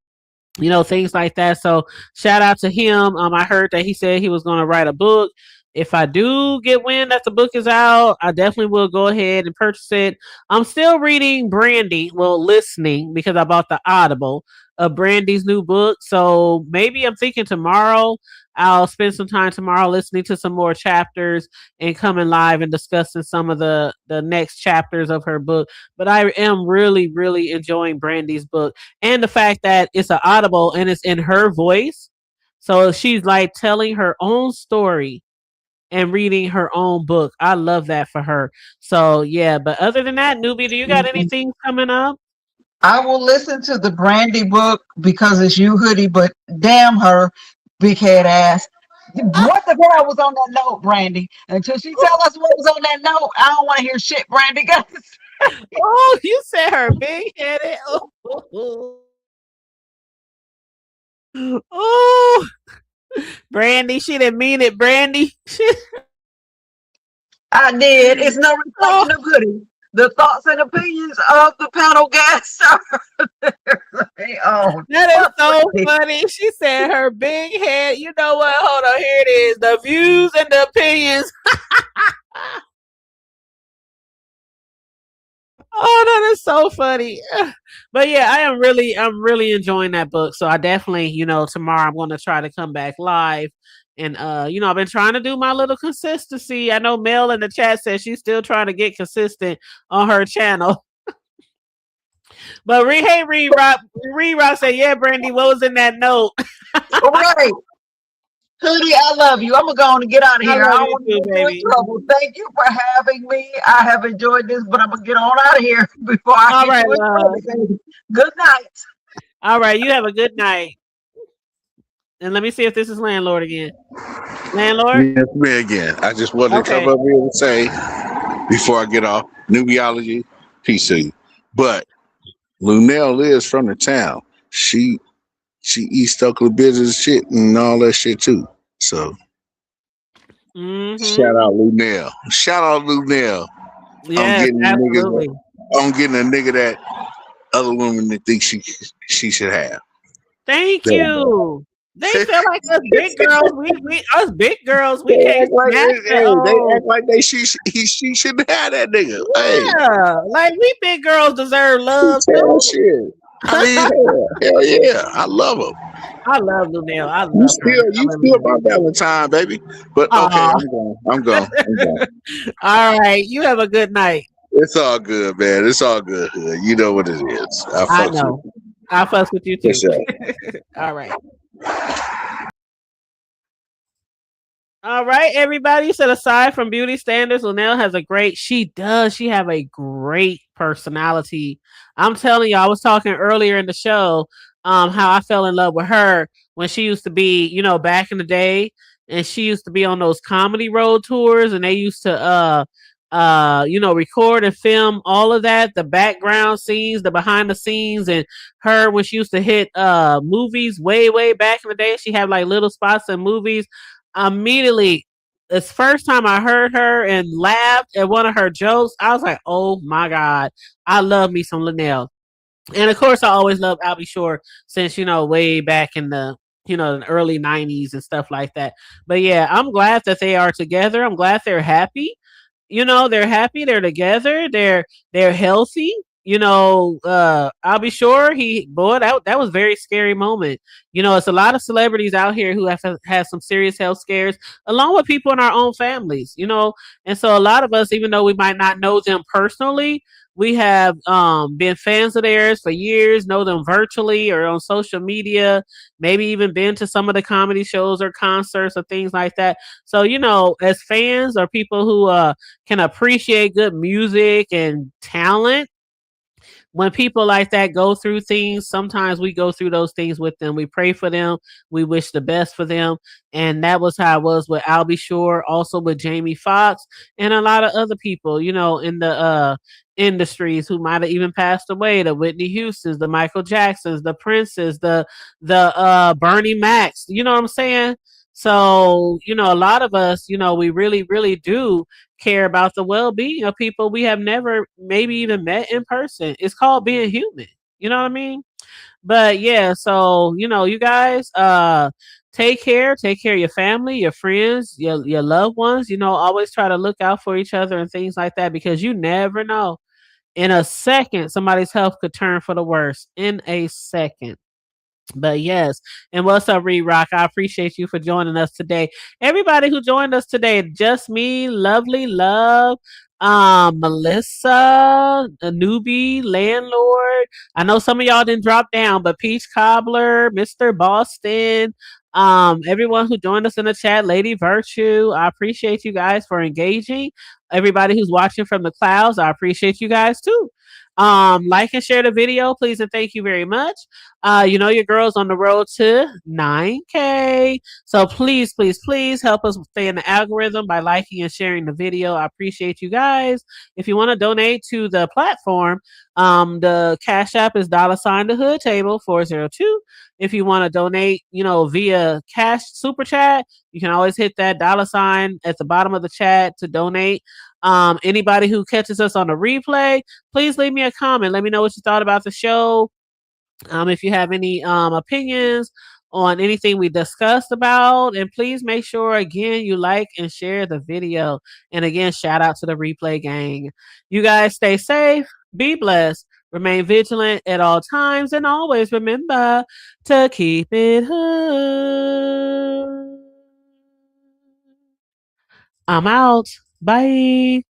things like that. So shout out to him. I heard that he said he was going to write a book. If I do get wind that the book is out, I definitely will go ahead and purchase it. I'm still reading listening because I bought the Audible of Brandy's new book. So maybe I'm thinking tomorrow I'll spend some time tomorrow listening to some more chapters and coming live and discussing some of the next chapters of her book. But I am really, really enjoying Brandy's book. And the fact that it's an Audible and it's in her voice. So she's like telling her own story and reading her own book. I love that for her. So yeah, but other than that, newbie, do you got anything coming up? I will listen to the Brandy book because it's you, hoodie. But damn her, big head ass. What the hell was on that note, Brandy? Until she tell us what was on that note, I don't want to hear shit, Brandy. Oh, you said her big headed. Oh, Brandy, she didn't mean it, Brandy. I did. It's no reflection of hoodie. The thoughts and opinions of the panel guests are That is so funny. She said her big head. You know what? Hold on. Here it is. The views and the opinions. Oh, that is so funny. But yeah, I'm really enjoying that book. So I definitely, tomorrow I'm going to try to come back live. And I've been trying to do my little consistency. I know Mel in the chat says she's still trying to get consistent on her channel. But Reed Rock said, yeah, Brandy, what was in that note? All right. Hoodie, I love you. I'm going to go on and get out of here. I don't want to get baby. in trouble. Thank you for having me. I have enjoyed this, but I'm going to get on out of here before I get in trouble. Good night. All right. You have a good night. And let me see if this is Landlord again. Landlord? Yes, me again. I just wanted to come up here and say, before I get off, Nubiology, peace to you. But Luenell is from the town. She eats Stokely business shit and all that shit too. So shout out Luenell. Shout out Luenell. Yeah, absolutely. I'm getting a nigga that other women that think she should have. Thank you. They feel like us big girls. Us big girls. We can't they act like she shouldn't have that nigga. Yeah, like we big girls deserve love too. Shit. I mean, hell yeah, I love them. I love Luenell. I love you still my Valentine, baby. But okay, I'm going. All right, you have a good night. It's all good, man. It's all good. You know what it is. I know. I fuss with you too. Sure. All right. All right, everybody. Set aside from beauty standards, Luenell has a great. She does. She have a great personality. I'm telling you, I was talking earlier in the show, how I fell in love with her when she used to be, back in the day, and she used to be on those comedy road tours, and they used to, record and film all of that, the background scenes, the behind the scenes, and her when she used to hit movies way, way back in the day. She had like little spots in movies immediately. This first time I heard her and laughed at one of her jokes, I was like, "Oh my god, I love me some Luenell." And of course, I always loved Albie Shore since way back in the early '90s and stuff like that. But yeah, I'm glad that they are together. I'm glad they're happy. They're happy, they're together, they're healthy. I'll be sure that was a very scary moment. It's a lot of celebrities out here who have had some serious health scares, along with people in our own families. And so a lot of us, even though we might not know them personally, we have been fans of theirs for years, know them virtually or on social media, maybe even been to some of the comedy shows or concerts or things like that. So, as fans or people who can appreciate good music and talent, when people like that go through things, sometimes we go through those things with them. We pray for them. We wish the best for them. And that was how it was with Albie Shore, also with Jamie Foxx, and a lot of other people, in the industries who might have even passed away. The Whitney Houstons, the Michael Jacksons, the Princes, the Bernie Macs. You know what I'm saying? So, a lot of us, we really, really do care about the well-being of people we have never maybe even met in person. It's called being human. You know what I mean? But yeah, so you guys take care of your family, your friends, your loved ones. Always try to look out for each other and things like that, because you never know. In a second, somebody's health could turn for the worse. In a second. But yes, and what's up, Reed Rock? I appreciate you for joining us today. Everybody who joined us today, just me, lovely love, Melissa, a newbie, landlord. I know some of y'all didn't drop down, but Peach Cobbler, Mr. Boston, everyone who joined us in the chat, Lady Virtue. I appreciate you guys for engaging. Everybody who's watching from the clouds, I appreciate you guys too. Like and share the video, please, and thank you very much. Your girl's on the road to 9K. So please, please, please help us stay in the algorithm by liking and sharing the video. I appreciate you guys. If you want to donate to the platform, the Cash App is $ the Hood Table 402. If you want to donate, via Cash Super Chat, you can always hit that $ at the bottom of the chat to donate. Anybody who catches us on the replay, please leave me a comment. Let me know what you thought about the show. If you have any opinions on anything we discussed about, and please make sure again you like and share the video. And again, shout out to the replay gang. You guys stay safe, be blessed, remain vigilant at all times, and always remember to keep it hood. I'm out. Bye.